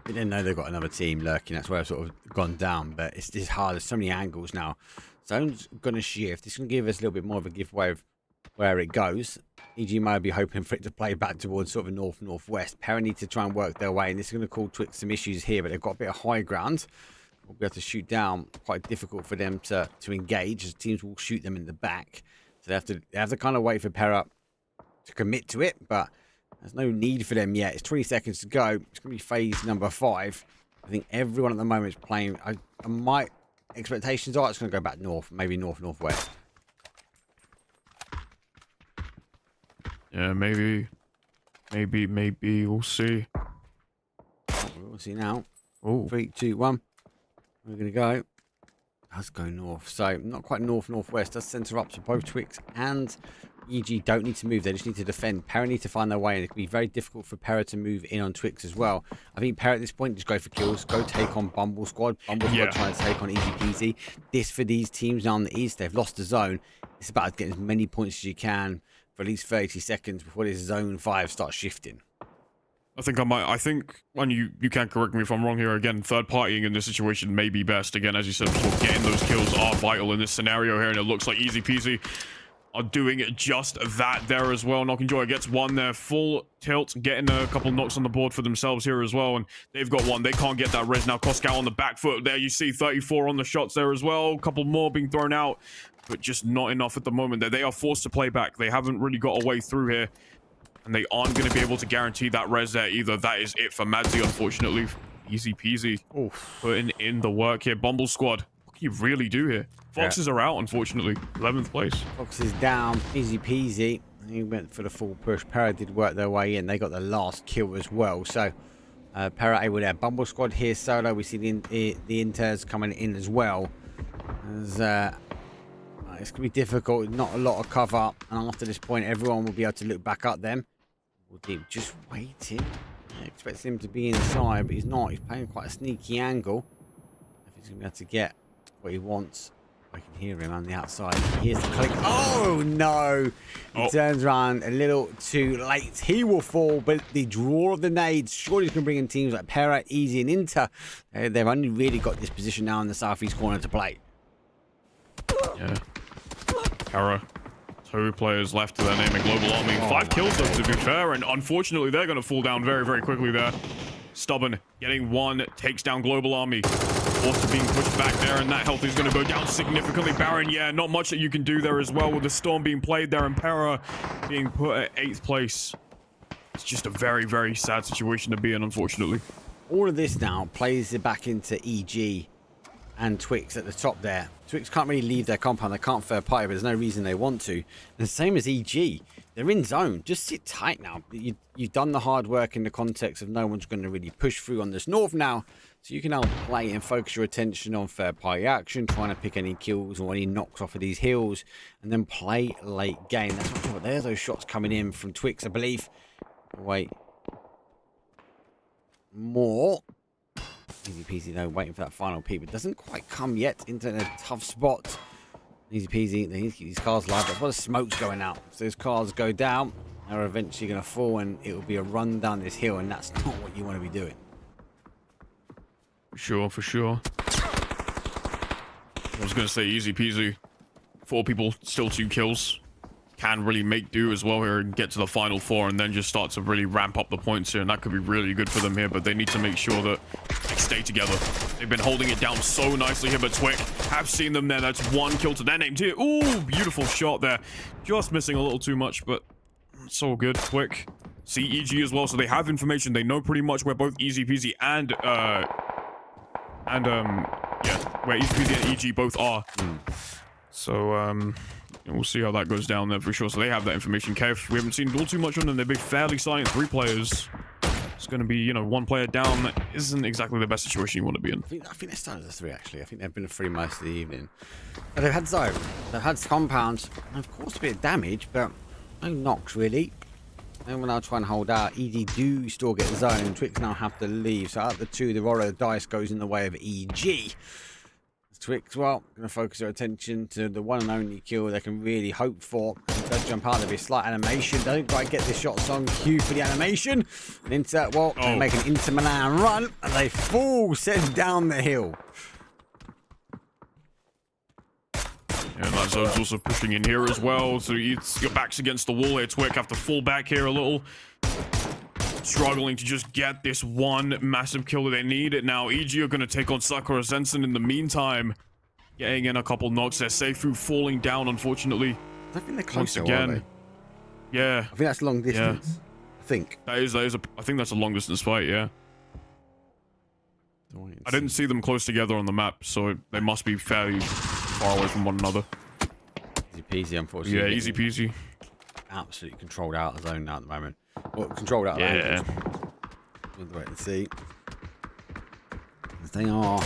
We didn't know they've got another team lurking. That's where I've sort of gone down, but it's just hard. There's so many angles now. Zone's going to shift. It's going to give us a little bit more of a giveaway of where it goes. EG might be hoping for it to play back towards sort of north-northwest. Para need to try and work their way, and this is going to cause Twix some issues here, but they've got a bit of high ground. We'll be able to shoot down. Quite difficult for them to engage, as teams will shoot them in the back. So they have to kind of wait for Para to commit to it, but there's no need for them yet. It's 20 seconds to go. It's going to be phase number 5. I think everyone at the moment is playing. Expectations are it's going to go back north, maybe north-northwest. Yeah, maybe. We'll see. We'll see now. Oh, 3, 2, 1. We're going to go. Let's go north. So not quite north-northwest. Does center up. So both Twix and EG don't need to move. They just need to defend. Para need to find their way, and it can be very difficult for Para to move in on Twix as well. I think Para at this point just go for kills. Go take on Bumble Squad. Bumble Squad trying to take on Easy Peasy. This for these teams now in the east. They've lost the zone. It's about getting as many points as you can for at least 30 seconds before this zone 5 starts shifting. I think, and you can correct me if I'm wrong here, again, third partying in this situation may be best. Again, as you said before, getting those kills are vital in this scenario here, and it looks like Easy Peasy are doing just that there as well. Knocking Joy gets one there, Full Tilt, getting a couple knocks on the board for themselves here as well, and they've got one. They can't get that res now. Koskow on the back foot there. You see 34 on the shots there as well. A couple more being thrown out, but just not enough at the moment. They are forced to play back. They haven't really got a way through here, and they aren't going to be able to guarantee that res there either. That is it for Madzi, unfortunately. Easy Peasy putting in the work here. Bumble Squad, what can you really do here? Foxes are out, unfortunately. 11th place. Fox is down. Easy Peasy. He went for the full push. Para did work their way in. They got the last kill as well. So Para able there. Bumble Squad here solo. We see the Inters coming in as well. As, it's going to be difficult. Not a lot of cover. And after this point, everyone will be able to look back at them. Deep just waiting. I expect him to be inside, but he's not. He's playing quite a sneaky angle. If he's going to be able to get what he wants. I can hear him on the outside. Here's the click. Oh, no. He turns around a little too late. He will fall, but the draw of the nades surely can bring in teams like Para, Easy, and Inter. They've only really got this position now in the southeast corner to play. Yeah. Para. 2 players left to their name in Global Army. 5 kills though, to be fair, and unfortunately they're going to fall down very, very quickly there. Stubborn getting 1, takes down Global Army. forced to being pushed back there, and that health is going to go down significantly. Baron, yeah, not much that you can do there as well with the Storm being played there and Para being put at 8th place. It's just a very, very sad situation to be in, unfortunately. All of this now plays it back into EG and Twix at the top there. Twix can't really leave their compound. They can't third party, but there's no reason they want to. And the same as EG. They're in zone. Just sit tight now. You've done the hard work in the context of no one's going to really push through on this north now. So you can now play and focus your attention on third party action, trying to pick any kills or any knocks off of these hills, and then play late game. That's what there's those shots coming in from Twix, I believe. Wait. More. Easy peasy though, waiting for that final peep. It doesn't quite come yet into a tough spot. Easy peasy. They need to keep these cars alive. That's why the smoke's going out. So those cars go down, they're eventually going to fall, and it will be a run down this hill, and that's not what you want to be doing. For sure. I was going to say easy peasy. 4 people, still 2 kills. Can really make do as well here and get to the final 4 and then just start to really ramp up the points here, and that could be really good for them here, but they need to make sure that they stay together. They've been holding it down so nicely here, but Twick have seen them there. That's 1 kill to their name too. Ooh, beautiful shot there. Just missing a little too much, but it's all good. Twick see EG as well, so they have information. They know pretty much where both Easy Peasy and where Easy Peasy and EG both are. So we'll see how that goes down there for sure. So they have that information. Kev, we haven't seen all too much on them. They've been fairly silent. 3 players. It's going to be, you know, 1 player down. That isn't exactly the best situation you want to be in. I think they're starting as a 3 actually. I think they've been a 3 most of the evening. But they've had zone. They've had compounds. And of course a bit of damage, but no knocks really. And we'll now try and hold out. EG do still get zone. Twix now have to leave. So out of the 2, the roll of the dice goes in the way of EG. Twix, well, going to focus their attention to the one and only kill they can really hope for. He does jump out, there'll be a slight animation. Doesn't quite get the shots on cue for the animation. And into, well, they make an Inter Milan run, and they fall, send down the hill. Yeah, that zone's also pushing in here as well. So your back's against the wall here. Twick have to fall back here a little. Struggling to just get this 1 massive kill that they need. It now. EG are going to take on Sakura Sensen in the meantime. Getting in a couple knocks there. Seifu falling down, unfortunately. I think they're close again. Yeah. I think that's long distance. Yeah. I think. I think that's a long distance fight, yeah. I didn't see them close together on the map, so they must be fairly far away from one another. Easy peasy, unfortunately. Yeah, easy peasy. Absolutely controlled out of zone now at the moment. Well, controlled out of angles. We'll wait and see. As they are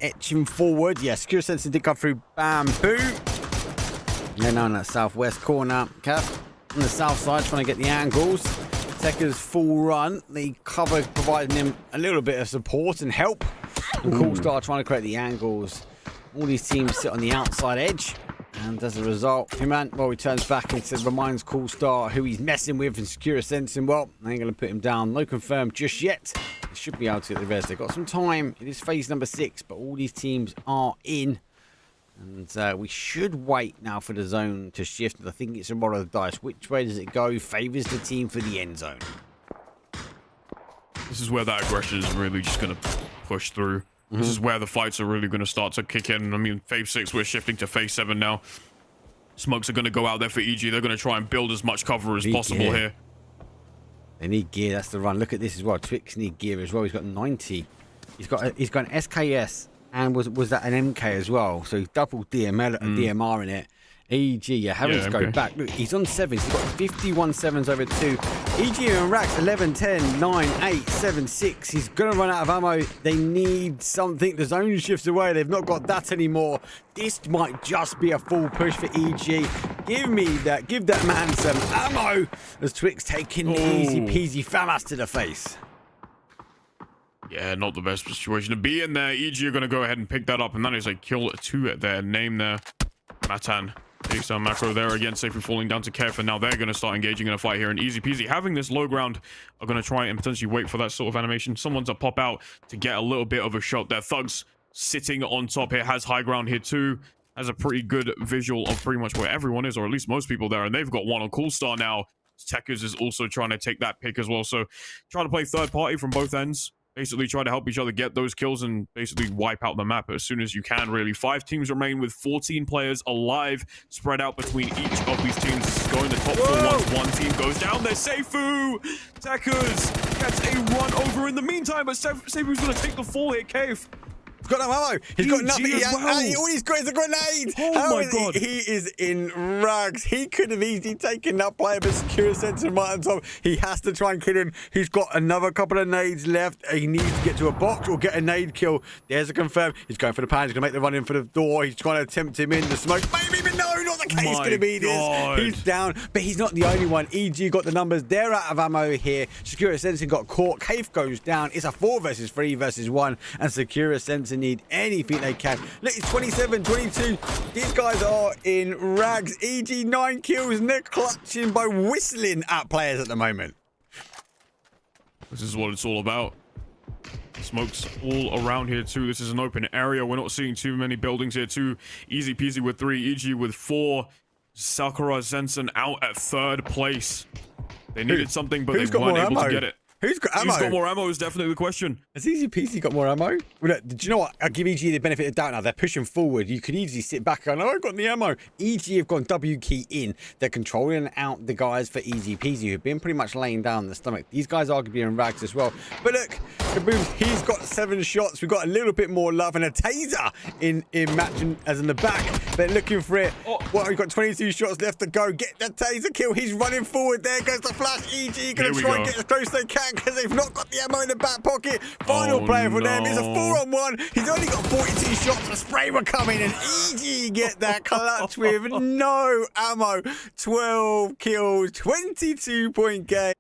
etching forward. Yeah, secure sensing did come through bamboo. They're now in that southwest corner. Cap on the south side trying to get the angles. Tekker's full run. The cover providing him a little bit of support and help. And Coolstar trying to create the angles. All these teams sit on the outside edge. And as a result, Human, well, he turns back and says, reminds Coolstar who he's messing with and secure sensing. Well, they ain't going to put him down. No confirmed just yet. They should be able to get the res. They've got some time. It is phase number 6, but all these teams are in. And we should wait now for the zone to shift. I think it's a roll of the dice. Which way does it go? Favours the team for the end zone. This is where that aggression is really just going to push through. This is where the fights are really going to start to kick in. I mean, phase 6, we're shifting to phase 7 now. Smokes are going to go out there for EG. They're going to try and build as much cover as possible here. They need gear. That's the run. Look at this as well. Twix need gear as well. He's got 90. He's got an SKS and was that an MK as well? So he's double DMR in it. EG, yeah, having to go back. Look, he's on 7s. He's got 51 7s over 2. EG and racks 11, 10, 9, 8, 7, 6. He's going to run out of ammo. They need something. The zone shifts away. They've not got that anymore. This might just be a full push for EG. Give me that. Give that man some ammo. As Twix taking the easy peasy FAMAS to the face. Yeah, not the best situation to be in there. EG are going to go ahead and pick that up. And that is a kill 2 at their name there. Matan takes down Macro there again, safely falling down to Kev, and now they're going to start engaging in a fight here. And Easy Peasy, having this low ground, are going to try and potentially wait for that sort of animation. Someone's to pop out to get a little bit of a shot there. Thugs sitting on top here, has high ground here too. Has a pretty good visual of pretty much where everyone is, or at least most people there. And they've got one on Coolstar now. Tekers is also trying to take that pick as well. So trying to play third party from both ends. basically try to help each other get those kills and basically wipe out the map as soon as you can, really. 5 teams remain with 14 players alive, spread out between each of these teams. This is going the top 4 once one team goes down. There's Seifu! Tekers gets a run over in the meantime, but Seifu's going to take the fall here, Cave. He's got no ammo. He's got nothing. as well. All he's got is a grenade. Oh my God. He is in rags. He could have easily taken that player, but secure sensor right on top. He has to try and kill him. He's got another couple of nades left. He needs to get to a box or get a nade kill. There's a confirm. He's going for the pan. He's going to make the run in for the door. He's trying to tempt him in the smoke. Maybe, but no, not the case. Going to be this. He's down, but he's not the only one. EG got the numbers. They're out of ammo here. Secure sensor got caught. Cave goes down. It's a 4 versus 3 versus 1, and Secure sensor need anything they can. Look, it's 27, 22. These guys are in rags. EG 9 kills, and they're clutching by whistling at players at the moment. This is what it's all about. Smokes all around here too. This is an open area. We're not seeing too many buildings here too. Easy peasy with 3, EG with 4. Sakura Zensen out at 3rd place. They needed something, but they weren't able to get it. Who's got ammo? Who's got more ammo is definitely the question. Has Easy Peasy got more ammo? Well, look, do you know what? I'll give EG the benefit of the doubt now. They're pushing forward. You could easily sit back and go, no, I've got the ammo. EG have gone W key in. They're controlling out the guys for Easy Peasy, who've been pretty much laying down the stomach. These guys are arguably in rags as well. But look, Kaboom, he's got 7 shots. We've got a little bit more love and a taser in matching as in the back. They're looking for it. Oh. Well, we've got 22 shots left to go. Get the taser kill. He's running forward. There goes the flash. EG going to try and get as close as they can because they've not got the ammo in the back pocket. Final player for them. It's a 4-on-1. He's only got 42 shots. The spray were coming, and EG get that clutch with no ammo. 12 kills, 22-point game.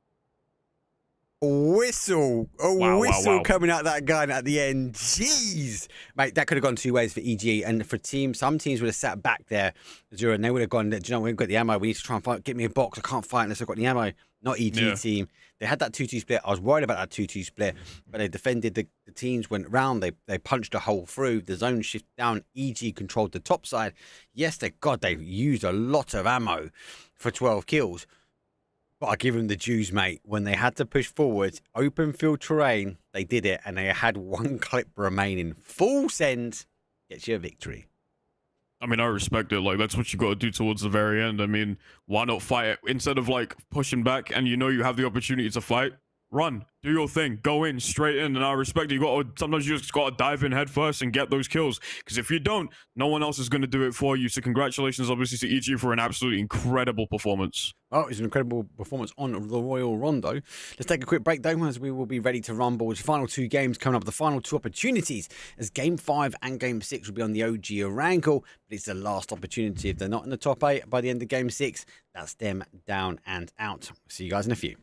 Whistle. A whistle coming out that gun at the end. Jeez. Mate, that could have gone 2 ways for EG. And for teams, some teams would have sat back there, Azura, and they would have gone, do you know, we've got the ammo. We need to try and fight. Get me a box. I can't fight unless I've got the ammo. Not EG team. They had that 2-2 split. I was worried about that 2-2 split, but they defended. The teams went round. They punched a hole through. The zone shift down. EG controlled the top side. Yes, they used a lot of ammo for 12 kills. But I give them the dues, mate. When they had to push forward, open field terrain, they did it, and they had 1 clip remaining. Full send gets you a victory. I mean, I respect it. Like, that's what you got to do towards the very end. I mean, why not fight it? Instead of, like, pushing back and you know you have the opportunity to fight, run. Do your thing. Go in, straight in. And I respect it. Sometimes you just got to dive in head first and get those kills. Because if you don't, no one else is going to do it for you. So congratulations, obviously, to EG for an absolutely incredible performance. Oh, it was an incredible performance on the Royal Rondo. Let's take a quick break, though, as we will be ready to rumble. The final 2 games coming up, the final 2 opportunities, as Game 5 and Game 6 will be on the OG Orangle, but it's the last opportunity. If they're not in the top 8 by the end of Game 6, that's them down and out. See you guys in a few.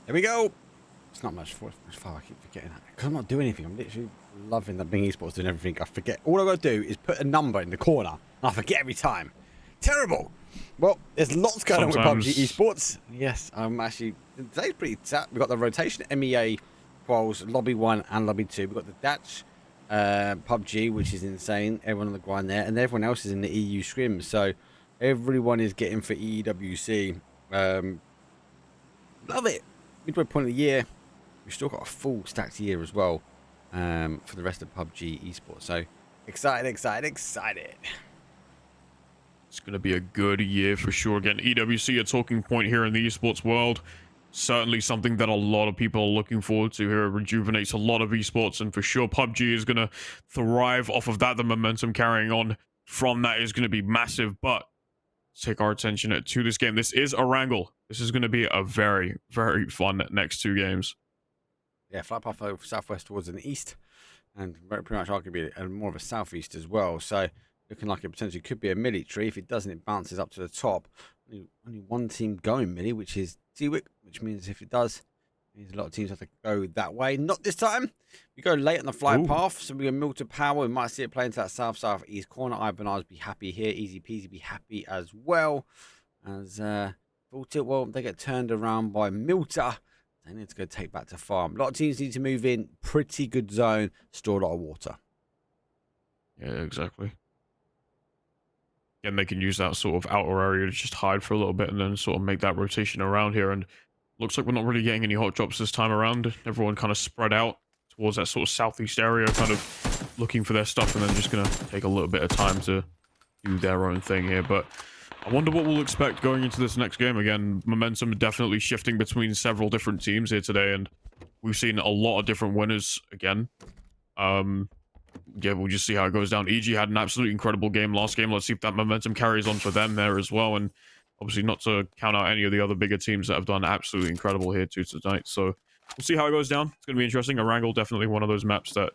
There we go. It's not much for I keep forgetting that because I'm not doing anything. I'm literally loving that being esports doing everything. I forget. All I got to do is put a number in the corner, and I forget every time. Terrible. Well, there's lots going on with PUBG esports. Yes, I'm actually today's pretty sad. We've got the rotation MEA quals, lobby 1 and lobby 2. We've got the Dutch PUBG, which is insane. Everyone on the grind there, and everyone else is in the EU scrim. So everyone is getting for EWC. Love it. Midway point of the year, we've still got a full stacked year as well for the rest of PUBG esports. So excited. It's going to be a good year for sure. Again, EWC, a talking point here in the esports world. Certainly something that a lot of people are looking forward to here. It rejuvenates a lot of esports, and for sure PUBG is going to thrive off of that. The momentum carrying on from that is going to be massive. But let's take our attention to this game. This is a wrangle. This is going to be a very, very fun next 2 games. Yeah, flight path over southwest towards the east, and pretty much arguably more of a southeast as well. So looking like it potentially could be a military. If it doesn't, it bounces up to the top. Only one team going milli, which is Seawick, which means if it does, it means a lot of teams have to go that way. Not this time. We go late on the flight path, so we go mill to power. We might see it playing to that south-southeast corner. Ibanez be happy here. Easy peasy be happy as well. As Full tilt, well, they get turned around by Milta. They need to go take back to farm. A lot of teams need to move in. Pretty good zone. Store a lot of water. Yeah, exactly. And they can use that sort of outer area to just hide for a little bit and then sort of make that rotation around here. And looks like we're not really getting any hot drops this time around. Everyone kind of spread out towards that sort of southeast area, kind of looking for their stuff, and then just going to take a little bit of time to do their own thing here. But I wonder what we'll expect going into this next game. Again, momentum definitely shifting between several different teams here today, and we've seen a lot of different winners again. Yeah, we'll just see how it goes down. EG had an absolutely incredible game last game. Let's see if that momentum carries on for them there as well. And obviously not to count out any of the other bigger teams that have done absolutely incredible here too tonight. So we'll see how it goes down. It's going to be interesting. Erangel definitely one of those maps that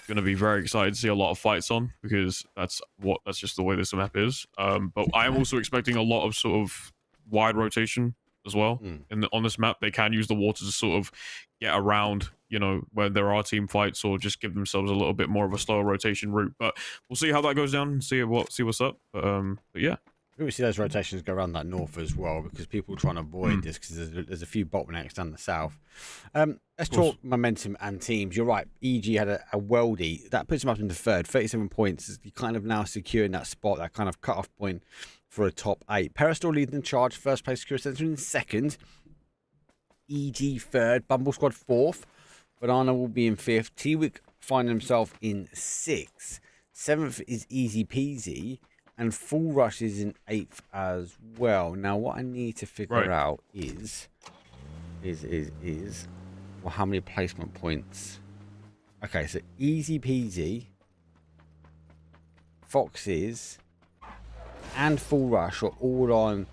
going to be very excited to see a lot of fights on, because that's just the way this map is. But I am also expecting a lot of sort of wide rotation as well on this map. They can use the water to sort of get around, you know, where there are team fights, or just give themselves a little bit more of a slower rotation route. But we'll see how that goes down and see what's up. But yeah. We see those rotations go around that north as well, because people are trying to avoid this, because there's a few bottlenecks down the south. Let's talk momentum and teams. You're right. EG had a worldie that puts him up in the third, 37 points. You're kind of now securing that spot, that kind of cut-off point for a top 8. Peristor leading the charge, first place. Secure Center in second. EG third. Bumble Squad fourth. Banana will be in fifth. T-Wick find himself in sixth. Seventh is Easy Peasy. And Full Rush is in 8th as well. Now, what I need to figure out is well, how many placement points? Okay, so Easy Peasy, Foxes, and Full Rush are all on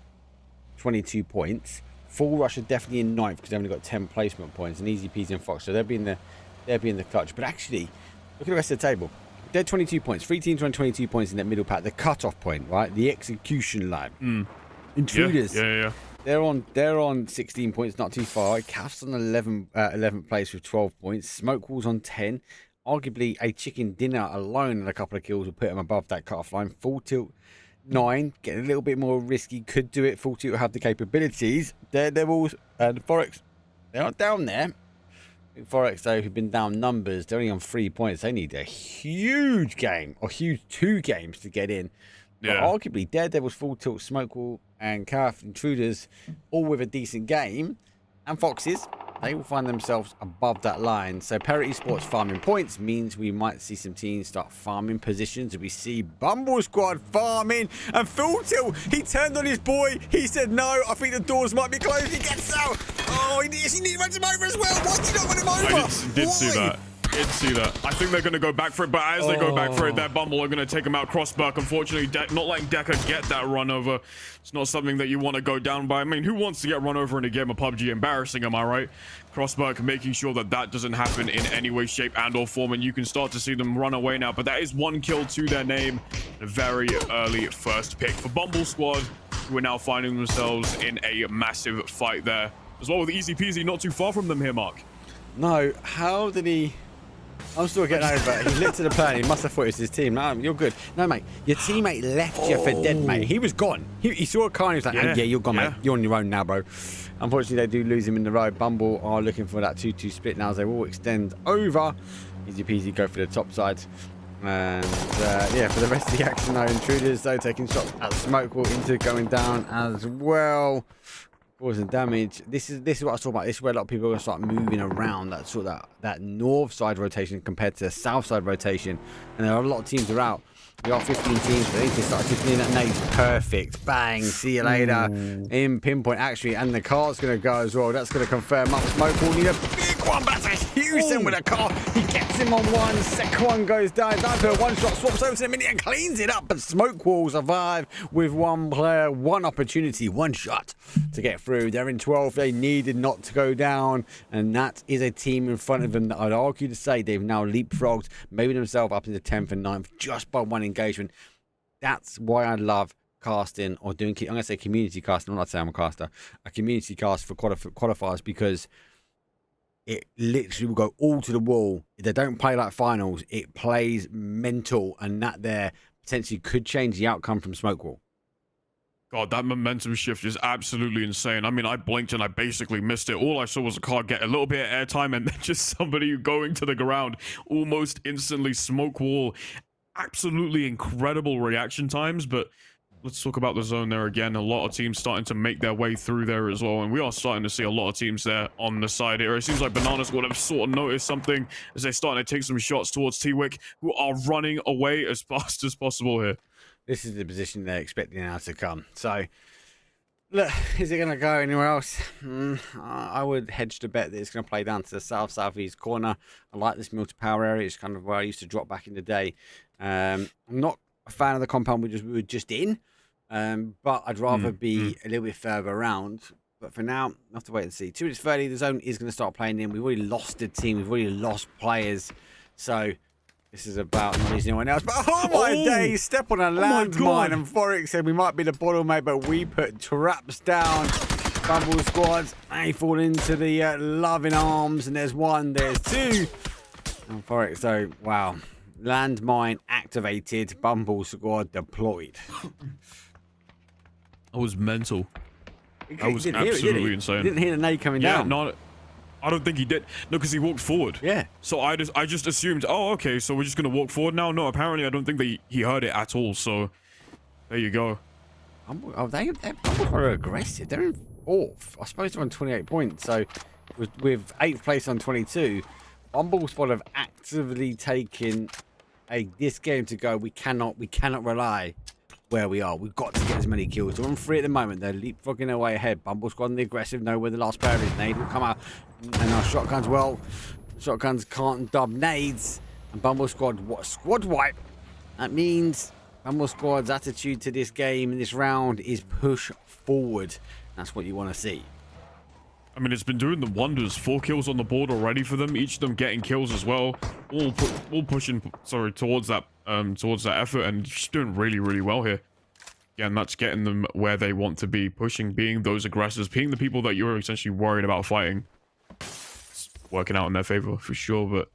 22 points. Full Rush are definitely in 9th because they've only got 10 placement points, and Easy Peasy and Fox, so they'll be in the clutch. But actually, look at the rest of the table. They're 22 points. 3 teams on 22 points in that middle pack. The cut-off point, right? The execution line. Intruders. Yeah. They're on 16 points, not too far. Calf's on 11th place with 12 points. Smoke Wall's on 10. Arguably, a chicken dinner alone and a couple of kills will put him above that cut-off line. Full Tilt 9, getting a little bit more risky. Could do it. Full Tilt have the capabilities. Daredevils and Forex, they're not down there. Forex, though, who've been down numbers, they're only on 3 points. They need a huge game, or huge 2 games to get in. Yeah. But arguably, Daredevils, Full Tilt, Smokewall, and Calf Intruders, all with a decent game. And Foxes, they will find themselves above that line. So Parity Sports farming points means we might see some teams start farming positions. We see Bumble Squad farming, and Full Tilt, he turned on his boy. He said, no, I think the doors might be closed. He gets out. Oh, he runs him over as well. Why did you not run him over? I did see that. Did see that. I think they're going to go back for it, but as they go back for it, that Bumble are going to take him out. Crossbuck, unfortunately, not letting Decker get that run over. It's not something that you want to go down by. I mean, who wants to get run over in a game of PUBG? Embarrassing, am I right? Crossbuck making sure that that doesn't happen in any way, shape, and or form, and you can start to see them run away now. But that is 1 kill to their name. A very early first pick for Bumble Squad, who are now finding themselves in a massive fight there. As well with Easy Peasy not too far from them here, Mark. No, how did he... I'm still getting over it. He looked at the plan. He must have thought it was his team. No, you're good. No, mate. Your teammate left you for dead, mate. He was gone. He saw a car and he was like, yeah, you're gone, mate. You're on your own now, bro. Unfortunately, they do lose him in the road. Bumble are looking for that 2-2 split now as they will extend over. Easy Peasy go for the top side. And, yeah, for the rest of the action, though, Intruders, though, taking shots at Smokewall into going down as well. Causing damage. This is what I was talking about. This is where a lot of people are going to start moving around that sort of that north side rotation compared to the south side rotation. And there are a lot of teams are out. We are 15 teams, but they need to start chipping in at nades. Perfect. Bang. See you later. In pinpoint, actually. And the car's going to go as well. That's going to confirm up. Smoke will need a big one. That's a huge send with a car. He gets him on one. Second one goes down. That's a one shot. Swaps over to the mini and cleans it up. But Smoke will survive with one player, one opportunity, one shot to get through. They're in 12th. They needed not to go down. And that is a team in front of them that I'd argue to say they've now leapfrogged, maybe themselves up into 10th and 9th just by one engagement. That's why I love casting, or doing, I'm going to say community casting. I'm not saying I'm a caster. A community cast for qualifiers, because it literally will go all to the wall. They don't play like finals. It plays mental, and that there potentially could change the outcome from Smokewall. God, that momentum shift is absolutely insane. I mean, I blinked and I basically missed it. All I saw was a car get a little bit of airtime and then just somebody going to the ground almost instantly, smoke wall. Absolutely incredible reaction times, but let's talk about the zone there again. A lot of teams starting to make their way through there as well, and we are starting to see a lot of teams there on the side here. It seems like Bananas would have sort of noticed something as they're starting to take some shots towards T-Wick, who are running away as fast as possible here. This is the position they're expecting now to come. So, look, is it going to go anywhere else? I would hedge to bet that it's going to play down to the southeast corner. I like this multi-power area. It's kind of where I used to drop back in the day. I'm not a fan of the compound we were just in, but I'd rather be a little bit further around. But for now, I have to wait and see. 2 minutes 30, the zone is going to start playing in. We've already lost the team. We've already lost players. So this is about not losing anyone else. But oh my days, step on a landmine. And Forex said we might be the bottleneck, but we put traps down. Bumble squads, they fall into the loving arms. And there's 1, there's 2. And Forex, so wow. Landmine activated, Bumble squad deployed. That was mental. That was Didn't hear it, absolutely insane. You didn't hear the nade coming down. No, I don't think he did. No, because he walked forward. Yeah. So I just assumed, oh, okay, so we're just gonna walk forward now. No, apparently I don't think he heard it at all. So there you go. Oh, they're aggressive. They're in 4th. I suppose they're on 28 points. So with 8th place on 22, Bumble Squad have actively taken this game to go. We cannot rely where we are. We've got to get as many kills. They're on 3 at the moment. They're leapfrogging their way ahead. Bumble Squad and the aggressive know where the last player is. Nade will come out. And our shotguns, well, shotguns can't dub nades. And Bumble Squad, what squad wipe? That means Bumble Squad's attitude to this game in this round is push forward. That's what you want to see. I mean, it's been doing the wonders. 4 kills on the board already for them. Each of them getting kills as well. All pushing, towards that effort, and just doing really, really well here. Again, that's getting them where they want to be. Pushing, being those aggressors, being the people that you're essentially worried about fighting. It's working out in their favor for sure, but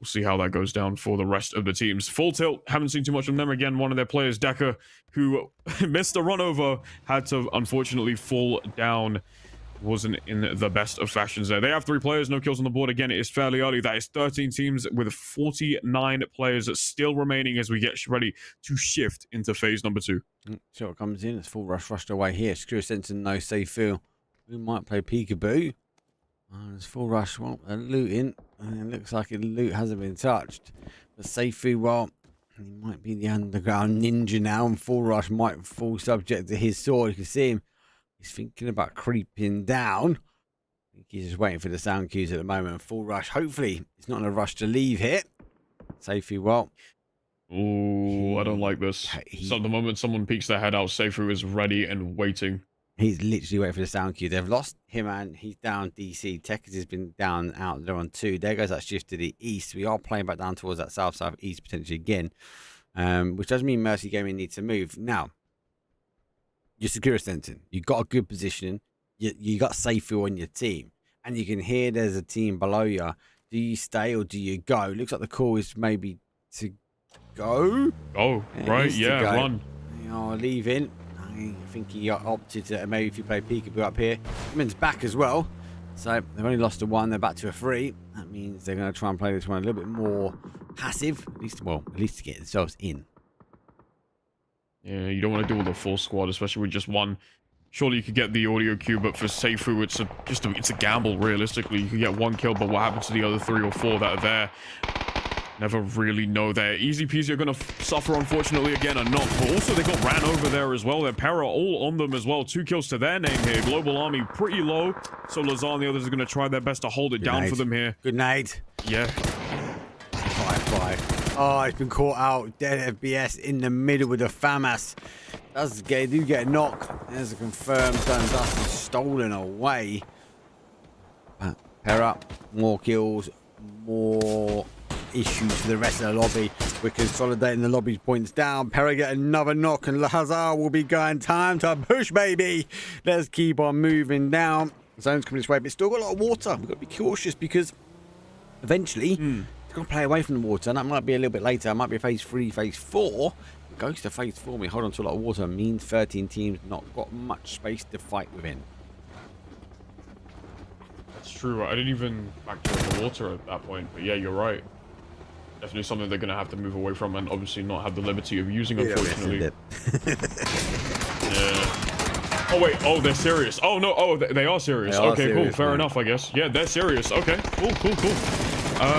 we'll see how that goes down for the rest of the teams. Full Tilt, haven't seen too much from them. Again, one of their players, Decker, who missed a run over, had to unfortunately fall down. Wasn't in the best of fashions there. They have 3 players, no kills on the board. Again, it is fairly early. That is 13 teams with 49 players still remaining as we get ready to shift into phase number 2. See what comes in. It's full rushed away here. Secure Sense and no safe feel. We might play peekaboo. There's full rush. Well, they're looting. And it looks like the loot hasn't been touched. But safe feel, well, he might be the underground ninja now. And full rush might fall subject to his sword. You can see him. He's thinking about creeping down. I think he's just waiting for the sound cues at the moment. Full rush. Hopefully, he's not in a rush to leave here. Safety, well. Oh, I don't like this. So the moment someone peeks their head out, Seifu is ready and waiting. He's literally waiting for the sound cue. They've lost him and he's down DC. Tekkas has been down out there on 2. There goes that shift to the east. We are playing back down towards that southeast potentially again. Which does mean Mercy Gaming needs to move. Now, you're secure sensing. You got a good position. You got Seifu on your team, and you can hear there's a team below you. Do you stay or do you go? Looks like the call is maybe to go. Oh, right, yeah, run. Leaving. I think he opted to maybe if you play peekaboo up here. Women's back as well, so they've only lost to 1. They're back to a 3. That means they're going to try and play this one a little bit more passive, at least to get themselves in. Yeah, you don't want to deal with a full squad, especially with just 1. Surely you could get the audio cue, but for Seifu, it's a gamble, realistically. You could get 1 kill, but what happens to the other 3 or 4 that are there? Never really know there. Easy peasy are going to suffer, unfortunately, again, a knock. But also, they got ran over there as well. Their para all on them as well. 2 kills to their name here. Global Army pretty low. So Lazar and the others are going to try their best to hold it down for them here. Good night. Yeah. 5-5. Oh, it's been caught out. Dead FBS in the middle with the FAMAS. Do get a knock. There's a confirmed done. Dust is stolen away. Pair up. More kills. More issues for the rest of the lobby. We're consolidating the lobby's points down. Perra get another knock and Hazar will be going. Time to push, baby. Let's keep on moving down. Zone's coming this way, but it's still got a lot of water. We've got to be cautious because eventually it's going to play away from the water, and that might be a little bit later. It might be phase 3, phase 4. goes to phase 4. We hold on to a lot of water. Means 13 teams not got much space to fight within. That's true. I didn't even factor in the water at that point. But yeah, you're right. Definitely something they're going to have to move away from and obviously not have the liberty of using, unfortunately. Yeah. Oh, wait. Oh, they're serious. Oh, no. Oh, they are serious. Okay, cool. Fair enough, I guess. Yeah, they're serious. Okay. Cool.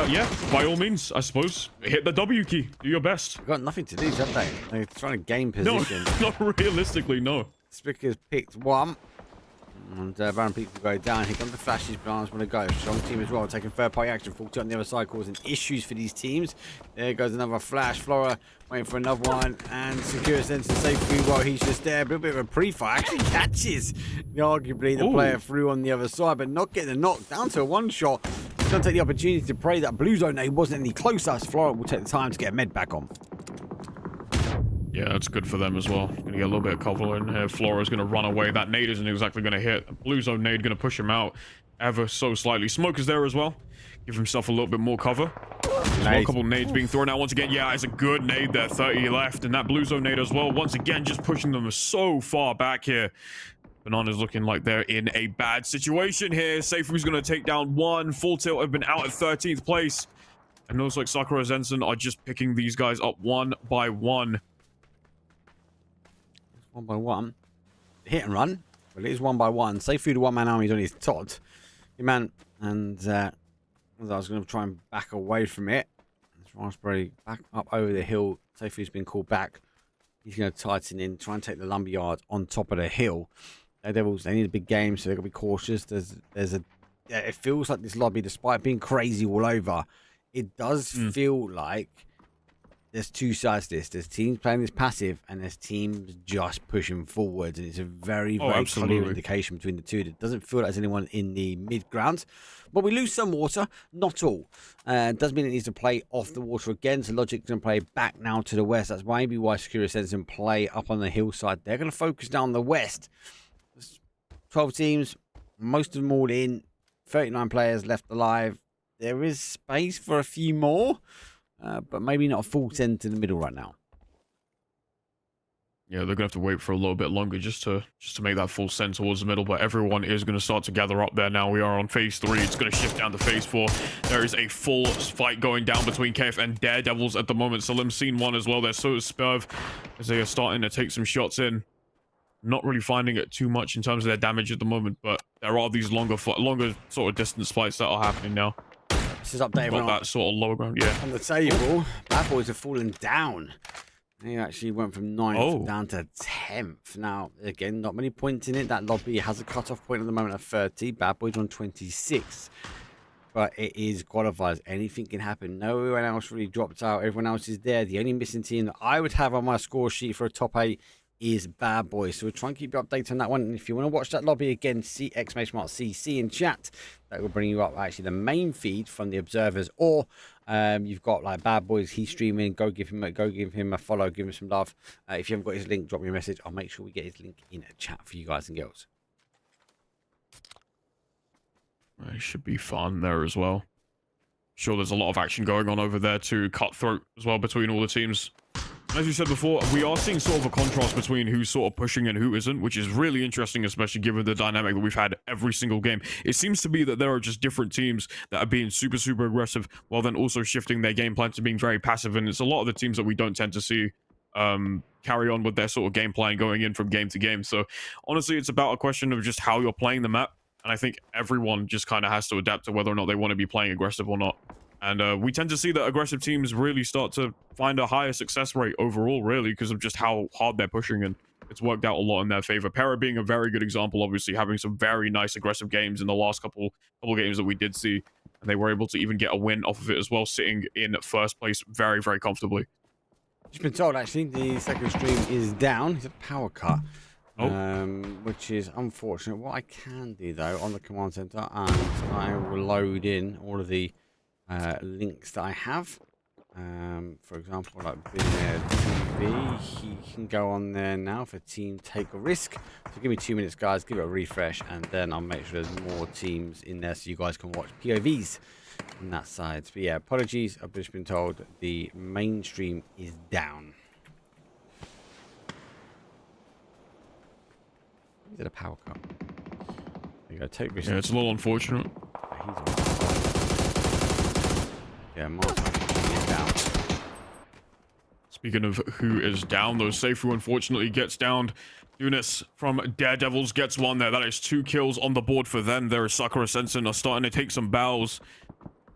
Yeah, by all means, I suppose. Hit the W key. Do your best. They've got nothing to lose, have they? They're trying to gain position. No, not realistically, no. Spickers picked one. And Baron Peak will go down. Here comes the flashes. Blans want to go. Strong team as well, taking third party action. 40 on the other side, causing issues for these teams. There goes another flash. Flora waiting for another one. And Secure Sense to save free while he's just there. A little bit of a pre-fire. Actually catches arguably the player through on the other side, but not getting the knock. Down to a one shot. He's going to take the opportunity to pray that Blue Zone nade wasn't any closer. Flora will take the time to get a med back on. Yeah, that's good for them as well. Gonna get a little bit of cover in here. Flora's gonna run away. That nade isn't exactly gonna hit. Blue Zone nade gonna push him out ever so slightly. Smoke is there as well. Give himself a little bit more cover. A couple nades being thrown out once again. Yeah, it's a good nade there. 30 left. And that Blue Zone nade as well. Once again, just pushing them so far back here. Banana's looking like they're in a bad situation here. Seifu's gonna take down one. Full Tilt have been out at 13th place. And it looks like Sakura Zenson are just picking these guys up one by one. One by one. Hit and run. Well, it is one by one. Seifu, the one-man army, is on his tot. Good man. And I was going to try and back away from it. Raspberry back up over the hill. Seifu's been called back. He's going to tighten in, try and take the lumberyard on top of the hill. Devils, they need a big game, so they've got to be cautious. It feels like this lobby, despite being crazy all over, it does feel like there's two sides to this. There's teams playing this passive, and there's teams just pushing forward, and it's a very clear indication between the two. It doesn't feel like there's anyone in the mid-ground, but we lose some water, not all. Does mean it needs to play off the water again, so Logic's going to play back now to the west. That's maybe why Security Sense and play up on the hillside. They're going to focus down the west. There's 12 teams, most of them all in, 39 players left alive. There is space for a few more. But maybe not a full 10 to the middle right now. Yeah, they're gonna have to wait for a little bit longer just to make that full send towards the middle. But everyone is gonna start to gather up there now. We are on phase 3. It's gonna shift down to phase 4. There is a full fight going down between KF and Daredevils at the moment. Salim's seen one as well there. So is Spurv, as they are starting to take some shots in. Not really finding it too much in terms of their damage at the moment, but there are these longer sort of distance fights that are happening now. This is updated on that sort of lower ground, yeah. On the table, Bad Boys have fallen down. They actually went from 9th down to 10th. Now, again, not many points in it. That lobby has a cutoff point at the moment of 30. Bad Boys on 26. But it is qualifiers. Anything can happen. No one else really dropped out. Everyone else is there. The only missing team that I would have on my score sheet for a top 8 is Bad Boys. So we'll try and keep you updated on that one. And if you want to watch that lobby again, see !CC in chat. That will bring you up actually the main feed from the observers, or you've got like Bad Boys. He's streaming. Go give him a follow. Give him some love. If you haven't got his link, drop me a message. I'll make sure we get his link in a chat for you guys and girls. It should be fun there as well. Sure, there's a lot of action going on over there too. Cutthroat as well between all the teams. As you said before, we are seeing sort of a contrast between who's sort of pushing and who isn't, which is really interesting, especially given the dynamic that we've had every single game. It seems to be that there are just different teams that are being super, super aggressive, while then also shifting their game plan to being very passive. And it's a lot of the teams that we don't tend to see carry on with their sort of game plan going in from game to game. So honestly, it's about a question of just how you're playing the map. And I think everyone just kind of has to adapt to whether or not they want to be playing aggressive or not. And we tend to see that aggressive teams really start to find a higher success rate overall, really, because of just how hard they're pushing, and it's worked out a lot in their favor. Para being a very good example, obviously, having some very nice aggressive games in the last couple games that we did see, and they were able to even get a win off of it as well, sitting in first place very, very comfortably. Just been told, actually, the second stream is down. It's a power cut. Which is unfortunate. What I can do, though, on the command center, and I will load in all of the links that I have. For example, like Billionaire TV, he can go on there now for Team Take a Risk. So give me 2 minutes, guys, give it a refresh, and then I'll make sure there's more teams in there so you guys can watch POVs on that side. But yeah, apologies, I've just been told the mainstream is down. He's at a power cut. There you go. Take this. Yeah, it's a little unfortunate. Yeah, Martin is down. Speaking of who is down, though, Seifu unfortunately gets downed. Eunice from Daredevils gets one there. That is 2 kills on the board for them. There is Sakura Sensen are starting to take some bows.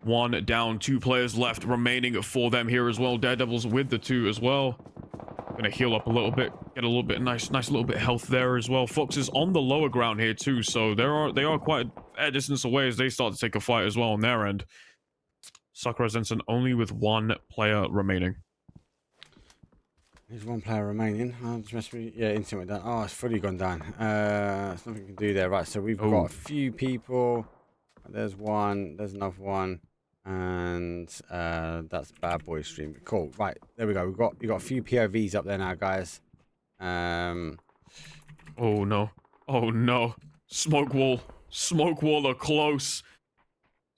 1 down, 2 players left remaining for them here as well. Daredevils with the 2 as well. Gonna heal up a little bit, get a little bit nice little bit of health there as well. Fox is on the lower ground here too, so they are quite a distance away as they start to take a fight as well on their end. Sakura Sensen only with 1 player remaining. There's 1 player remaining. Oh, this must be, yeah, instant down. Oh, it's fully gone down. There's nothing we can do there. Right, so we've got a few people. There's 1. There's another 1. And that's Bad Boy stream. Cool. Right, there we go. We got a few POVs up there now, guys. Oh no. Oh no. Smoke wall are close.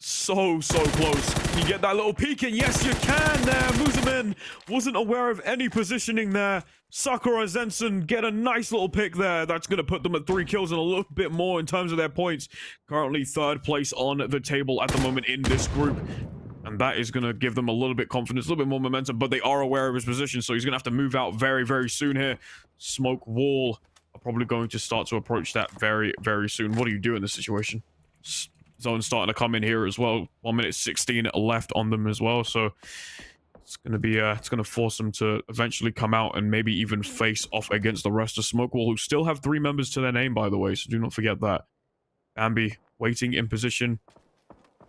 So close. Can you get that little peek in? Yes, you can there. Muzamin wasn't aware of any positioning there. Sakura Zensen get a nice little pick there. That's going to put them at 3 kills and a little bit more in terms of their points. Currently 3rd place on the table at the moment in this group. And that is going to give them a little bit confidence, a little bit more momentum, but they are aware of his position, so he's going to have to move out very, very soon here. Smoke wall are probably going to start to approach that very, very soon. What do you do in this situation? Zone starting to come in here as well. 1 minute 16 left on them as well, so it's going to be it's going to force them to eventually come out and maybe even face off against the rest of Smokewall, who still have 3 members to their name, by the way, so do not forget that. Bambi waiting in position,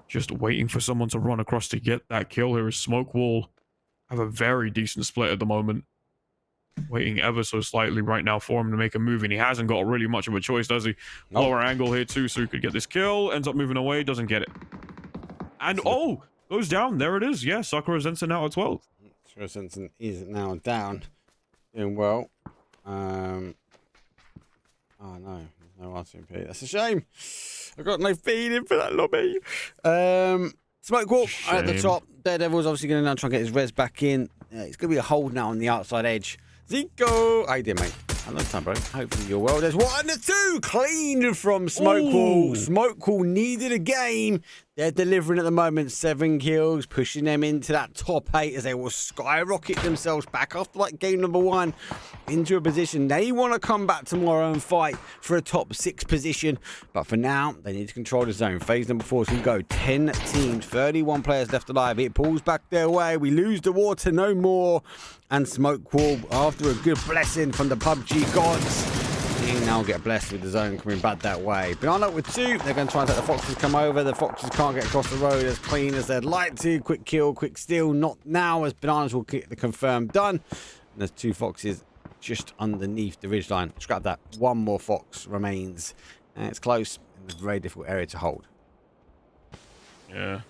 just waiting for someone to run across to get that kill. Here is Smokewall, have a very decent split at the moment. Waiting ever so slightly right now for him to make a move, and he hasn't got really much of a choice, does he? Nope. Lower angle here too, so he could get this kill. Ends up moving away, doesn't get it. And oh, goes down. There it is. Yeah, Sakura Zensen now at 12. Sakura Zensen is now down. Doing well. Oh no, no RTP. That's a shame. I've got no feeling for that lobby. Smokewall at the top. Daredevil's obviously going to now try and get his res back in. It's going to be a hold now on the outside edge. Zico! How you doing, mate? Hello, time, bro. Hopefully you're well. There's 1 and 2 cleaned from Smokewall. Smokewall needed a game. They're delivering at the moment. 7 kills, pushing them into that top 8 as they will skyrocket themselves back after like game number 1 into a position they want to come back tomorrow and fight for a top 6 position. But for now, they need to control the zone. Phase number 4 to go. 10 teams, 31 players left alive. It pulls back their way. We lose the war to no more. And Smokewall, after a good blessing from the PUBG gods, they now get blessed with the zone coming back that way. Banana with 2. They're going to try and let the Foxes come over. The Foxes can't get across the road as clean as they'd like to. Quick kill, quick steal. Not now, as Bananas will get the confirmed done. And there's 2 Foxes just underneath the ridgeline. Scrap that. 1 more Fox remains. And it's close. It's a very difficult area to hold. Yeah.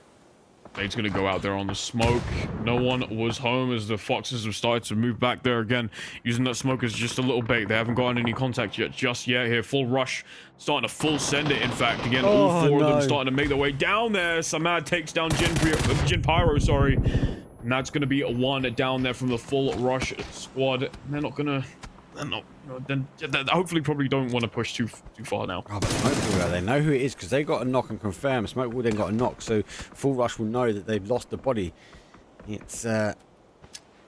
Nate's going to go out there on the smoke. No one was home as the Foxes have started to move back there again, using that smoke as just a little bait. They haven't gotten any contact yet, just yet here. Full rush, starting to full send it, in fact. Again, all 4 of them starting to make their way down there. Samad takes down Jin Pyro, sorry. And that's going to be 1 down there from the full rush squad. They're not going to... Then hopefully probably don't want to push too far now. Oh, but Smokewall, they know who it is because they got a knock and confirm. Smokewall then got a knock, so Full Rush will know that they've lost the body. It's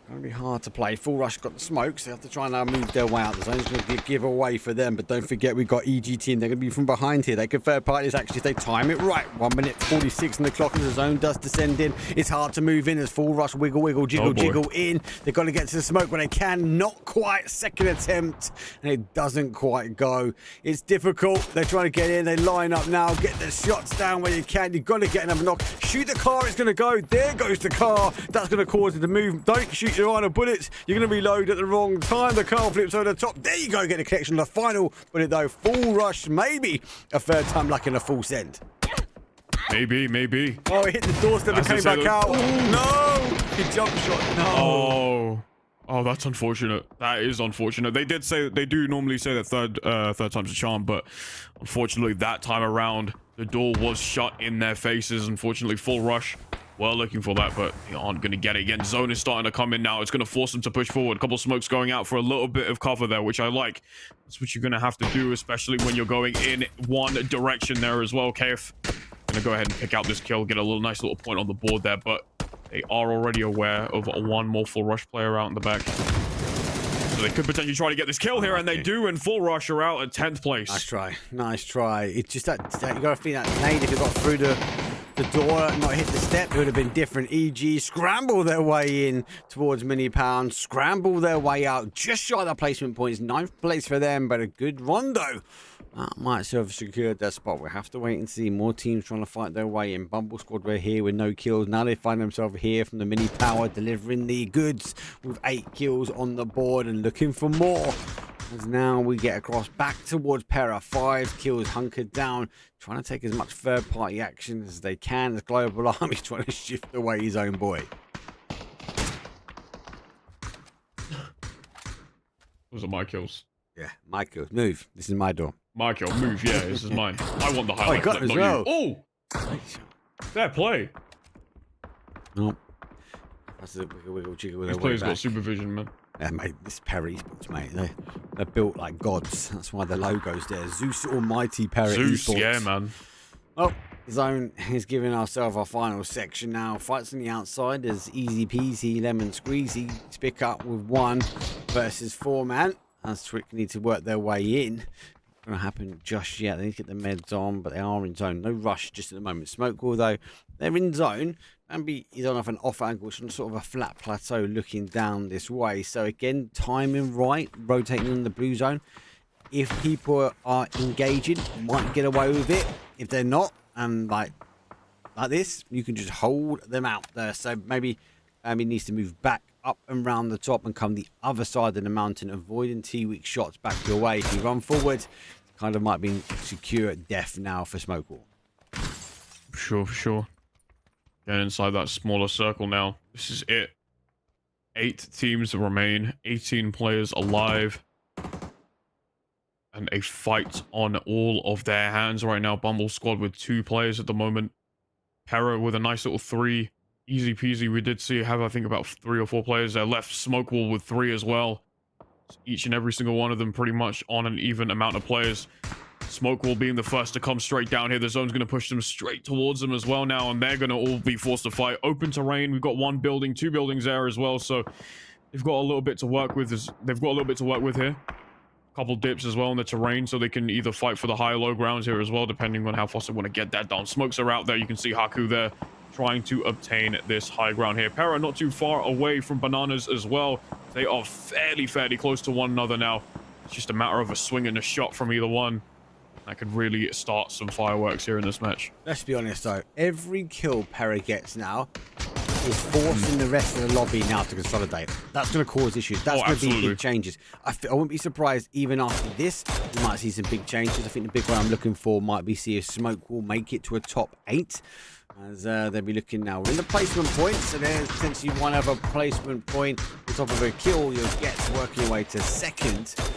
going to be hard to play. Full Rush got the smokes. They have to try and now move their way out. The zone's going to give away for them, but don't forget we've got EGT and they're going to be from behind here. They can third parties actually if they time it right. 1 minute 46 on the clock as the zone does descend in. It's hard to move in as Full Rush wiggle, jiggle in. They've got to get to the smoke when they can. Not quite. Second attempt, and it doesn't quite go. It's difficult. They're trying to get in. They line up now. Get the shots down where you can. You've got to get another knock. Shoot the car. It's going to go. There goes the car. That's going to cause it to move. Don't shoot your line of bullets. You're going to reload at the wrong time. The car flips over the top. There you go. Get a connection on the final bullet though. Full rush. Maybe a third time luck and a full send. Maybe. Oh, it hit the doorstep and came back out. No! He jump shot. No. Oh, that's unfortunate. That is unfortunate. They do normally say that third time's a charm, but unfortunately that time around the door was shut in their faces. Unfortunately, Full Rush Well, looking for that, but they aren't going to get it again. Zone is starting to come in now. It's going to force them to push forward. A couple smokes going out for a little bit of cover there, which I like. That's what you're going to have to do, especially when you're going in one direction there as well. KF going to go ahead and pick out this kill, get a nice little point on the board there, but they are already aware of one more full rush player out in the back. So they could potentially try to get this kill here, and they do, and full rush are out at 10th place. Nice try. Nice try. It's just that you got to feel that nade if it got through the door, not hit the step, it would have been different. EG scramble their way in towards mini pound, scramble their way out, just shy of the placement points. 9th place for them, but a good rondo. That might have secured their spot. We'll have to wait and see. More teams trying to fight their way in. Bumble Squad were here with no kills. Now they find themselves here from the mini power, delivering the goods with 8 kills on the board and looking for more. As now we get across back towards Pera. 5 kills hunkered down, trying to take as much third-party action as they can as Global Army's trying to shift away his own boy. Those are my kills. Yeah, my kills. Move. This is my door. My kill. Move. Yeah, this is mine. I want the highlight. Oh, got clip, as not well. You. Oh! Fair play. No. That's a wiggle, jiggle. This player's got supervision, man. Yeah, mate, this Pera Esports, mate. They're built like gods. That's why the logo's there. Zeus Almighty Pera Zeus, Esports. yeah, man. Oh, Zone is giving ourselves our final section now. Fights on the outside as easy peasy, lemon squeezy. Pick up with 1 versus 4 man. As Twick need to work their way in. Not going to happen just yet. They need to get the meds on, but they are in zone. No rush just at the moment. Smoke, although they're in zone. Ambi is on an off angle, sort of a flat plateau looking down this way. So again, timing right, rotating in the blue zone. If people are engaging, might get away with it. If they're not, and like this, you can just hold them out there. So maybe Ambi needs to move back up and round the top and come the other side of the mountain, avoiding T-Weak shots back your way. If you run forward, kind of might be secure at death now for Smokewall. Sure. Getting inside that smaller circle now. This is it. 8 teams remain, 18 players alive, and a fight on all of their hands right now. Bumble Squad with 2 players at the moment. Pera with a nice little 3. Easy peasy. We did see I think about 3 or 4 players there left. Smokewall with 3 as well. Each and every single one of them pretty much on an even amount of players. Smokewall being the first to come straight down here. The zone's going to push them straight towards them as well now, and they're going to all be forced to fight. Open terrain. We've got 1 building, 2 buildings there as well, so they've got a little bit to work with. They've got a little bit to work with here. Couple dips as well in the terrain, so they can either fight for the high or low grounds here as well, depending on how fast they want to get that down. Smokes are out there. You can see Haku there trying to obtain this high ground here. Pera not too far away from Bananas as well. They are fairly close to one another now. It's just a matter of a swing and a shot from either one. That could really start some fireworks here in this match. Let's be honest though, every kill Pera gets now is forcing the rest of the lobby now to consolidate. That's going to cause issues. That's going to be big changes. I wouldn't be surprised even after this, we might see some big changes. I think the big one I'm looking for might be see if Smoke will make it to a top 8. As they'll be looking now. We're in the placement point, so there's potentially one other placement point on top of a kill. You'll get working your way to 2nd.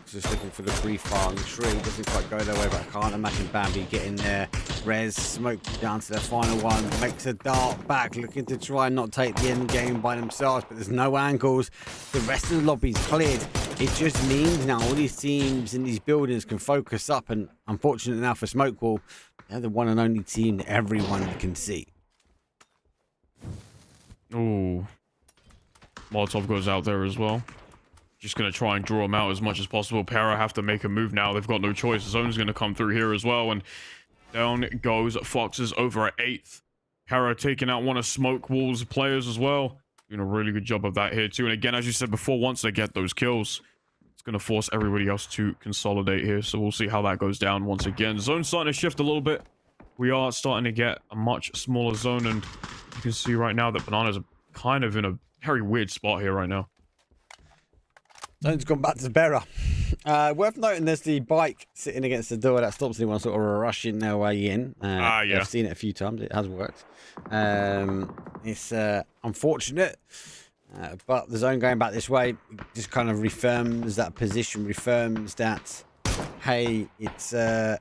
Just looking for the pre-fire on the tree. Doesn't quite go their way, but I can't imagine Bambi getting there. Rez, Smoke down to the final one. Makes a dart back, looking to try and not take the end game by themselves, but there's no angles. The rest of the lobby's cleared. It just means now all these teams in these buildings can focus up, and unfortunately now for Smokewall, they're the one and only team that everyone can see. Ooh. Molotov goes out there as well. Just going to try and draw them out as much as possible. Pera have to make a move now. They've got no choice. The zone's going to come through here as well. And down goes Foxes over at 8th. Pera taking out one of Smokewall's players as well. Doing a really good job of that here too. And again, as you said before, once they get those kills, it's going to force everybody else to consolidate here. So we'll see how that goes down once again. Zone's starting to shift a little bit. We are starting to get a much smaller zone. And you can see right now that Bananas are kind of in a very weird spot here right now. Zone's gone back to Pera. Worth noting there's the bike sitting against the door that stops anyone sort of rushing their way in. Yeah. I've seen it a few times. It has worked. It's unfortunate, but the zone going back this way just kind of reaffirms that position, reaffirms that, hey, it's going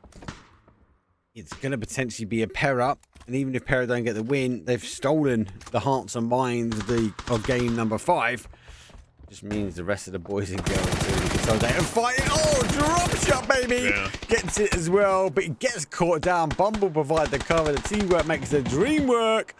to potentially be a Pera And even if Para don't get the win, they've stolen the hearts and minds of game number 5. Just means the rest of the boys and girls really consolidate and fighting. Oh, drop shot, baby! Yeah. Gets it as well, but he gets caught down. Bumble provide the cover. The teamwork makes the dream work.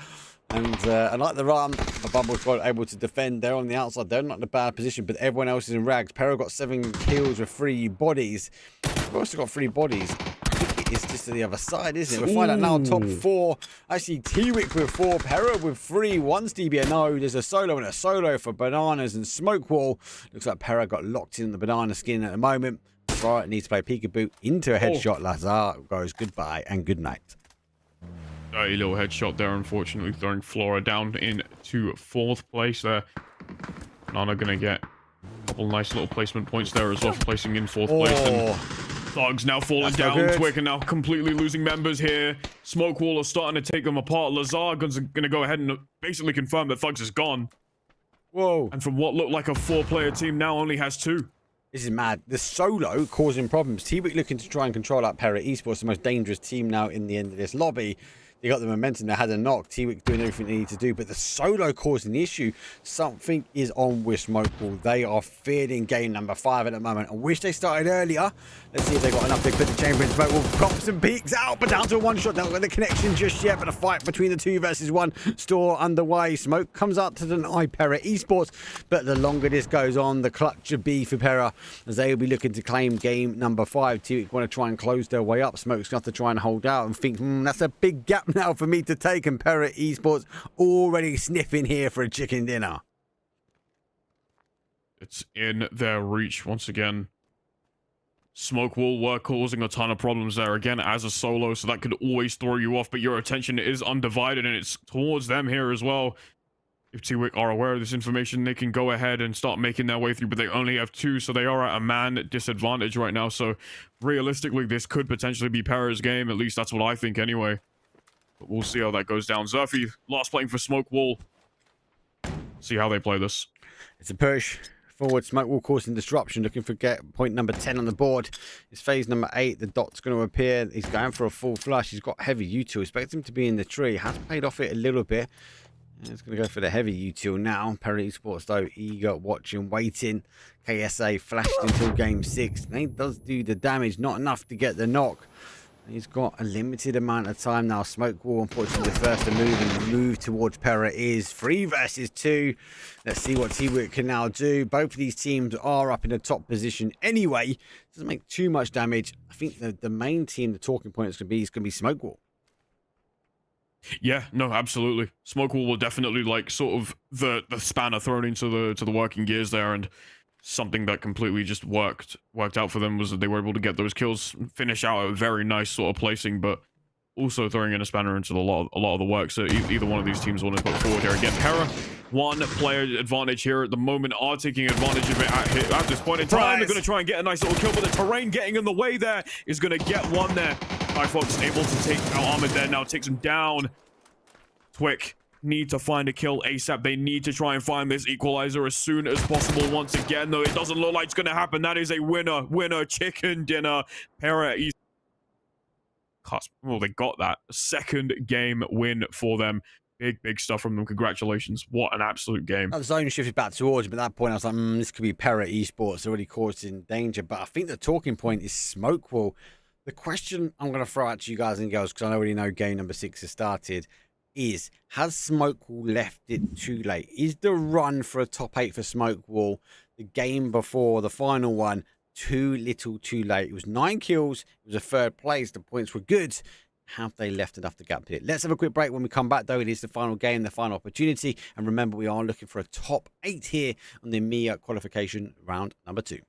And like the run, the Bumble squad able to defend. They're on the outside. They're not in a bad position, but everyone else is in rags. Pero got 7 kills with 3 bodies. We've also got 3 bodies. I think it's just to the other side, isn't it? We'll find out now. Top 4. Actually, T-Wick with 4. Pero with 3. 1 Stevie. No, there's a solo and a solo for Bananas and Smokewall. Looks like Pero got locked in the banana skin at the moment. Right, needs to play peekaboo into a headshot. Lazar goes goodbye and good night. Dirty little headshot there, unfortunately, throwing Flora down into 4th place there. Nana gonna get a couple nice little placement points there as well for placing in 4th place. And Thugs now falling down. Twick are now completely losing members here. Smokewall are starting to take them apart. Lazar gonna go ahead and basically confirm that Thugs is gone. Whoa. And from what looked like a 4-player team now only has 2. This is mad. The solo causing problems. T-Wick looking to try and control that Para Esports, the most dangerous team now in the end of this lobby. They got the momentum. They had a knock. T-Wick doing everything they need to do, but the solo causing the issue. Something is on with Smokewall. They are feared in game number 5 at the moment. I wish they started earlier. Let's see if they got enough to put the chamber in. Smokewall pops and peeks out, but down to a 1-shot. Don't get the connection just yet, but a fight between the 2 versus 1 store underway. Smoke comes out to deny Para Esports, but the longer this goes on, the clutcher be for Para, as they will be looking to claim game number 5. T-Wick want to try and close their way up. Smoke's going to have to try and hold out and think, that's a big gap now for me to take, and Para Esports already sniffing here for a chicken dinner. It's in their reach once again. Smokewall were causing a ton of problems there again as a solo, so that could always throw you off, but your attention is undivided and it's towards them here as well. If T-Wick are aware of this information, they can go ahead and start making their way through, but they only have 2, so they are at a man disadvantage right now. So realistically, this could potentially be Para's game. At least that's what I think anyway. But we'll see how that goes down. Zerfy, last playing for Smokewall. See how they play this. It's a push forward. Smokewall causing disruption, looking for point number 10 on the board. It's phase number 8. The dot's going to appear. He's going for a full flush. He's got heavy util. Expect him to be in the tree. Has played off it a little bit. He's going to go for the heavy util now. Para Esports, though, eager, watching, waiting. KSA flashed until game 6. And he does do the damage. Not enough to get the knock. He's got a limited amount of time now. Smokewall, unfortunately, the first to move, and move towards Para is 3 versus 2. Let's see what T-Wick can now do. Both of these teams are up in the top position anyway. Doesn't make too much damage. I think the main team, the talking point is going to be Smokewall. Yeah, no, absolutely. Smokewall will definitely like sort of the spanner thrown into the working gears there, and something that completely just worked out for them was that they were able to get those kills, finish out a very nice sort of placing, but also throwing in a spanner into a lot of the work. So either one of these teams want to put forward here again. Para, 1-player advantage here at the moment, are taking advantage of it at this point in time. They're going to try and get a nice little kill, but the terrain getting in the way there is going to get one there. Fox able to take out Ahmed there, now takes him down. Twick need to find a kill ASAP. They need to try and find this equalizer as soon as possible once again, though it doesn't look like it's going to happen. That is a winner chicken dinner. Para East. Well, they got that. Second game win for them. Big stuff from them. Congratulations. What an absolute game. The zone shifted back towards him. At that point, I was like, this could be Para Esports already causing danger. But I think the talking point is Smokewall. The question I'm going to throw out to you guys and girls, because I already know game number 6 has started, is, has Smokewall left it too late? Is the run for a top 8 for Smokewall, the game before the final one, too little too late? It was 9 kills. It was a 3rd place. The points were good. Have they left enough to gap it? Let's have a quick break. When we come back, though, it is the final game, the final opportunity. And remember, we are looking for a top 8 here on the MEA qualification round number 2.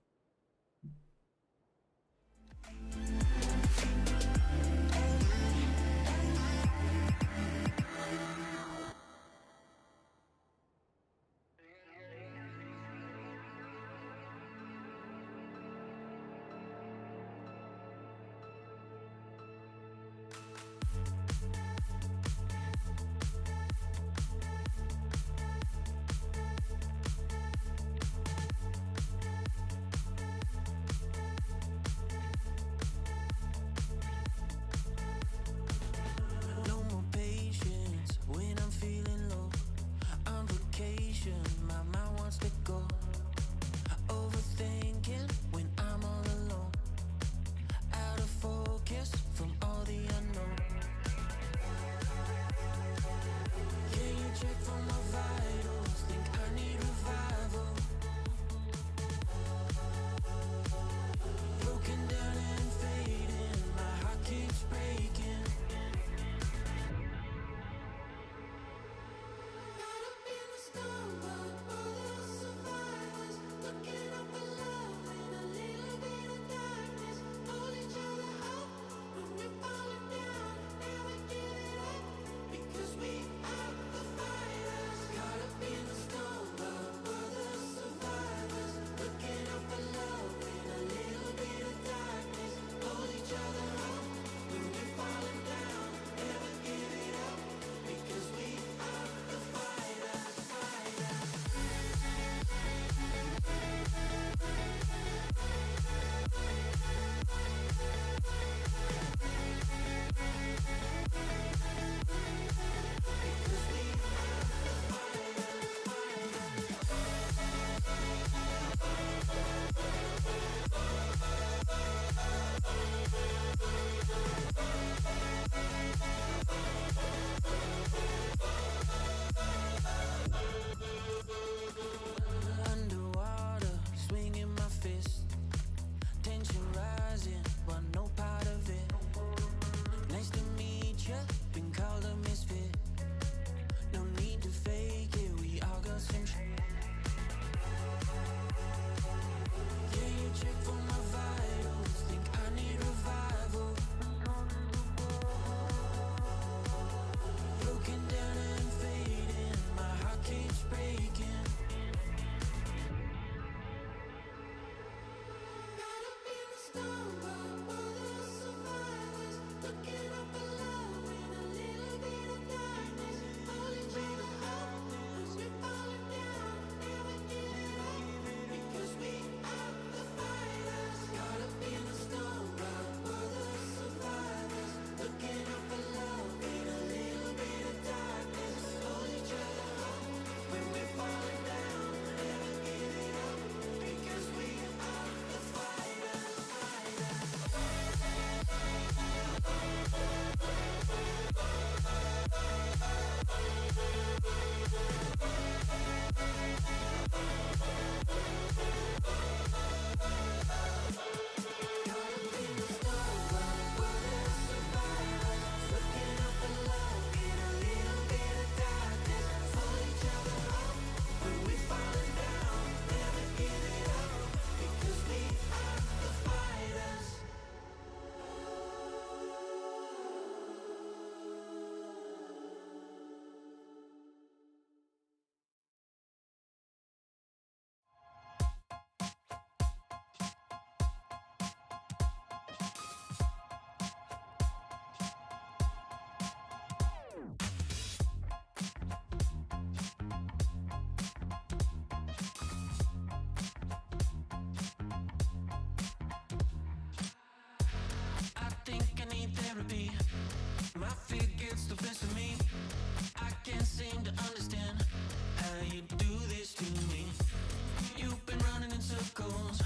circles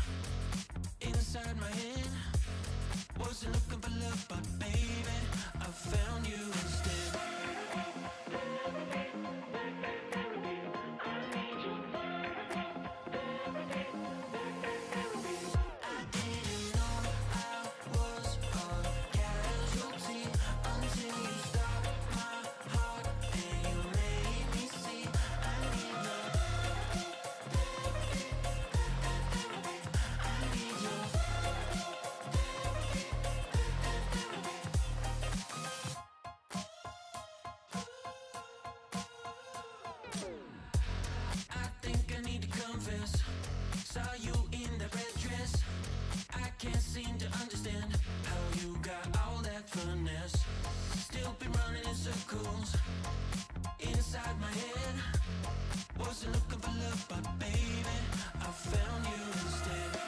inside my head. Wasn't looking for love, but baby, I found you instead. I didn't know I was a casualty until you stopped my heart and you made me see I need love. I need love. I think I need to confess. Saw you in that red dress. I can't seem to understand how you got all that finesse. Still been running in circles inside my head. Wasn't looking for love, but baby, I found you instead.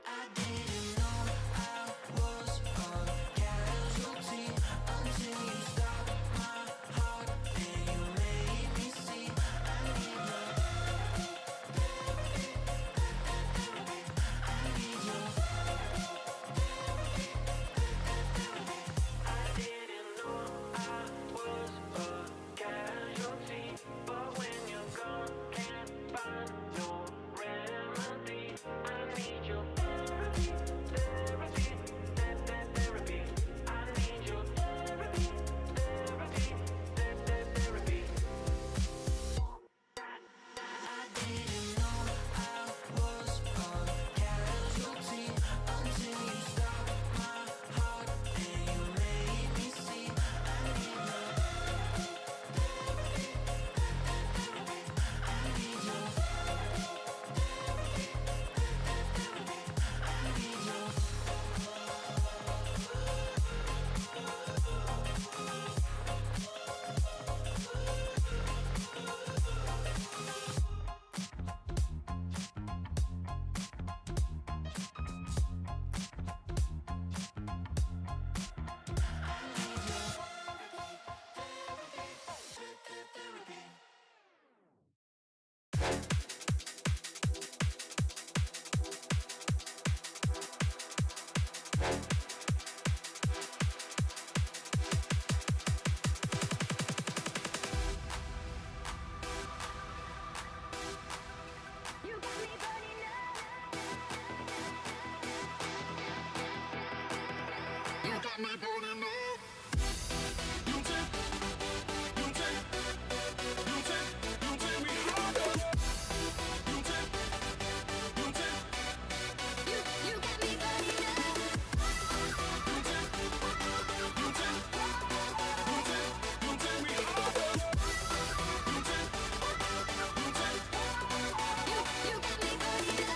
I didn't know I was a casualty until you stopped my heart and you made me see I need love. I need love. I didn't know I was a casualty, but when you're gone, can't find no remedy. I need your therapy, therapy, therapy. I need your therapy, therapy, therapy. I didn't know I was a casualty until you stopped my heart and you made me see I need love. I need love. I need love. You got me burning up. You got me burning up. You got me burning up. You got me burning up.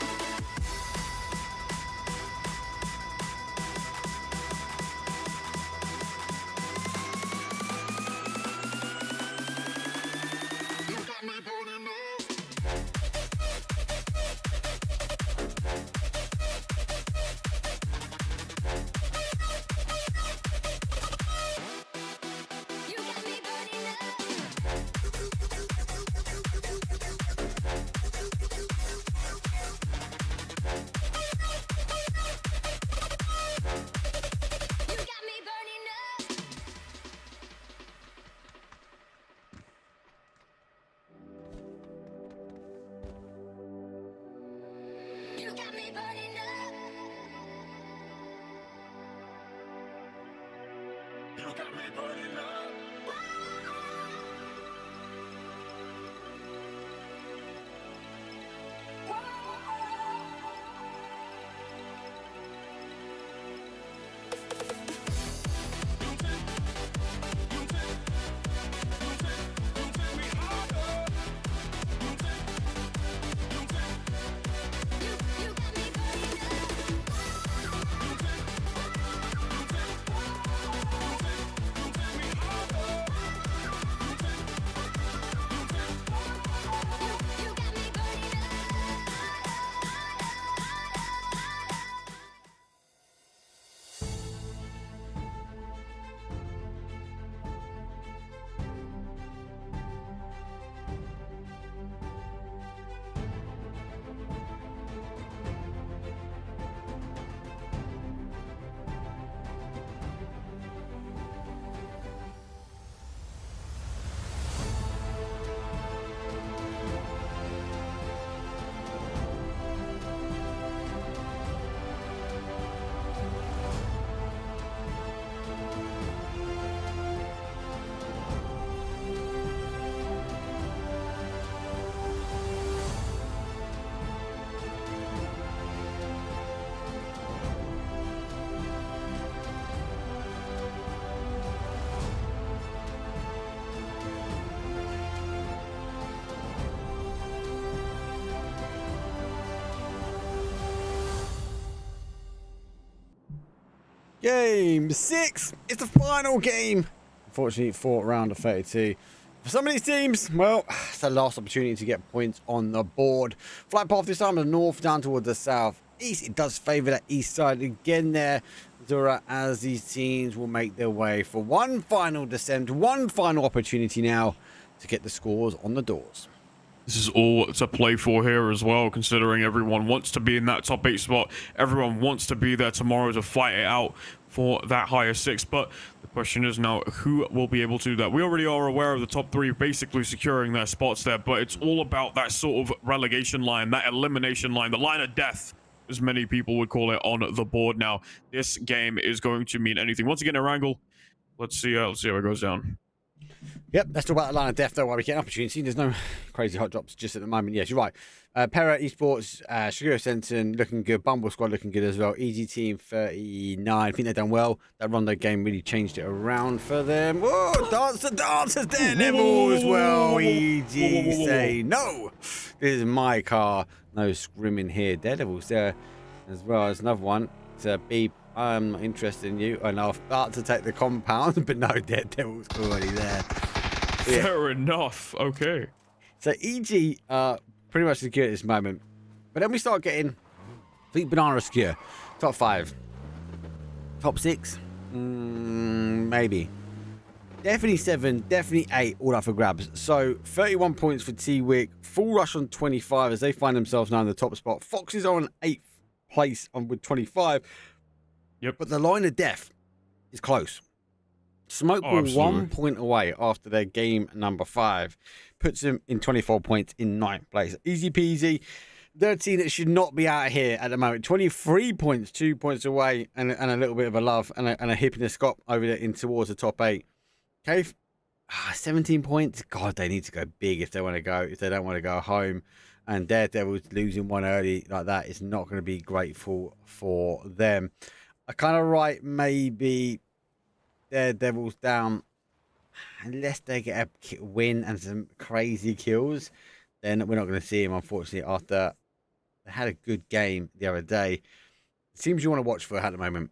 Game 6. It's the final game. Unfortunately, 4th round of 32. For some of these teams, well, it's the last opportunity to get points on the board. Flight path this time to the north, down towards the south east. It does favour that east side again there, Zura, as these teams will make their way for one final descent, one final opportunity now to get the scores on the doors. This is all to play for here as well, considering everyone wants to be in that top 8 spot. Everyone wants to be there tomorrow to fight it out for that higher 6. But the question is now, who will be able to do that? We already are aware of the top 3 basically securing their spots there, but it's all about that sort of relegation line, that elimination line, the line of death, as many people would call it on the board now. This game is going to mean anything. Once again, Erangel, let's see how it goes down. Yep, let's talk about the line of death though while we get an opportunity. There's no crazy hot drops just at the moment. Yes, you're right. Para Esports, Shiguro Senton looking good. Bumble Squad looking good as well. Easy Team 39. I think they've done well. That Rondo game really changed it around for them. Whoa, dancers there. Level as well. Easy say no. This is my car. No scrimming here. Daredevil's there as well. There's another one. It's a beep. I'm not interested in you. And I'll start to take the compound, but no, Daredevil's already there. Yeah. Fair enough. Okay. So EG pretty much secure at this moment. But then we start getting, I think Banana is secure. Top 5. Top 6? Maybe. Definitely 7, definitely 8, all up for grabs. So 31 points for T-Wick. Full rush on 25 as they find themselves now in the top spot. Foxes are on 8th place with 25. Yep. But the line of death is close. Smoke will 1 point away after their game number 5. Puts them in 24 points in 9th place. Easy peasy. They're a team that should not be out here at the moment. 23 points, 2 points away, and a little bit of a love and a hip and a scop over there in towards the top 8. Okay, 17 points. God, they need to go big if they want to go, if they don't want to go home. And Daredevil's losing one early like that is not going to be grateful for them. I kind of write maybe Daredevil's down, unless they get a win and some crazy kills, then we're not going to see him, unfortunately, after they had a good game the other day. Teams you want to watch for at the moment.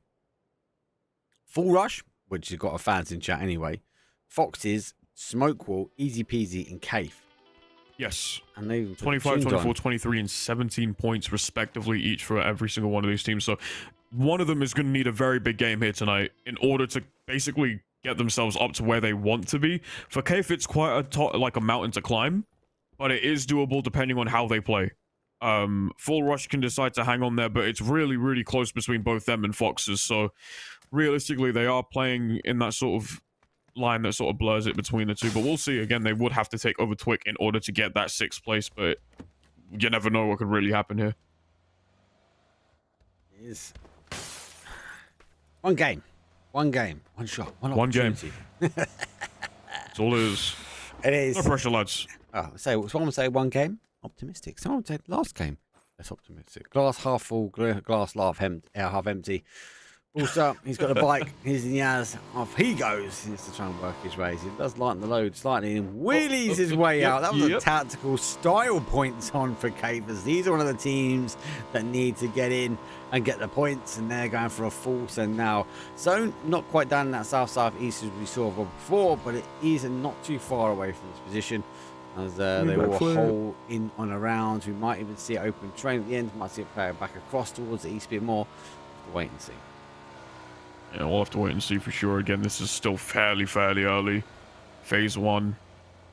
Full Rush, which has got a fans in chat anyway. Foxes, Smokewall, Easy Peasy, and Cave. Yes. And they 25, 24, 23, and 17 points respectively each for every single one of these teams. So one of them is going to need a very big game here tonight in order to basically get themselves up to where they want to be. For Cave, it's quite like a mountain to climb, but it is doable depending on how they play. Full Rush can decide to hang on there, but it's really, really close between both them and Foxes. So realistically, they are playing in that sort of line that sort of blurs it between the two. But we'll see. Again, they would have to take over Twick in order to get that 6th place, but you never know what could really happen here. It is one game, one shot, one game. That's all it is. It is. No pressure, lads. Oh, so someone would say one game, optimistic. Someone would say last game, less optimistic. Glass half full, glass half empty. Also, he's got a bike. He's in Yaz. Off he goes. He needs to try and work his ways. He does lighten the load slightly and wheelies his way out. That was a tactical style points on for Cavers. These are one of the teams that need to get in and get the points, and they're going for a full send now. Zone not quite down in that south-southeast as we saw before, but it is not too far away from this position. As they will hole in on around. We might even see it open train at the end. Might see it play back across towards the east a bit more. We'll wait and see. Yeah, we'll have to wait and see for sure. Again, this is still fairly early. Phase 1.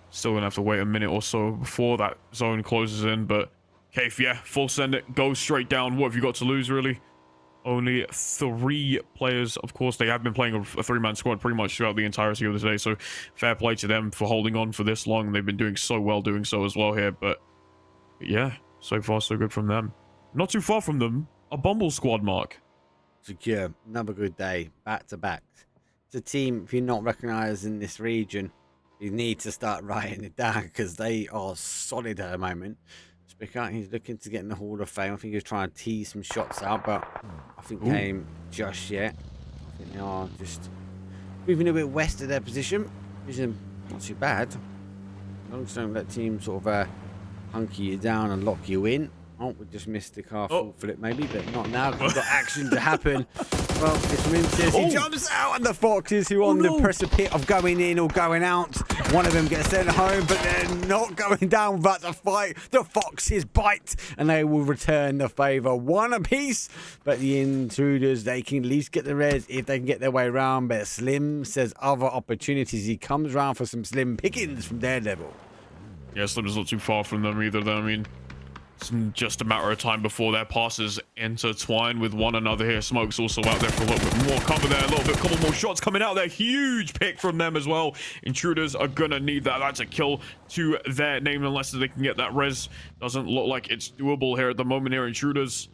Still gonna have to wait a minute or so before that zone closes in. But Kaif, yeah, full send it. Go straight down. What have you got to lose, really? Only 3 players. Of course, they have been playing a 3-man squad pretty much throughout the entirety of the day. So fair play to them for holding on for this long. They've been doing so well doing so as well here. But yeah, so far so good from them. Not too far from them, a Bumble squad, Mark. Secure, another good day, back to back. It's a team, if you're not recognised in this region, you need to start writing it down because they are solid at the moment. Spicker, he's looking to get in the Hall of Fame. I think he's trying to tease some shots out, but I think came just yet. I think they are just moving a bit west of their position, which is not too bad. As long as don't let teams sort of hunky you down and lock you in. Oh, we just missed the car full flip maybe, but not now. We've got action to happen. Well, it's from Intis. He jumps out, and the Foxes, who are on the precipice of going in or going out. One of them gets sent home, but they're not going down without the fight. The Foxes bite, and they will return the favour. One apiece, but the Intruders, they can at least get the res if they can get their way around. But Slim says other opportunities. He comes around for some slim pickings from Daredevil. Yeah, Slim's not too far from them either, though. I mean, it's just a matter of time before their passes intertwine with one another here. Smoke's also out there for a little bit more cover there. A couple more shots coming out there. Huge pick from them as well. Intruders are going to need that. That's a kill to their name unless they can get that res. Doesn't look like it's doable here at the moment here. Intruders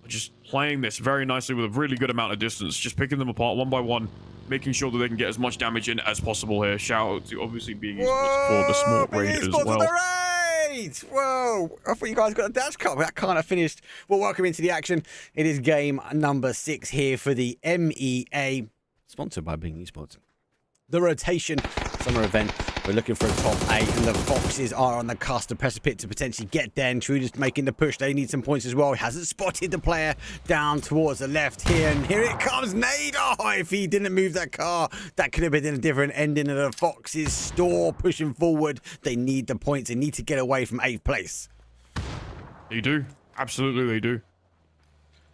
are just playing this very nicely with a really good amount of distance. Just picking them apart one by one, making sure that they can get as much damage in as possible here. Shout out to obviously being used for the small raid as well. Whoa, I thought you guys got a dash cut. That kind of finished. Well, welcome into the action. It is game number 6 here for the MEA, sponsored by Bing Esports. The rotation summer event. We're looking for a top 8, and the Foxes are on the cusp of precipice to potentially get there. Intruders making the push. They need some points as well. He hasn't spotted the player down towards the left here, and here it comes. Nade! Oh, if he didn't move that car, that could have been a different ending of the Foxes' store pushing forward. They need the points. They need to get away from 8th place. They do. Absolutely, they do.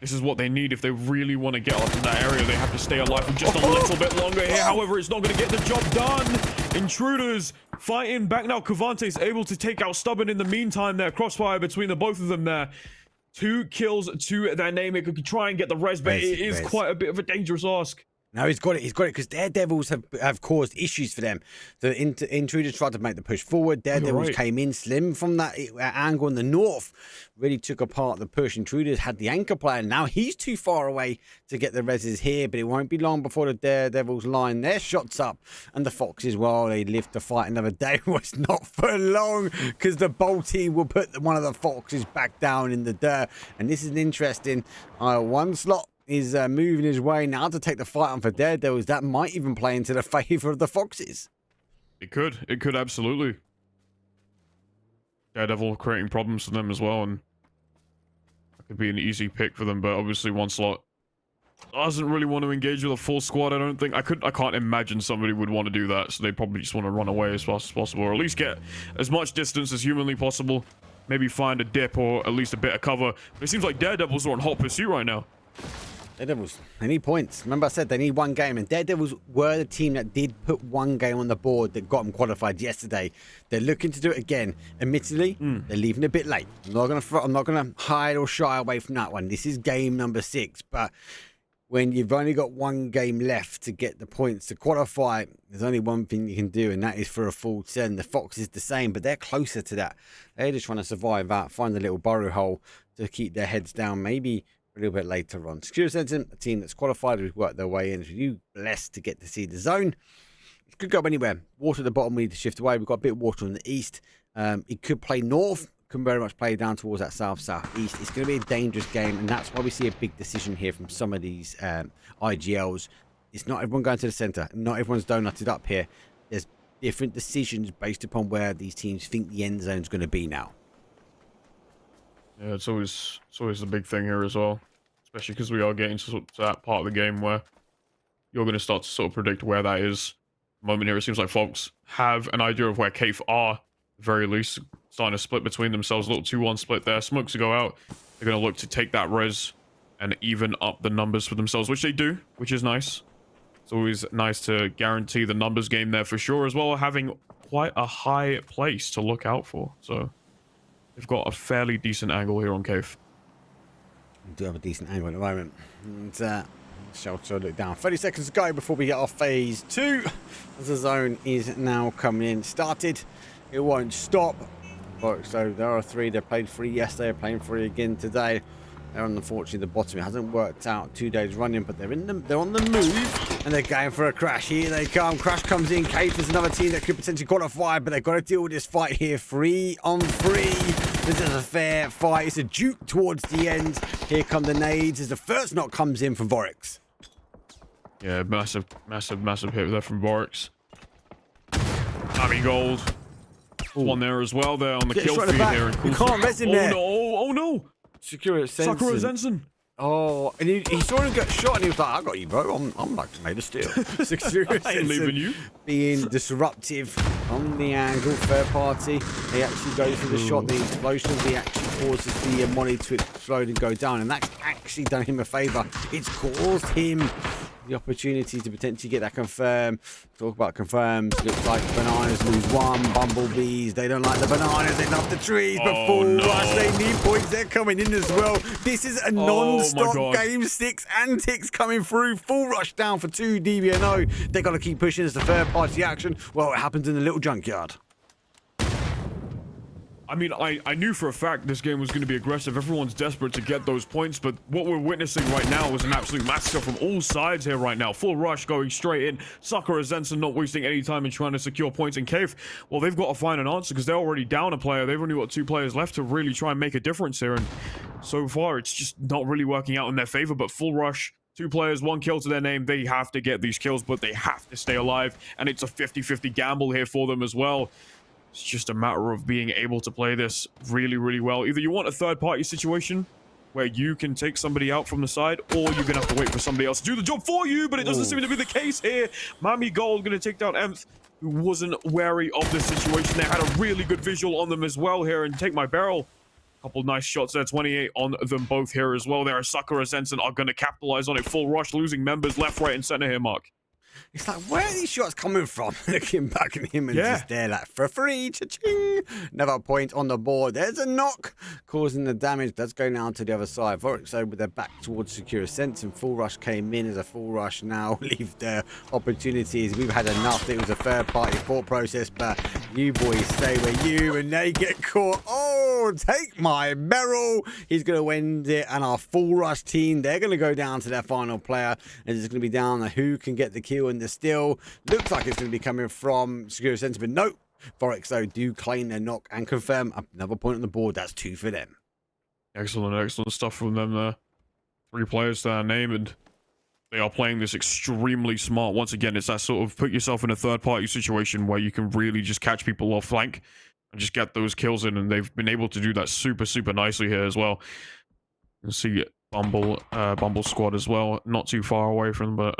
This is what they need if they really want to get up in that area. They have to stay alive for just a little bit longer here. However, it's not going to get the job done. Intruders fighting back now. Cavante's able to take out Stubborn in the meantime there. Crossfire between the both of them there. 2 kills to their name. It could try and get the res, but it is quite a bit of a dangerous ask. No, he's got it. He's got it because Daredevils have caused issues for them. The Intruders tried to make the push forward. Daredevils came in slim from that angle in the north. Really took apart the push. Intruders had the anchor player. Now he's too far away to get the reses here, but it won't be long before the Daredevils line their shots up. And the Foxes, well, they live to fight another day. Well, it's not for long because the Bolty will put one of the Foxes back down in the dirt. And this is an interesting one slot. Is moving his way now to take the fight on for Daredevils. That might even play into the favour of the Foxes. It could. It could absolutely. Daredevil creating problems for them as well, and that could be an easy pick for them. But obviously, one slot doesn't really want to engage with a full squad. I don't think I can't imagine somebody would want to do that. So they probably just want to run away as fast as possible, or at least get as much distance as humanly possible. Maybe find a dip or at least a bit of cover. But it seems like Daredevils are on hot pursuit right now. Daredevils, they need points. Remember I said they need one game, and Daredevils were the team that did put one game on the board that got them qualified yesterday. They're looking to do it again. Admittedly, they're leaving a bit late. I'm not gonna hide or shy away from that one. This is game number 6, but when you've only got one game left to get the points to qualify, there's only one thing you can do, and that is for a full 10. The Fox is the same, but they're closer to that. They're just trying to survive that, find a little burrow hole to keep their heads down. Maybe a little bit later on. Secure Sentinel, a team that's qualified, who's worked their way in. So you blessed to get to see the zone. It could go anywhere. Water at the bottom, we need to shift away. We've got a bit of water on the east. It could play north. Can very much play down towards that south-southeast. It's going to be a dangerous game, and that's why we see a big decision here from some of these IGLs. It's not everyone going to the center. Not everyone's donutted up here. There's different decisions based upon where these teams think the end zone's going to be now. Yeah, it's always the big thing here as well, especially because we are getting to that part of the game where you're going to start to sort of predict where that is. The moment here, it seems like folks have an idea of where Cafe are, at the very least, starting to split between themselves. A little 2-1 split there. Smokes to go out. They're going to look to take that res and even up the numbers for themselves, which they do, which is nice. It's always nice to guarantee the numbers game there for sure, as well as having quite a high place to look out for. So they've got a fairly decent angle here on Cave. We do have a decent angle at the moment. And Shelter look down. 30 seconds to go before we get off phase 2. As the zone is now coming in. Started. It won't stop. So there are 3. They played 3 yesterday. They're playing 3 again today. They're unfortunately the bottom. It hasn't worked out 2 days running, but they're on the move, and they're going for a crash. Here they come. Crash comes in. Cave is another team that could potentially qualify, but they've got to deal with this fight here. 3 on 3. This is a fair fight. It's a juke towards the end. Here come the nades as the first knock comes in from Vorix. Yeah, massive hit there from Vorix. Abby Gold. One there as well there on the kill feed here. You can't res him there. Oh no! Secure Sensen. Sakura Zensen. Oh, and he saw him get shot, and he was like, "I got you, bro. I'm like made of steel." I ain't leaving you. Being disruptive on the angle, third party. He actually goes for the shot, the explosion. He actually causes the money to explode and go down, and that's actually done him a favour. It's caused him the opportunity to potentially get that confirmed. Talk about confirms. Looks like bananas lose one. Bumblebees, they don't like the bananas. They love the trees. But Oh, full no. rush, they need points. They're coming in as well. This is a non-stop God. game. 6 antics coming through. Full rush down for 2 DBNO. They got to keep pushing as the third party action. Well, it happens in the little junkyard. I mean, I knew for a fact this game was going to be aggressive. Everyone's desperate to get those points, but what we're witnessing right now is an absolute massacre from all sides here right now. Full rush going straight in. Sakura Zenson not wasting any time in trying to secure points in Cave. Well, they've got to find an answer because they're already down a player. They've only got 2 players left to really try and make a difference here, and so far it's just not really working out in their favor. But full rush, 2 players, 1 kill to their name. They have to get these kills, but they have to stay alive, and it's a 50-50 gamble here for them as well. It's just a matter of being able to play this really, really well. Either you want a third-party situation where you can take somebody out from the side, or you're going to have to wait for somebody else to do the job for you, but it doesn't seem to be the case here. MEA Gold going to take down Emth, who wasn't wary of this situation. They had a really good visual on them as well here, and take my barrel. Couple nice shots there, 28 on them both here as well. There are Sakura Zenson are going to capitalize on it. Full rush, losing members left, right, and center here, Mark. It's like, where are these shots coming from? Looking back at him and just there, like, for free, cha-ching. Another point on the board. There's a knock, causing the damage. That's going down to the other side. Vorexo with their back towards Secure Sense, and Full Rush came in as a Full Rush now leave their opportunities. We've had enough. It was a third-party thought process, but you boys stay where you, and they get caught. Oh, take my barrel. He's going to end it, and our Full Rush team, they're going to go down to their final player, and it's going to be down to who can get the kill in the still. Looks like it's going to be coming from Secure Sense, but no. Vorex, though, do claim their knock and confirm another point on the board. That's 2 for them. Excellent stuff from them there. 3 players to their name, and they are playing this extremely smart. Once again, it's that sort of put yourself in a third-party situation where you can really just catch people off flank and just get those kills in, and they've been able to do that super, super nicely here as well. You can see Bumble squad as well, not too far away from them, but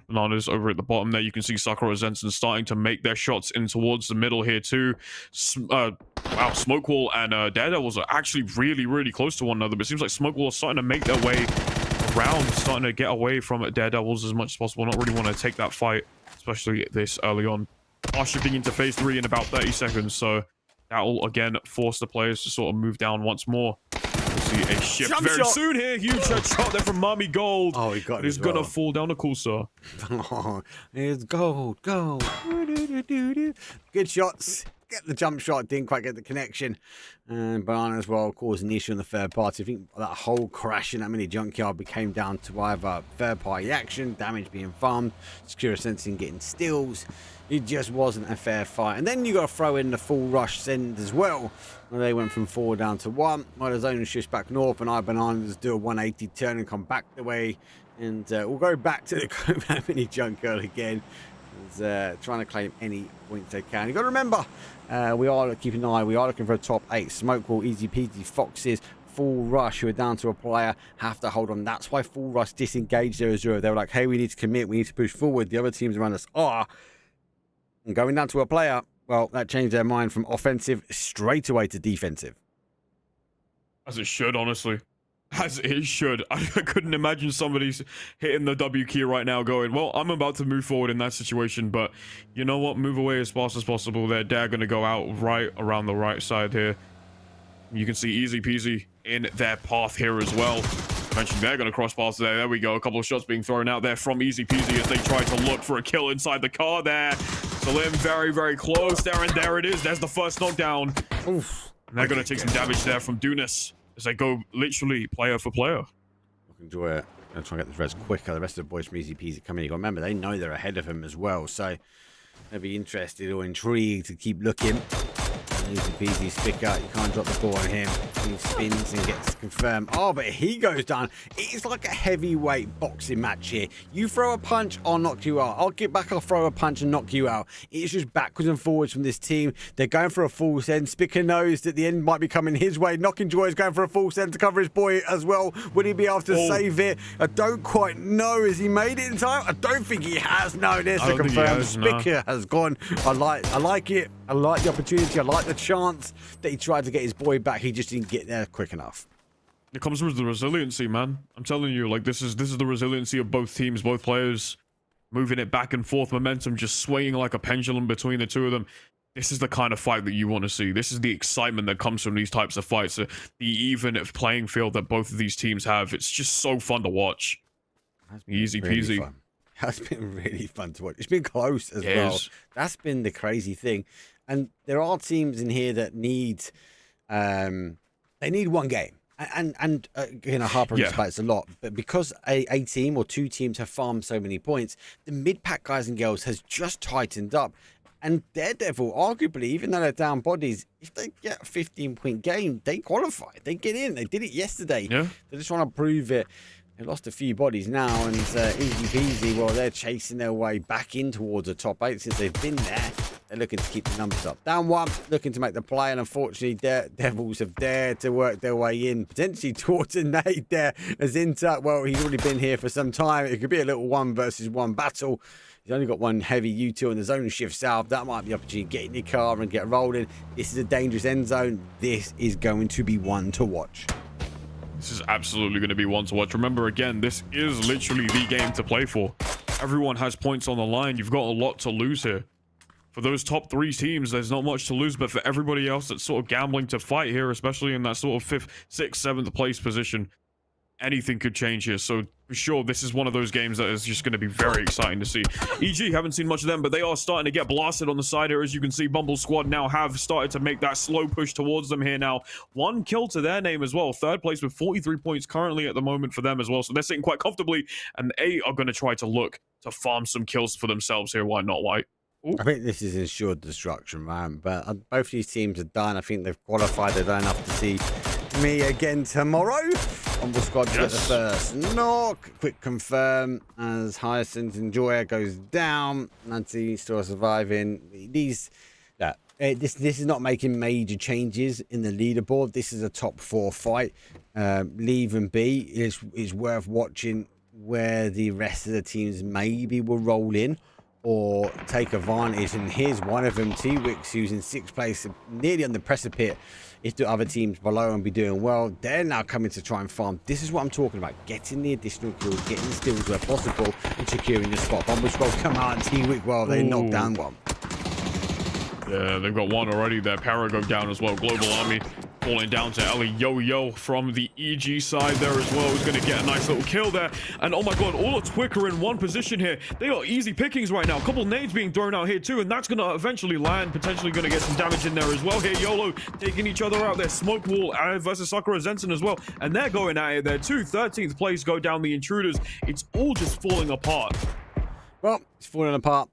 Bananas over at the bottom there. You can see Sakura Zenson starting to make their shots in towards the middle here too. Wow, Smokewall and Daredevils are actually really, really close to one another, but it seems like Smokewall is starting to make their way around, starting to get away from Daredevils as much as possible. Not really want to take that fight, especially this early on. Are shipping into phase 3 in about 30 seconds, so that will again force the players to sort of move down once more. We'll see a shift Jump very shot. soon here. Huge headshot there from MEA Gold. Oh, he got it. He's as well. gonna fall down the courser. Oh, it's gold, gold. Good shots. Get the jump shot, didn't quite get the connection. And Banana as well caused an issue on the third party. I think that whole crash in that mini junkyard became down to either third party action, damage being farmed, Secure Sensing getting steals. It just wasn't a fair fight. And then you got to throw in the Full Rush send as well. Where they went from 4 down to 1. Well, the zone shifts back north, and Bananas do a 180 turn and come back the way. And we'll go back to the mini junkyard again. Trying to claim any points they can. You've got to remember, we are keeping an eye. We are looking for a top 8. Smokewall, Easy Peasy, Foxes, Full Rush, who are down to a player, have to hold on. That's why Full Rush disengaged 0-0. They were like, hey, we need to commit. We need to push forward. The other teams around us are. And going down to a player, well, that changed their mind from offensive straight away to defensive. As it should, honestly. As it should. I couldn't imagine somebody hitting the W key right now going, well, I'm about to move forward in that situation, but you know what? Move away as fast as possible. They're going to go out right around the right side here. You can see Easy Peasy in their path here as well. Eventually, they're going to cross paths there. There we go. A couple of shots being thrown out there from Easy Peasy as they try to look for a kill inside the car there. Salim very, very close there, and there it is. There's the first knockdown. Oof. And they're going to take some damage there from Dunas as they go literally player for player. Enjoy it. I'm going to try and get the res quicker. The rest of the boys from Easy Peasy coming in. You got to remember, they know they're ahead of him as well. So they'll be interested or intrigued to keep looking. Easy peasy, Spicker. You can't drop the ball on him. He spins and gets confirmed. Oh, but he goes down. It is like a heavyweight boxing match here. You throw a punch, I'll knock you out. I'll get back, I'll throw a punch and knock you out. It's just backwards and forwards from this team. They're going for a full send. Spicker knows that the end might be coming his way. Knocking Joy is going for a full send to cover his boy as well. Will he be able to save it? I don't quite know. Has he made it in time? I don't think he has. No, there's the confirmed. Spicker has gone. I like it. I like the opportunity. I like the chance that he tried to get his boy back. He just didn't get there quick enough. It comes with the resiliency, man. I'm telling you, like, this is the resiliency of both teams, both players, moving it back and forth, momentum just swaying like a pendulum between the two of them. This is the kind of fight that you want to see. This is the excitement that comes from these types of fights. The even playing field that both of these teams have. It's just so fun to watch. Easy peasy. Fun. That's been really fun to watch. It's been close as well. That's been the crazy thing. And there are teams in here that need, they need one game. And you know, Harper fights a lot, but because a team or two teams have farmed so many points, the mid-pack guys and girls has just tightened up. And Daredevil, arguably, even though they're down bodies, if they get a 15-point game, they qualify. They get in. They did it yesterday. Yeah. They just want to prove it. They lost a few bodies now, and easy peasy. Well, they're chasing their way back in towards the top 8 since they've been there. They're looking to keep the numbers up. Down 1, looking to make the play, and unfortunately, Devils have dared to work their way in, potentially towards a nade there. As Inter, well, he's already been here for some time. It could be a little 1 versus 1 battle. He's only got one heavy U2 and the zone shifts out. That might be the opportunity to get in your car and get rolling. This is a dangerous end zone. This is going to be one to watch. This is absolutely going to be one to watch. Remember, again, this is literally the game to play for. Everyone has points on the line. You've got a lot to lose here. For those top 3 teams, there's not much to lose, but for everybody else that's sort of gambling to fight here, especially in that sort of 5th, 6th, 7th place position, anything could change here. So for sure, this is one of those games that is just going to be very exciting to see. EG, haven't seen much of them, but they are starting to get blasted on the side here. As you can see, Bumble Squad now have started to make that slow push towards them here now. 1 kill to their name as well. 3rd place with 43 points currently at the moment for them as well. So they're sitting quite comfortably, and they are going to try to look to farm some kills for themselves here. Why not, White? Ooh. I think this is ensured destruction, man. But both these teams are done. I think they've qualified. They're done enough to see me again tomorrow. Bumble Squad to get the first knock. Quick confirm as Hyacinth and Joya goes down. Nancy still surviving. This is not making major changes in the leaderboard. This is a top 4 fight. Leave and B is worth watching where the rest of the teams maybe will roll in or take advantage. And here's one of them, T-Wix, who's in 6th place, nearly on the precipice. If the other teams below and be doing well, they're now coming to try and farm. This is what I'm talking about. Getting the additional kills, getting the steals where possible, and securing the spot. Bumble Squad come out and T-Wix, well, they knocked down 1. Yeah, they've got 1 already. Their Para go down as well. Global Army falling down to Ellie Yo-Yo from the EG side there as well. He's going to get a nice little kill there. And oh my god, all of Twicker in 1 position here. They are easy pickings right now. A couple nades being thrown out here too, and that's going to eventually land. Potentially going to get some damage in there as well. Here, YOLO taking each other out there. Smoke Wall versus Sakura Zenson as well. And they're going at it there too. 13th place go down the Intruders. It's all just falling apart. Well, it's falling apart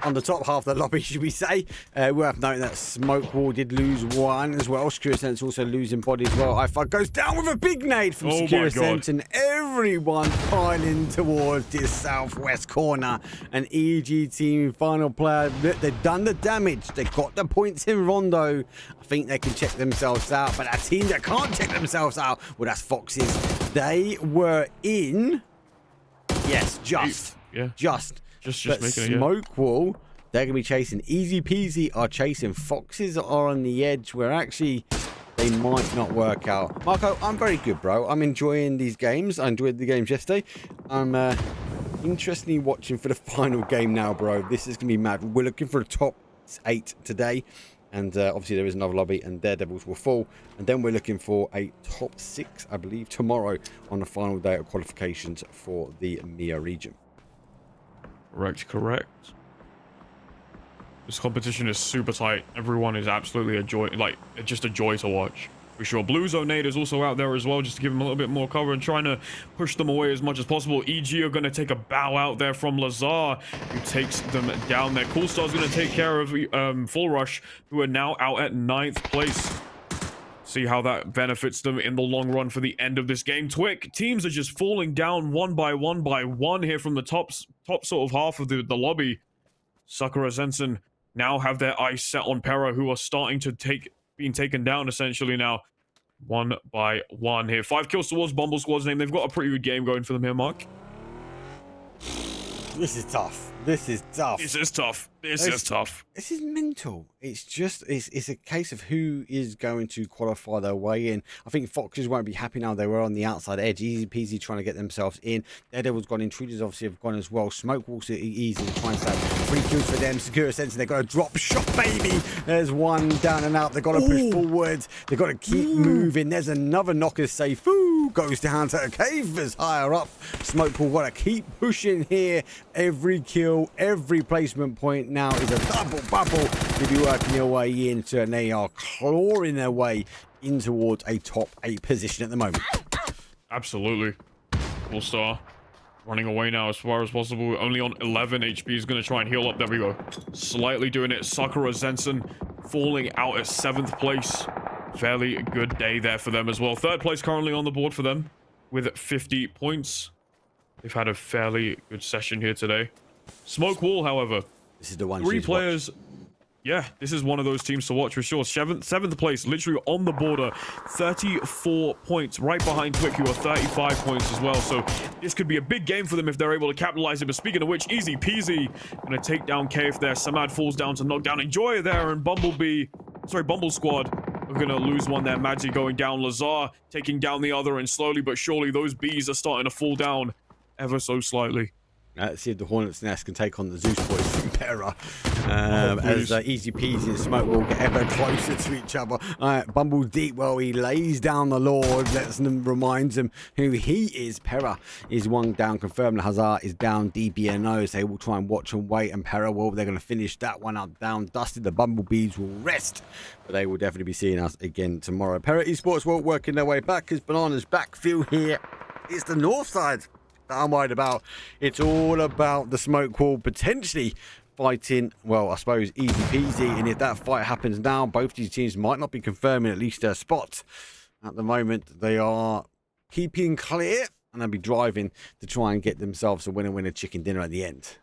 on the top half of the lobby, should we say. Worth noting that Smoke Wall did lose 1 as well. Secure Sense also losing body as well. I5 goes down with a big nade from Secure Sense, and everyone piling towards this southwest corner. An EG team final player. They've done the damage. They got the points in Rondo. I think they can check themselves out, but a team that can't check themselves out, well, that's Foxes. They were in, yes, just Just making it, Smoke Wall, they're going to be chasing. Easy Peasy are chasing. Foxes are on the edge where actually they might not work out. Marco, I'm very good, bro. I'm enjoying these games. I enjoyed the games yesterday. I'm interestingly watching for the final game now, bro. This is going to be mad. We're looking for a top 8 today. And obviously there is another lobby and Daredevils will fall. And then we're looking for a top 6, I believe, tomorrow on the final day of qualifications for the MEA region. Correct. This competition is super tight. Everyone is absolutely a joy, like just a joy to watch. For sure. Blue Zone Nade is also out there as well, just to give them a little bit more cover and trying to push them away as much as possible. EG are going to take a bow out there from Lazar, who takes them down there. Coolstar's going to take care of Full Rush, who are now out at 9th place. See how that benefits them in the long run for the end of this game. Twick, teams are just falling down one by one here from the top sort of half of the lobby. Sakura Zensen now have their eyes set on Pera, who are starting to being taken down essentially now. One by one here. 5 kills towards Bumble Squad's name. They've got a pretty good game going for them here, Mark. This is tough. This is tough. This is tough. This is tough. This is mental. It's just, it's a case of who is going to qualify their way in. I think Foxes won't be happy now. They were on the outside edge. Easy peasy trying to get themselves in. Daredevil's gone. Intruders obviously have gone as well. Smoke Walks are easy to try and save. 3 kills for them. Secure Sense. They've got a drop shot, baby. There's one down and out. They've got to push forward. They've got to keep moving. There's another knocker safe. Ooh, goes down to a cave is higher up. Smoke Pool got to keep pushing here. Every kill, every placement point now is a double bubble to be working your way into, and they are clawing their way in towards a top 8 position at the moment. Absolutely. Coolstar running away now as far as possible. Only on 11 HP. Is going to try and heal up. There we go. Slightly doing it. Sakura Zensen falling out at 7th place. Fairly good day there for them as well. 3rd place currently on the board for them with 50 points. They've had a fairly good session here today. Smoke Wall, however. This is the one. 3 players. Yeah, this is one of those teams to watch for sure. 7th place, literally on the border. 34 points, right behind Twick, who are 35 points as well. So this could be a big game for them if they're able to capitalize it. But speaking of which, easy peasy. Gonna take down KF there. Samad falls down to knock down Enjoy there. And Bumble Squad are gonna lose one there. Magi going down. Lazar taking down the other. And slowly but surely, those Bs are starting to fall down ever so slightly. Let's see if the Hornet's Nest can take on the Zeus boys from Pera. As Easy Peasy and Smoke will get ever closer to each other. Bumble Deep, well, he lays down the Lord, reminds him who he is. Pera is one down, confirmed. Hazard is down, DBNO, so they will try and watch and wait. And Pera, well, they're going to finish that one up, down, dusted. The Bumblebees will rest, but they will definitely be seeing us again tomorrow. Pera Esports won't working their way back as Banana's backfield here is the north side that I'm worried about. It's all about the Smoke Wall potentially fighting, well, I suppose easy peasy, and if that fight happens now, both these teams might not be confirming at least their spots. At the moment, they are keeping clear, and they'll be driving to try and get themselves a winner chicken dinner at the end.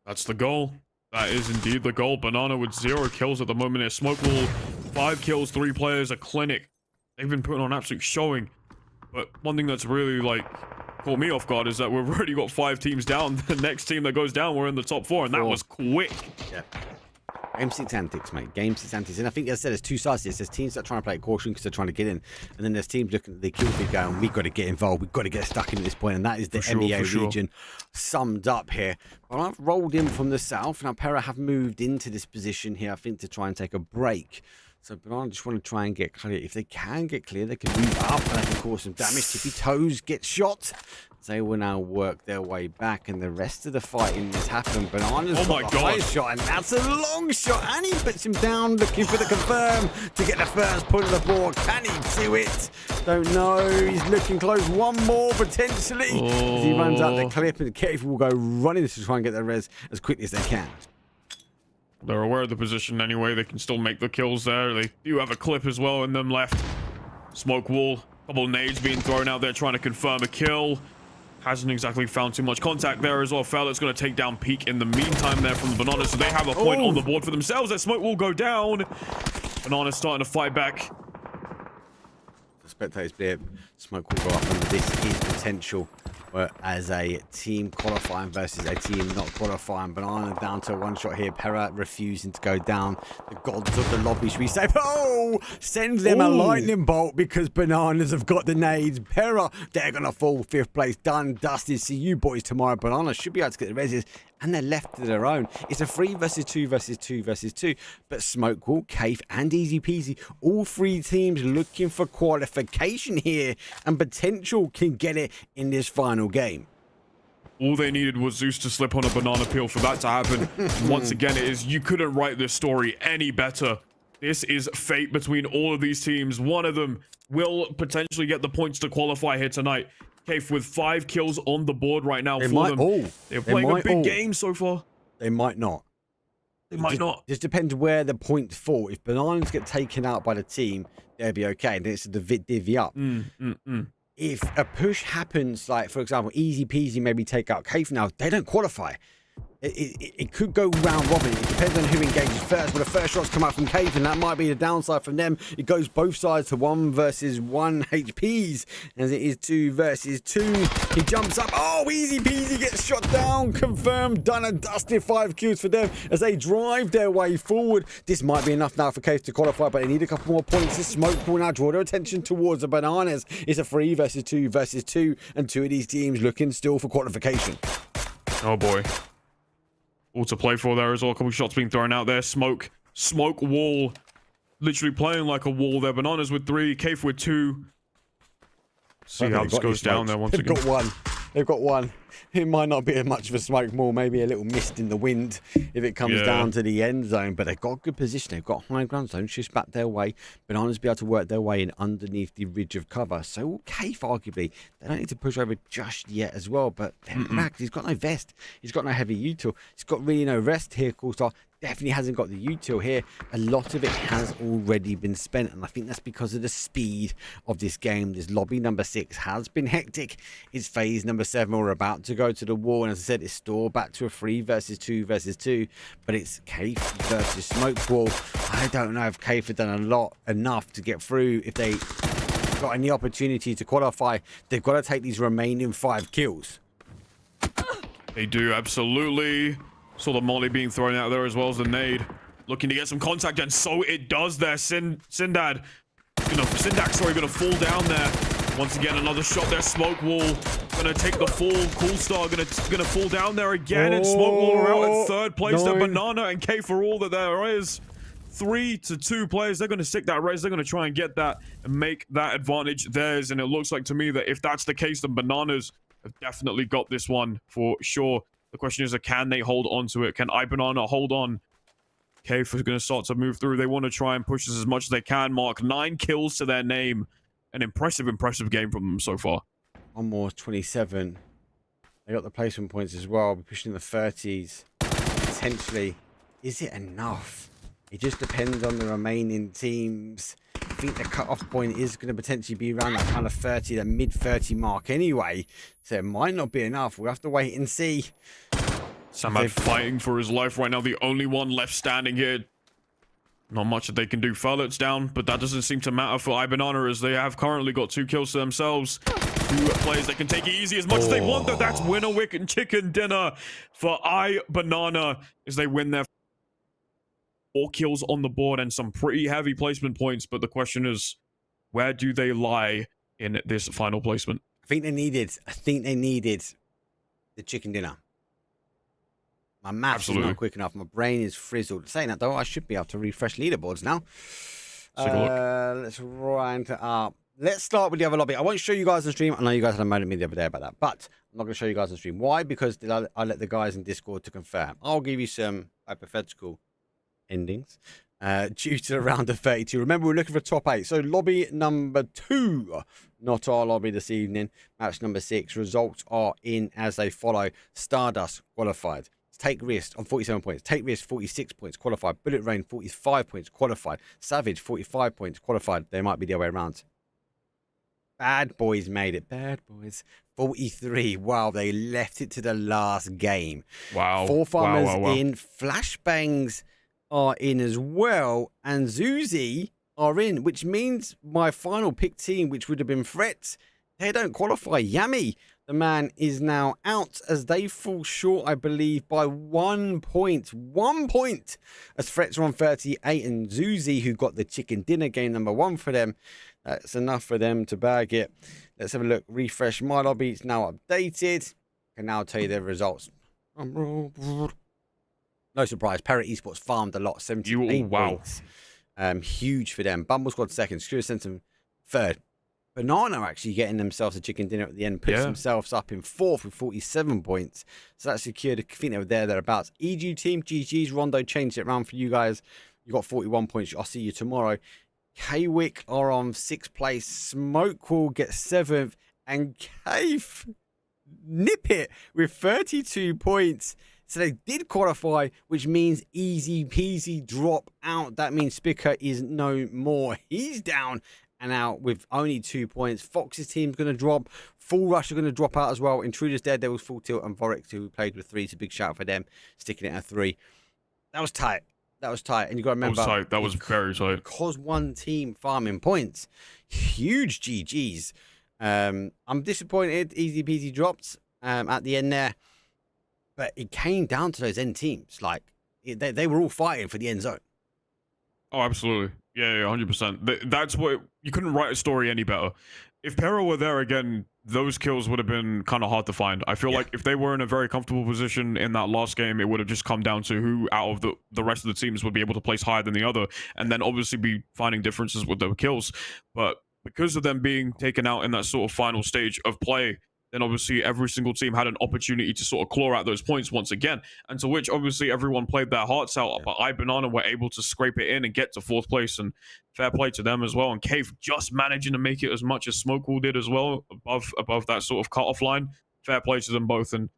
That's the goal. That is indeed the goal. Banana with 0 kills at the moment. Here. Smoke Wall, 5 kills, 3 players, a clinic. They've been putting on absolute showing. But one thing that's really, caught me off guard is that we've already got 5 teams down. The next team that goes down, we're in the top 4, and that was quick. Yeah. Game 6 antics, mate. Game 6 antics. And I think, as I said, there's 2 sides to this. There's teams that are trying to play caution because they're trying to get in. And then there's teams looking at the kill feed going, we've got to get involved. We've got to get stuck in at this point. And that is the MEA region summed up here. Well, I've rolled in from the south. Now, Pera have moved into this position here, I think, to try and take a break. So Banana just want to try and get clear. If they can get clear, they can move up and they can cause some damage. Tippy Toes get shot. They will now work their way back, and the rest of the fighting has happened. Banana's got the high shot, and that's a long shot. And he puts him down, looking for the confirm to get the first pull of the board. Can he do it? Don't know. He's looking close. One more potentially as he runs out the clip, and the KF will go running to try and get the res as quickly as they can. They're aware of the position anyway. They can still make the kills there. They do have a clip as well in them left. Smoke Wall. Couple of nades being thrown out there trying to confirm a kill. Hasn't exactly found too much contact there as well. Fella's going to take down Peak in the meantime there from the Banana. So they have a point on the board for themselves. That Smoke will go down. Banana's starting to fight back. The spectators blip. Smoke will go up, and this is potential. As a team qualifying versus a team not qualifying. Banana down to a 1 shot here. Pera refusing to go down. The gods of the lobby, should we say? Oh! Send them a lightning bolt because Bananas have got the nades. Pera, they're going to fall 5th place. Done, dusted. See you boys tomorrow. Banana should be able to get the reses, and they're left to their own. It's a 3 versus 2 versus 2 versus 2. But Smoke Wall, Cave, and Easy Peasy, all 3 teams looking for qualification here, and potential can get it in this final game. All they needed was Zeus to slip on a banana peel for that to happen. Once again, it is, you couldn't write this story any better. This is fate between all of these teams. One of them will potentially get the points to qualify here tonight. Kaif with 5 kills on the board right now They for might them. all. They're They playing a might big all. game so far. They might not. They might not. Just depends where the points fall. If bananas get taken out by the team, they'll be okay. Then it's the divvy up. If a push happens, like for example, easy peasy, maybe take out Kaif now, they don't qualify. It could go round robin. It depends on who engages first. But the first shots come out from Kaif, and that might be the downside from them. It goes both sides to 1 versus 1 HPs, as it is 2 versus 2. He jumps up. Oh, easy peasy gets shot down. Confirmed, done and dusted. 5 kills for them as they drive their way forward. This might be enough now for Kaif to qualify, but they need a couple more points. This smoke will now draw their attention towards the bananas. It's a 3 versus 2 versus 2, and 2 of these teams looking still for qualification. Oh boy. All to play for there as well. A couple shots being thrown out there. Smoke wall. Literally playing like a wall there. Bananas with 3, Kaif with 2. See how this goes down there once again. They've got one. They've got one. It might not be much of a smoke more, maybe a little mist in the wind if it comes down to the end zone. But they've got good position. They've got high ground zone shifts back their way. Bananas be able to work their way in underneath the ridge of cover. So will Kaif, arguably. They don't need to push over just yet as well. But Max, he's got no vest. He's got no heavy util. He's got really no rest here, Coolstar. Definitely hasn't got the util here. A lot of it has already been spent, and I think that's because of the speed of this game. This lobby number 6 has been hectic. It's phase number 7. We're about to go to the wall, and as I said, it's still back to a 3 versus 2 versus 2, but it's Kaif versus Smoke Wall. I don't know if Kaif have done enough to get through. If they got any opportunity to qualify, they've got to take these remaining 5 kills. They do, absolutely. Saw the molly being thrown out there as well as the nade. Looking to get some contact, and so it does there. Sindak, sorry, gonna fall down there. Once again, another shot there. Smoke wall gonna take the fall. Coolstar gonna fall down there again, and Smoke wall are out at 3rd place. They're Banana and K for all that there is. 3 to 2 players. They're gonna stick that race. They're gonna try and get that and make that advantage theirs. And it looks like to me that if that's the case, then Bananas have definitely got this one for sure. The question is, can they hold on to it? Can iBanana hold on? Kaif is going to start to move through. They want to try and push this as much as they can. Mark 9 kills to their name. An impressive game from them so far. One more, 27. They got the placement points as well. We're pushing the 30s. Potentially. Is it enough? It just depends on the remaining teams. I think the cut-off point is going to potentially be around that kind of 30, the mid-30 mark anyway. So it might not be enough. We'll have to wait and see. Samad fighting for his life right now. The only one left standing here. Not much that they can do. Furlet's down, but that doesn't seem to matter for iBanana, as they have currently got 2 kills to themselves. 2 players that can take it easy as much as they want, though. That's winner wick and chicken dinner for iBanana as they win their 4 kills on the board and some pretty heavy placement points. But the question is, where do they lie in this final placement? I think they needed the chicken dinner. My maths is not quick enough. My brain is frizzled. Saying that though, I should be able to refresh leaderboards now. Take a look. Let's round it up. Let's start with the other lobby. I won't show you guys on stream. I know you guys had a moan at me the other day about that, but I'm not going to show you guys on stream. Why? Because I let the guys in Discord to confirm. I'll give you some hypothetical endings due to the round of 32. Remember, we're looking for top 8. So lobby number 2, not our lobby this evening. Match number 6. Results are in as they follow. Stardust qualified. Take Risk on 47 points. Take Risk 46 points qualified. Bullet Rain 45 points qualified. Savage 45 points qualified. They might be the other way around. Bad Boys made it. Bad Boys 43. Wow, they left it to the last game. Wow. 4 farmers in. Flashbangs are in as well, and Zuzi are in, which means my final pick team, which would have been Threats, they don't qualify. Yami, the man, is now out as they fall short, I believe, by 1 point. 1 point as Threats are on 38, and Zuzi, who got the chicken dinner game number 1 for them, that's enough for them to bag it. Let's have a look. Refresh my lobby. It's now updated. I can now tell you the results. No surprise, Parrot Esports farmed a lot, 78 points. Huge for them. Bumble Squad 2nd, Screw Centum 3rd. Banana actually getting themselves a chicken dinner at the end, puts themselves up in 4th with 47 points. So that secured, I think they were thereabouts. EG team, GG's, Rondo changed it around for you guys. You got 41 points. I'll see you tomorrow. K-Wick are on 6th place. Smoke will get 7th. And Cave nip it with 32 points. So they did qualify, which means easy peasy drop out. That means Spicker is no more. He's down and out with only 2 points. Fox's team's going to drop. Full Rush are going to drop out as well. Intruders dead. There was Full Tilt and Vorex, who played with 3. It's a big shout for them, sticking it at 3. That was tight. That was tight. And you got to remember, That was tight. That was very tight. Because one team farming points. Huge GGs. I'm disappointed. Easy peasy dropped at the end there. But it came down to those end teams. Like, they were all fighting for the end zone. Oh, absolutely. Yeah, 100%. That's what... You couldn't write a story any better. If Pero were there again, those kills would have been kind of hard to find. I feel like if they were in a very comfortable position in that last game, it would have just come down to who out of the rest of the teams would be able to place higher than the other, and then obviously be finding differences with the kills. But because of them being taken out in that sort of final stage of play, then obviously every single team had an opportunity to sort of claw out those points once again, and to which obviously everyone played their hearts out. But iBanana were able to scrape it in and get to 4th place, and fair play to them as well. And Cave just managing to make it as much as Smokewall did as well, above that sort of cutoff line. Fair play to them both. And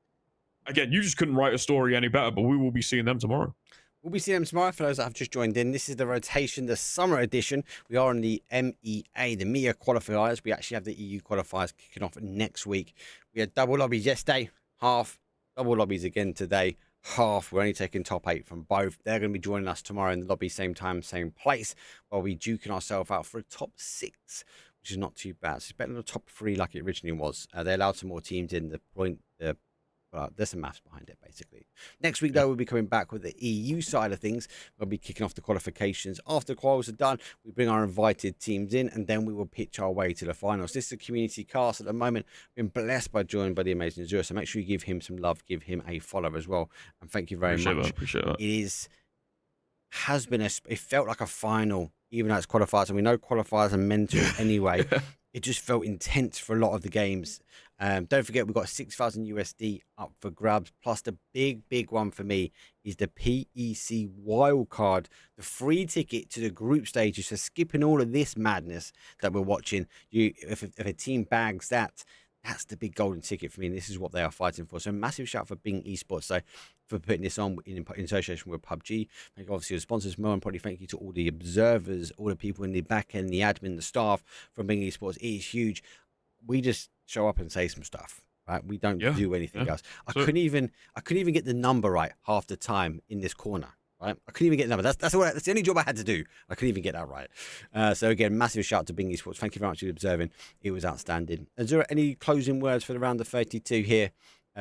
again, you just couldn't write a story any better, but we will be seeing them tomorrow. We'll be seeing them tomorrow. For those that have just joined in, this is the rotation, the summer edition. We are in the MEA, the MEA qualifiers. We actually have the EU qualifiers kicking off next week. We had double lobbies yesterday, half. Double lobbies again today, half. We're only taking top 8 from both. They're going to be joining us tomorrow in the lobby, same time, same place, while we're duking ourselves out for a top 6, which is not too bad. So it's better than the top 3 like it originally was. They allowed some more teams in. There's some maths behind it, basically. Next week, though, we'll be coming back with the EU side of things. We'll be kicking off the qualifications. After quals are done, we bring our invited teams in, and then we will pitch our way to the finals. This is a community cast at the moment. Been blessed by joined by the amazing Azura, so make sure you give him some love, give him a follow as well. And thank you very much. Appreciate that. It felt like a final, even though it's qualifiers, and we know qualifiers are mental anyway. It just felt intense for a lot of the games. Don't forget, we've got 6,000 USD up for grabs. Plus, the big one for me is the PEC wildcard, the free ticket to the group stages. So skipping all of this madness that we're watching, if a team bags that, that's the big golden ticket for me. And this is what they are fighting for. So massive shout for Bing Esports. So for putting this on in association with PUBG. Thank you, obviously, the sponsors. More importantly, thank you to all the observers, all the people in the back end, the admin, the staff from Bing Esports. It is huge. We just show up and say some stuff, right? We don't do anything else. I couldn't even get the number right half the time in this corner, right? I couldn't even get the number. That's the only job I had to do. I couldn't even get that right. So again, massive shout out to Bing Esports. Thank you very much for observing. It was outstanding. Is there any closing words for the round of 32 here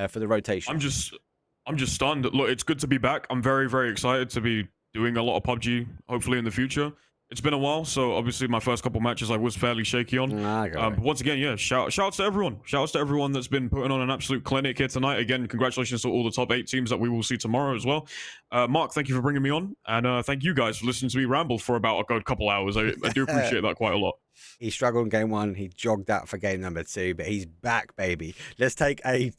for the rotation? I'm just stunned. Look, it's good to be back. I'm very, very excited to be doing a lot of PUBG, hopefully in the future. It's been a while, so obviously my first couple matches I was fairly shaky on. But once again, yeah, shouts to everyone. Shouts to everyone that's been putting on an absolute clinic here tonight. Again, congratulations to all the top 8 teams that we will see tomorrow as well. Mark, thank you for bringing me on, and thank you guys for listening to me ramble for about a couple hours. I do appreciate that quite a lot. He struggled in game 1. He jogged out for game number 2, but he's back, baby. Let's take an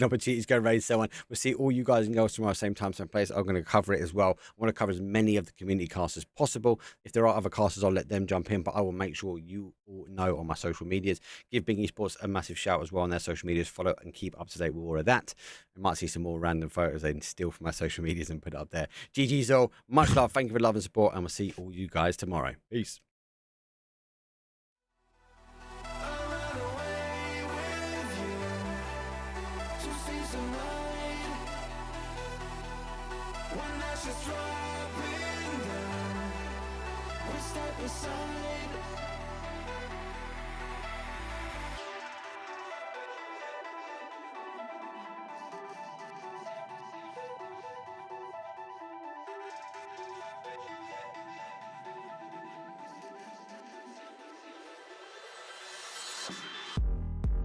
opportunity to go raise someone. We'll see all you guys and girls tomorrow, same time, same place. I'm going to cover it as well. I want to cover as many of the community casts as possible. If there are other casters, I'll let them jump in, but I will make sure you all know on my social medias. Give Bing Esports a massive shout as well on their social medias. Follow and keep up to date with all of that. We might see some more random photos they steal from my social medias and put it up there. GG's all. Much love. Thank you for love and support, and we'll see all you guys tomorrow. Peace.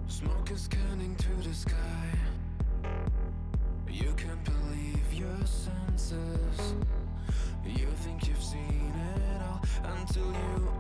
Smoke is scanning to the sky. You can't believe your senses. You think you've seen it all until you